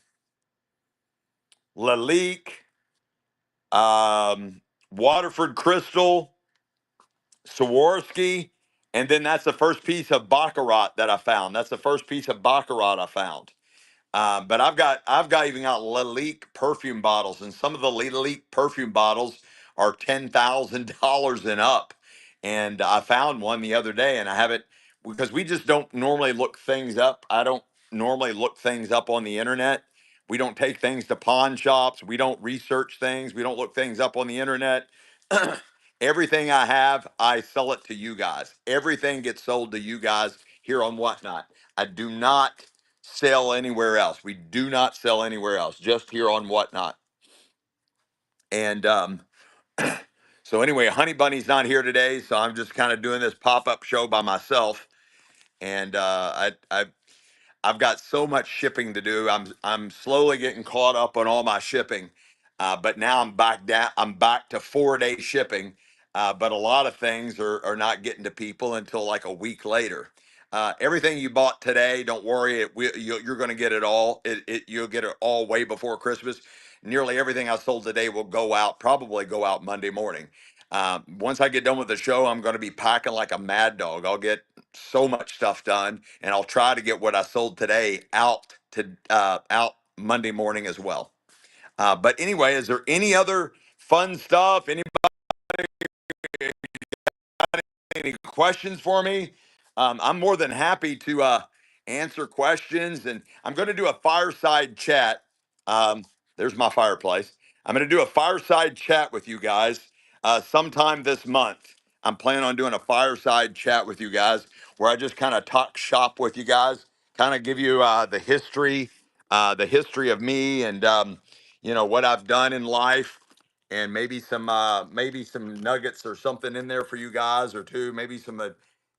S1: Lalique, Waterford Crystal, Swarovski, and then that's the first piece of Baccarat that I found. That's the first piece of Baccarat I found. But I've got even got Lalique perfume bottles, and some of the Lalique perfume bottles are $10,000 and up. And I found one the other day, and I have it because we just don't normally look things up. I don't normally look things up on the internet. We don't take things to pawn shops. We don't research things. We don't look things up on the internet. Everything I have, I sell it to you guys. Everything gets sold to you guys here on Whatnot. I do not sell anywhere else. We do not sell anywhere else, just here on Whatnot. And so anyway, Honey Bunny's not here today, so I'm just kind of doing this pop-up show by myself. And I've got so much shipping to do. I'm slowly getting caught up on all my shipping, but now I'm back down. I'm back to 4-day shipping, but a lot of things are not getting to people until like a week later. Everything you bought today, don't worry, you're going to get it all. You'll get it all way before Christmas. Nearly everything I sold today will go out, probably go out Monday morning. Once I get done with the show, I'm going to be packing like a mad dog. I'll get so much stuff done, and I'll try to get what I sold today out Monday morning as well. But anyway, is there any other fun stuff? Any questions for me? I'm more than happy to answer questions, and I'm going to do a fireside chat. Um, there's my fireplace. I'm going to do a fireside chat with you guys sometime this month. I'm planning on doing a fireside chat with you guys where I just kind of talk shop with you guys, kind of give you the history of me, and what I've done in life, and maybe some nuggets or something in there for you guys, or two, maybe some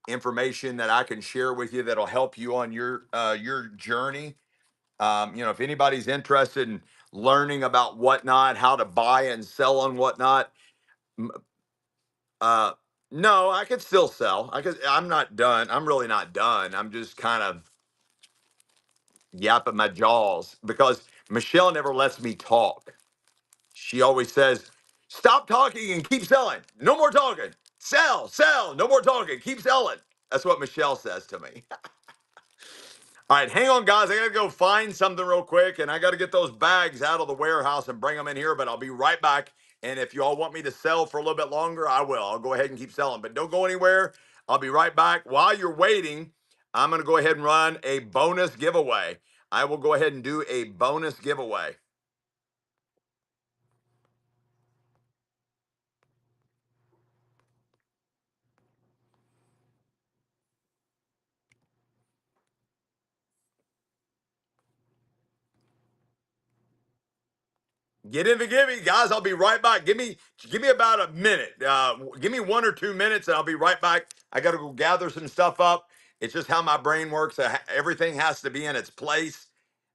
S1: information that I can share with you that'll help you on your journey. If anybody's interested in learning about Whatnot, how to buy and sell on Whatnot, m- uh, no, I could still sell. I'm not done. I'm really not done. I'm just kind of yapping my jaws because Michelle never lets me talk. She always says, "Stop talking and keep selling. No more talking. Sell, sell. No more talking. Keep selling." That's what Michelle says to me. All right, hang on, guys. I got to go find something real quick, and I got to get those bags out of the warehouse and bring them in here, but I'll be right back. And if you all want me to sell for a little bit longer, I will. I'll go ahead and keep selling, but don't go anywhere. I'll be right back. While you're waiting, I'm going to go ahead and run a bonus giveaway. I will go ahead and do a bonus giveaway. Get in the gimme, guys. I'll be right back. Give me about a minute. Give me 1 or 2 minutes, and I'll be right back. I got to go gather some stuff up. It's just how my brain works. Everything has to be in its place.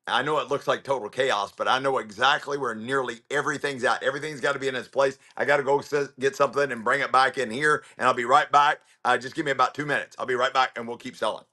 S1: I know it looks like total chaos, but I know exactly where nearly everything's at. Everything's got to be in its place. I got to go get something and bring it back in here, and I'll be right back. Just give me about 2 minutes. I'll be right back, and we'll keep selling.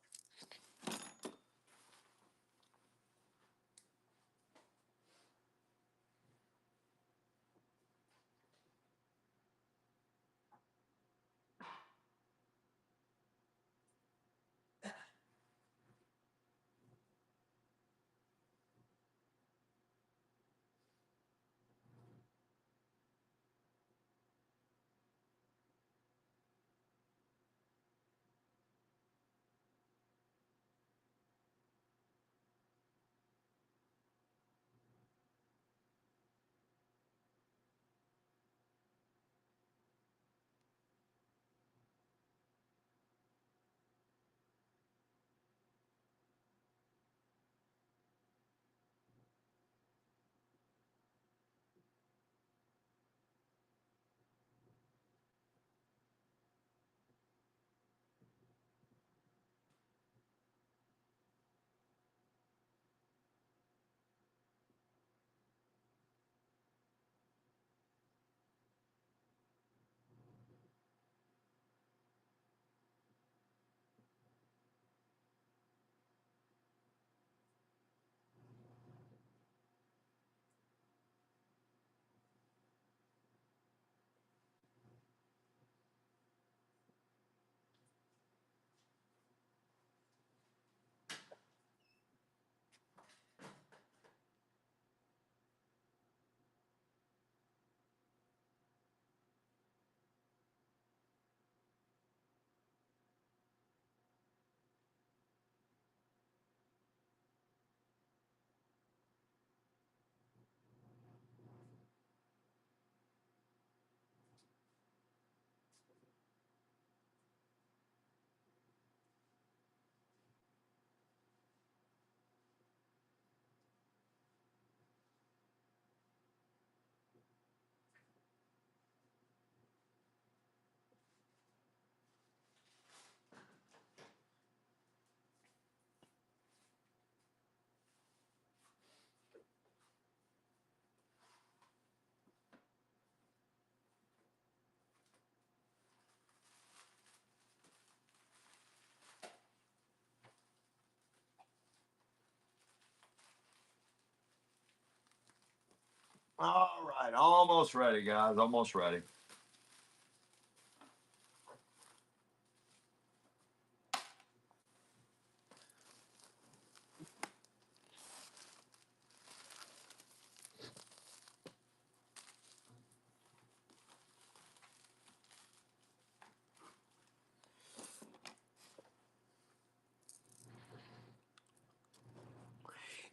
S1: All right, almost ready, guys. Almost ready.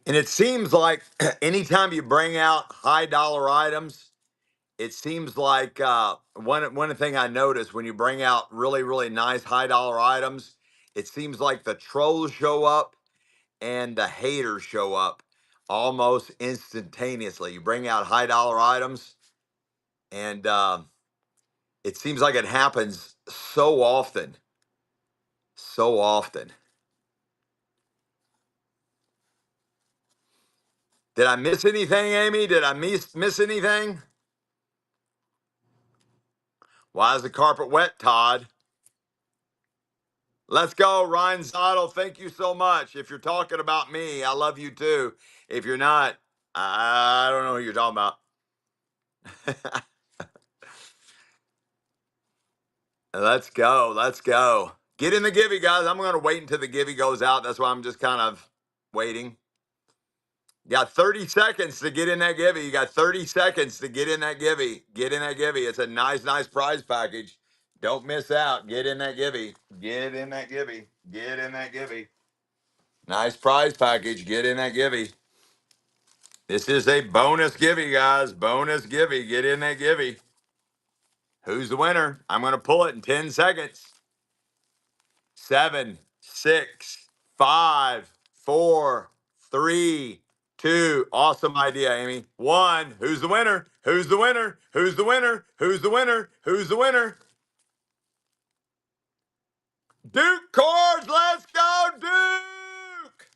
S1: And it seems like anytime you bring out high dollar items, it seems like one thing I noticed when you bring out really nice high dollar items, it seems like the trolls show up and the haters show up almost instantaneously. You bring out high dollar items, and it seems like it happens so often, so often. Did I miss anything, Amy? Did I miss anything? Why is the carpet wet, Todd? Let's go, Ryan Zottel. Thank you so much. If you're talking about me, I love you too. If you're not, I don't know who you're talking about. Let's go. Let's go. Get in the Givy, guys. I'm going to wait until the Givy goes out. That's why I'm just kind of waiting. You got 30 seconds to get in that Givy. You got 30 seconds to get in that Givy. Get in that Givy. It's a nice prize package. Don't miss out. Get in that Givy. Get in that Givy. Get in that Givy. Nice prize package. Get in that Givy. This is a bonus Givy, guys. Bonus Givy. Get in that Givy. Who's the winner? I'm going to pull it in 10 seconds. 7, 6, 5, 4, 3, 2. Awesome idea, Amy. 1. Who's the winner? Who's the winner? Who's the winner? Who's the winner? Who's the winner? Duke Cards. Let's go, Duke.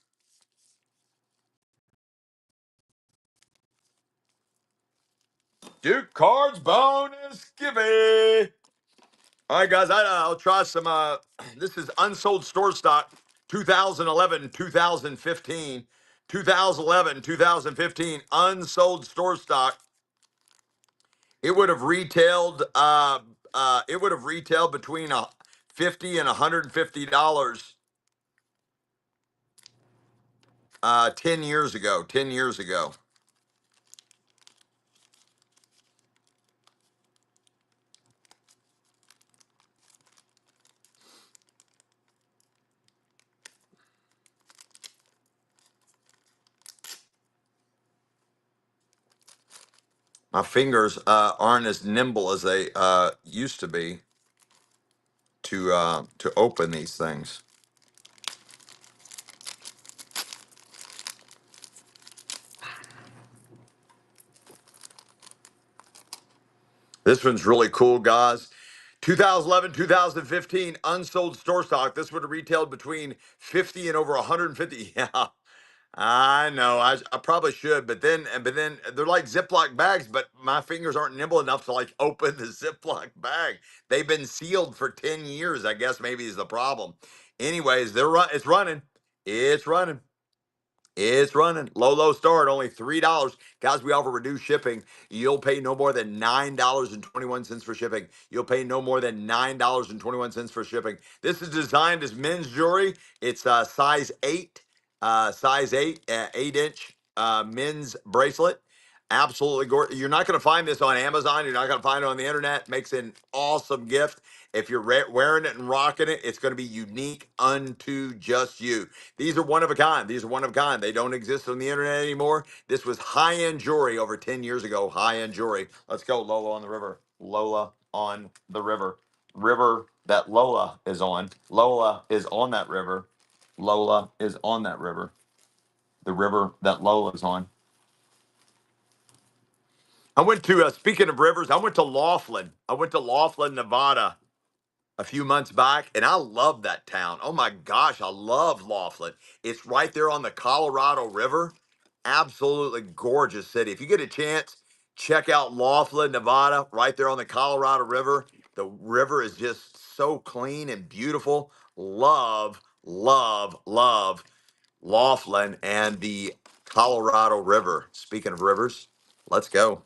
S1: Duke Cards bonus Givy. All right, guys, I'll try some. This is unsold store stock 2011, 2015. 2011, 2015, unsold store stock. It would have retailed. It would have retailed between $50 and $150. 10 years ago. 10 years ago. My fingers aren't as nimble as they used to be to open these things. This one's really cool, guys. 2011, 2015, unsold store stock. This would have retailed between 50 and over 150. Yeah, I know. I probably should, but then they're like Ziploc bags, but my fingers aren't nimble enough to like open the Ziploc bag. They've been sealed for 10 years, I guess maybe is the problem. Anyways, it's running. It's running. It's running. Low start, only $3. Guys, we offer reduced shipping. You'll pay no more than $9.21 for shipping. You'll pay no more than $9.21 for shipping. This is designed as men's jewelry. It's size 8, 8-inch men's bracelet. Absolutely gorgeous. You're not going to find this on Amazon. You're not going to find it on the internet. Makes an awesome gift. If you're wearing it and rocking it, it's going to be unique unto just you. These are one of a kind. These are one of a kind. They don't exist on the internet anymore. This was high-end jewelry over 10 years ago. High-end jewelry. Let's go, Lola on the river. Lola on the river. River that Lola is on. Lola is on that river. Lola is on that river. The river that Lola is on. I went to, speaking of rivers, I went to Laughlin. I went to Laughlin, Nevada a few months back, and I love that town. Oh my gosh, I love Laughlin. It's right there on the Colorado River. Absolutely gorgeous city. If you get a chance, check out Laughlin, Nevada, right there on the Colorado River. The river is just so clean and beautiful. Love Laughlin and the Colorado River. Speaking of rivers. Let's go.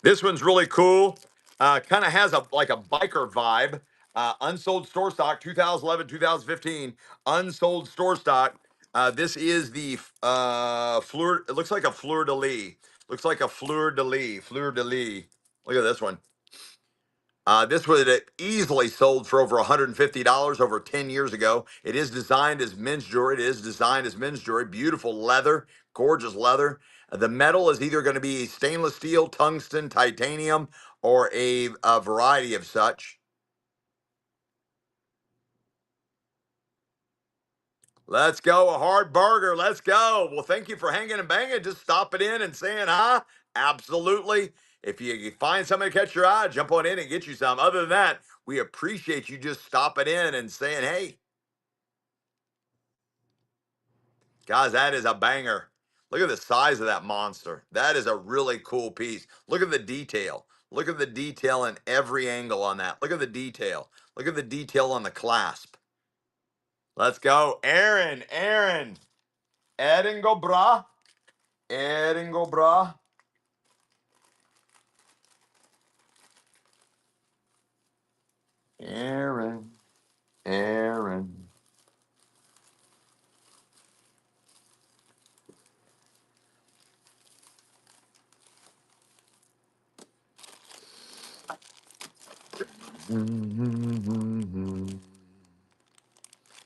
S1: This one's really cool. Kind of has a like a biker vibe. Unsold store stock, 2011, 2015. Unsold store stock. This is the fleur. It looks like a fleur de lis. Looks like a fleur de lis. Fleur de lis. Look at this one. This would have easily sold for over $150 over 10 years ago. It is designed as men's jewelry. It is designed as men's jewelry. Beautiful leather, gorgeous leather. The metal is either going to be stainless steel, tungsten, titanium, or a variety of such. Let's go, a hard burger. Let's go. Well, thank you for hanging and banging. Just stopping in and saying hi. Absolutely. If you find something to catch your eye, jump on in and get you some. Other than that, we appreciate you just stopping in and saying, hey, guys, that is a banger. Look at the size of that monster. That is a really cool piece. Look at the detail. Look at the detail in every angle on that. Look at the detail. Look at the detail on the clasp. Let's go. Aaron, Aaron. Eringo bra. Eringo bra. Aaron, Aaron.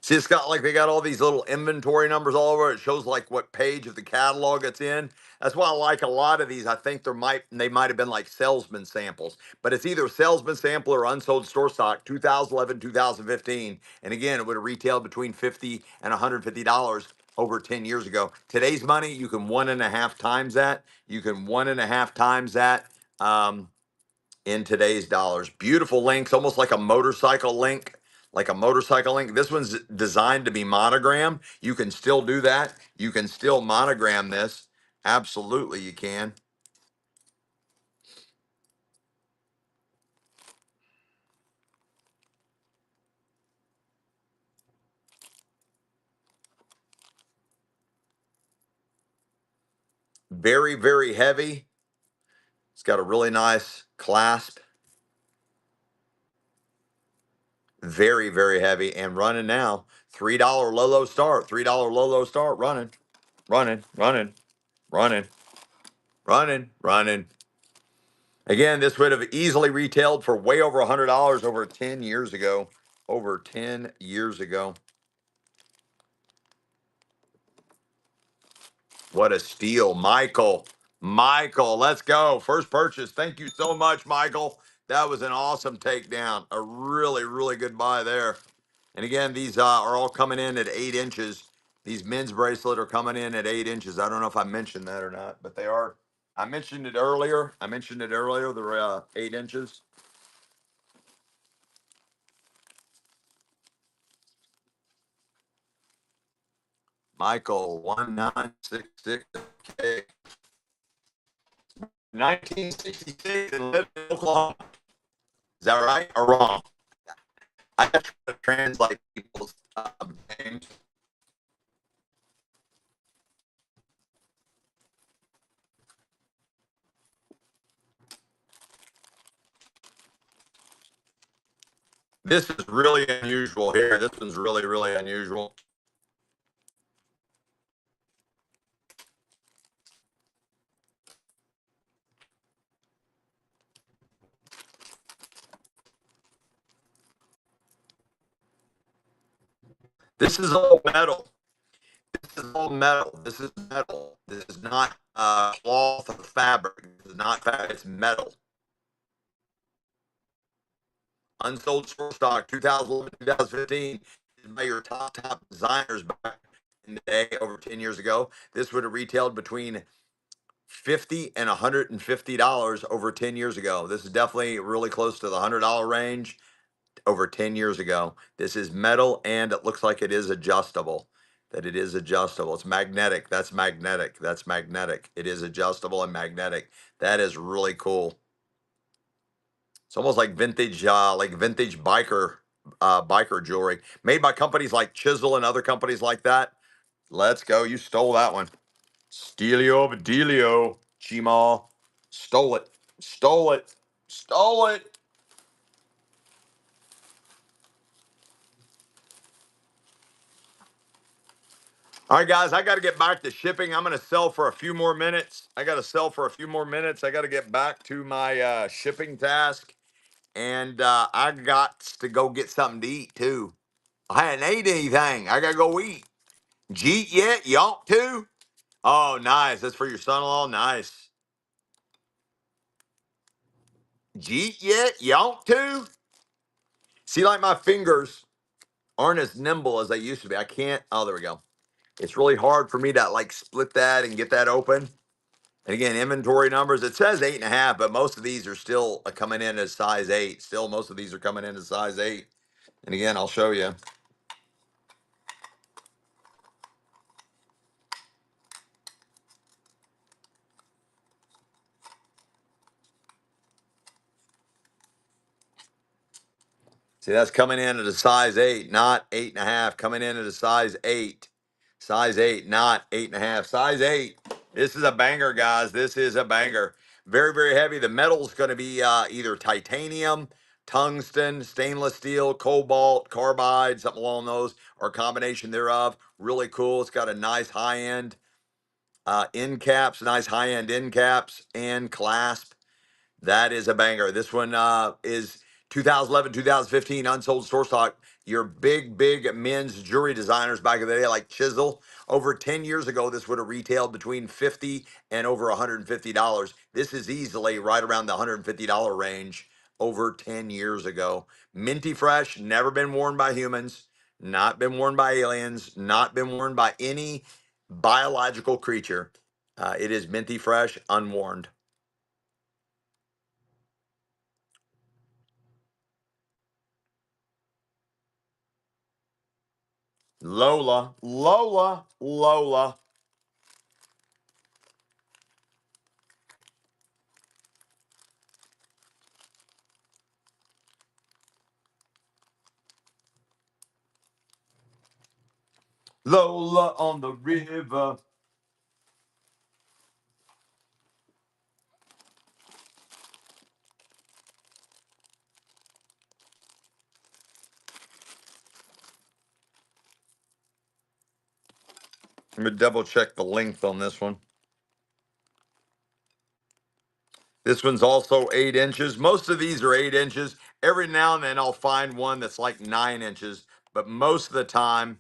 S1: See, it's got like they got all these little inventory numbers all over. It shows like what page of the catalog it's in. That's why I like a lot of these. I think they might have been like salesman samples, but it's either salesman sample or unsold store stock, 2011, 2015. And again, it would have retailed between $50 and $150 over 10 years ago. Today's money, you can 1.5 times that. You can 1.5 times that. In today's dollars. Beautiful links, almost like a motorcycle link. Like a motorcycle link. This one's designed to be monogram. You can still do that. You can still monogram this. Absolutely, you can. Very, very heavy. It's got a really nice clasp. Very, very heavy and running now. $3 low start. $3 low start. Running, running, running, running, running, running. Again, this would have easily retailed for way over $100 over 10 years ago. Over 10 years ago. What a steal. Michael. Michael, let's go. First purchase. Thank you so much, Michael. That was an awesome takedown. A really, really good buy there. And again, these are all coming in at 8 inches. These men's bracelet are coming in at 8 inches. I don't know if I mentioned that or not, but they are. I mentioned it earlier. They're 8 inches. Michael, 1966. Okay. 1966 and lived in Oklahoma. Is that right or wrong? I have to translate people's names. This is really unusual here. This one's really, really unusual. This is all metal. This is all metal. This is metal. This is not cloth or fabric. This is not fabric. It's metal. Unsold store stock, 2011, 2015, by your top designers back in the day, over 10 years ago. This would have retailed between $50 and $150 over 10 years ago. This is definitely really close to the $100 range over 10 years ago. This is metal and it looks like it is adjustable. That it is adjustable. It's magnetic. That's magnetic. That's magnetic. It is adjustable and magnetic. That is really cool. It's almost like vintage biker jewelry made by companies like Chisel and other companies like that. Let's go. You stole that one. Steelio Bedelio. Chima. Stole it. Stole it. Stole it. All right, guys, I got to get back to shipping. I'm going to sell for a few more minutes. I got to sell for a few more minutes. I got to get back to my shipping task. And I got to go get something to eat, too. I hadn't ate anything. I got to go eat. Jeet yet? You ought to? Oh, nice. That's for your son-in-law? Nice. Jeet yet? You ought to? See, like my fingers aren't as nimble as they used to be. I can't. Oh, there we go. It's really hard for me to like split that and get that open. And again, inventory numbers, it says 8.5, but most of these are still coming in as size 8. Still, most of these are coming in as size 8. And again, I'll show you. See, that's coming in at a size 8, not 8.5. Coming in at a size 8. Size 8, not 8.5. Size 8. This is a banger, guys. This is a banger. Very, very heavy. The metal's going to be either titanium, tungsten, stainless steel, cobalt, carbide, something along those, or a combination thereof. Really cool. It's got a nice high-end end caps, nice high-end end caps, and clasp. That is a banger. This one is 2011, 2015 unsold store stock. Your big, big men's jewelry designers back in the day, like Chisel, over 10 years ago, this would have retailed between $50 and over $150. This is easily right around the $150 range over 10 years ago. Minty fresh, never been worn by humans, not been worn by aliens, not been worn by any biological creature. It is minty fresh, unworn. Lola, Lola, Lola. Lola on the river. Let me double check the length on this one. This one's also 8 inches. Most of these are 8 inches. Every now and then I'll find one that's like 9 inches, but most of the time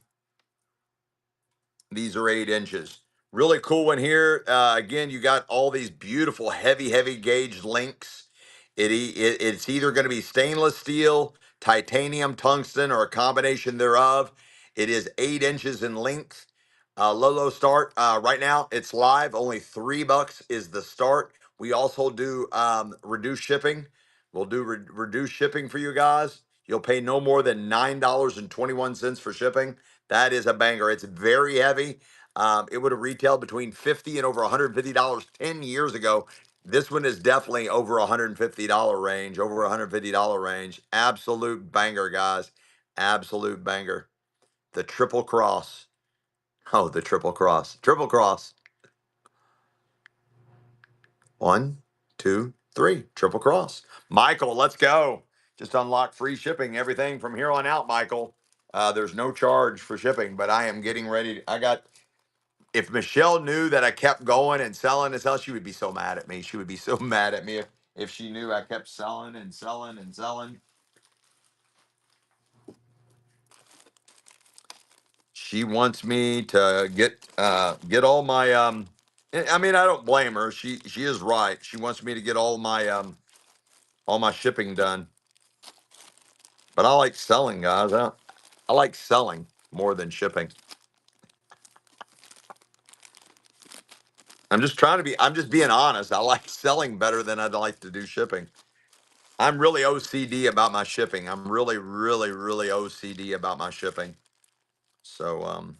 S1: these are 8 inches. Really cool one here. Again, you got all these beautiful heavy, heavy gauge links. It's either going to be stainless steel, titanium, tungsten, or a combination thereof. It is 8 inches in length. Low start. Right now, it's live. Only $3 is the start. We also do reduced shipping. We'll do reduced shipping for you guys. You'll pay no more than $9.21 for shipping. That is a banger. It's very heavy. It would have retailed between $50 and over $150 10 years ago. This one is definitely over $150 range, over $150 range. Absolute banger, guys. Absolute banger. The triple cross. Oh, the triple cross. Triple cross. One, two, three. Triple cross. Michael, let's go. Just unlock free shipping. Everything from here on out, Michael. There's no charge for shipping, but I am getting ready. I got if Michelle knew that I kept going and selling and selling, she would be so mad at me. She would be so mad at me if she knew I kept selling and selling and selling. She wants me to get all my I mean, I don't blame her. She is right. She wants me to get all my shipping done. But I like selling, guys. I like selling more than shipping. I'm just being honest. I like selling better than I'd like to do shipping. I'm really OCD about my shipping. I'm really, really, really OCD about my shipping. So,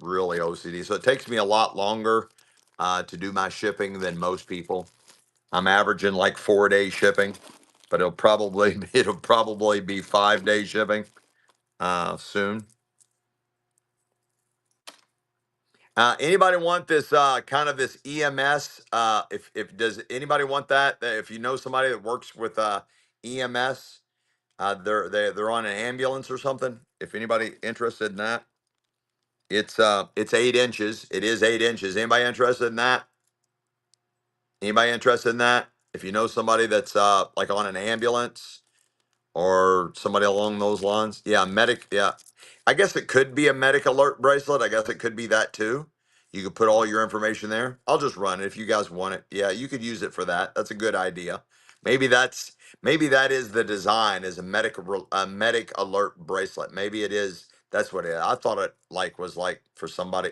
S1: really OCD. So it takes me a lot longer to do my shipping than most people. I'm averaging like 4 day shipping, but it'll probably be 5 day shipping soon. Anybody want this kind of this EMS? If does anybody want that? If you know somebody that works with EMS, they're on an ambulance or something. If anybody interested in that, it's 8 inches. It is 8 inches. Anybody interested in that? Anybody interested in that? If you know somebody that's like on an ambulance or somebody along those lines, yeah, medic, yeah. I guess it could be a medic alert bracelet. I guess it could be that too. You could put all your information there. I'll just run it if you guys want it. Yeah, you could use it for that. That's a good idea. Maybe that's maybe that is the design is a medic alert bracelet. Maybe it is. That's what it is. I thought it like was like for somebody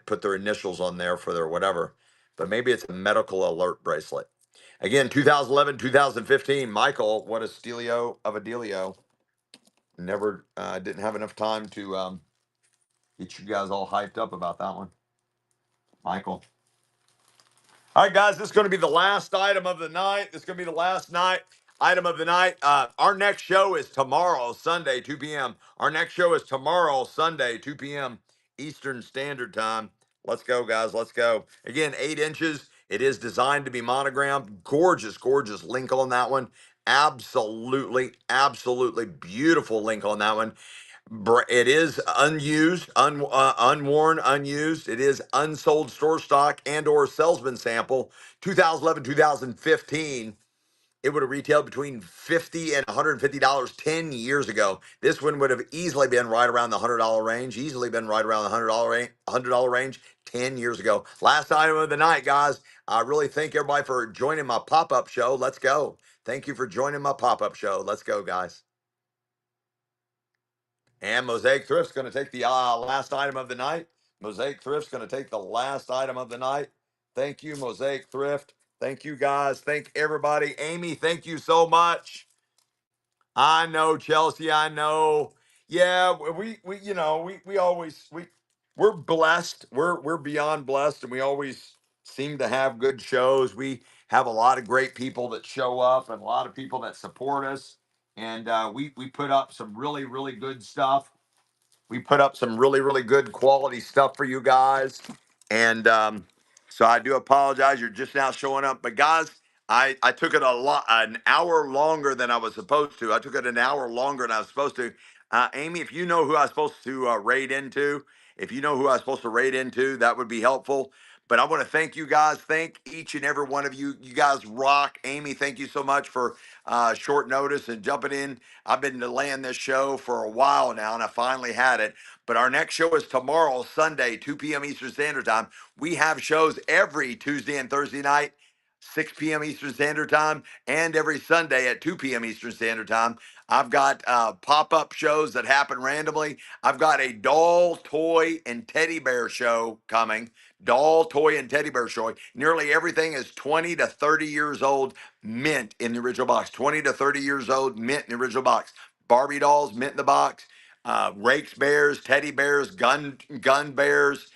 S1: put their initials on there for their whatever. But maybe it's a medical alert bracelet. Again, 2011, 2015. Michael, what a stealio of a dealio. Never didn't have enough time to get you guys all hyped up about that one. Michael. All right, guys, this is going to be the last item of the night. This is going to be the last night item of the night. Our next show is tomorrow, Sunday, 2 p.m. Our next show is tomorrow, Sunday, 2 p.m. Eastern Standard Time. Let's go, guys. Let's go. Again, 8 inches. It is designed to be monogrammed. Gorgeous, gorgeous link on that one. Absolutely, absolutely beautiful link on that one. It is unused, unworn, unused. It is unsold store stock and or salesman sample. 2011, 2015. It would have retailed between $50 and $150 10 years ago. This one would have easily been right around the $100 range. Easily been right around the $100 range 10 years ago. Last item of the night, guys. I really thank everybody for joining my pop-up show. Let's go. Thank you for joining my pop-up show. Let's go, guys. And Mosaic Thrift's going to take the last item of the night. Mosaic Thrift's going to take the last item of the night. Thank you, Mosaic Thrift. Thank you, guys. Thank everybody. Amy, thank you so much. I know, Chelsea. I know. Yeah, we you know we always we're blessed. We're beyond blessed, and we always seem to have good shows. We have a lot of great people that show up, and a lot of people that support us, and we put up some really good stuff. We put up some really good quality stuff for you guys. And so I do apologize. You're just now showing up. But guys, I took it an hour longer than I was supposed to. I took it an hour longer than I was supposed to. Amy, if you know who I was supposed to raid into, if you know who I was supposed to raid into, that would be helpful. But I want to thank you guys. Thank each and every one of you. You guys rock. Amy, thank you so much for short notice and jumping in. I've been delaying this show for a while now, and I finally had it. But our next show is tomorrow, Sunday, 2 p.m. Eastern Standard Time. We have shows every Tuesday and Thursday night, 6 p.m. Eastern Standard Time, and every Sunday at 2 p.m. Eastern Standard Time. I've got pop-up shows that happen randomly. I've got a doll, toy, and teddy bear show coming. Doll, toy, and teddy bear show. Nearly everything is 20 to 30 years old, mint in the original box. 20 to 30 years old, mint in the original box. Barbie dolls, mint in the box. Rakes bears, teddy bears, gun bears,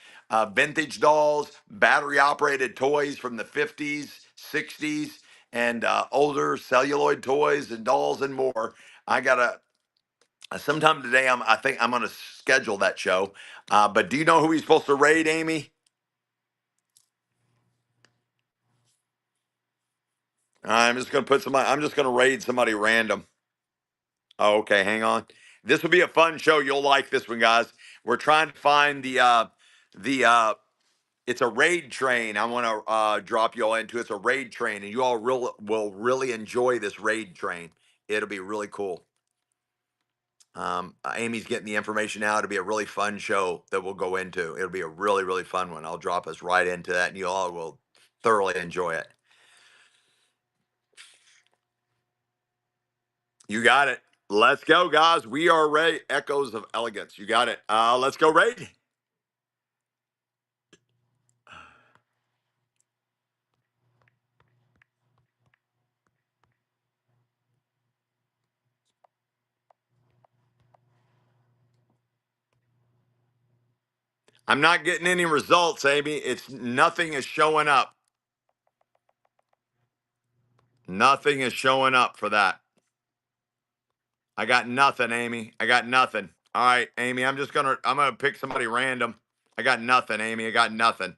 S1: vintage dolls, battery operated toys from the 50s, 60s, and older celluloid toys and dolls and more. I got sometime today. I think I'm going to schedule that show. But do you know who he's supposed to raid, Amy? I'm just going to put somebody. I'm just going to raid somebody random. Oh, okay, hang on. This will be a fun show. You'll like this one, guys. We're trying to find the it's a raid train. I want to drop you all into. It's a raid train, and you all will really enjoy this raid train. It'll be really cool. Amy's getting the information out. It'll be a really fun show that we'll go into. It'll be a really fun one. I'll drop us right into that, and you all will thoroughly enjoy it. You got it. Let's go, guys. We are ready. Echoes of Elegance. You got it. Let's go raid. I'm not getting any results, Amy. It's nothing is showing up. Nothing is showing up for that. I got nothing, Amy. I got nothing. All right, Amy, I'm gonna pick somebody random. I got nothing, Amy. I got nothing.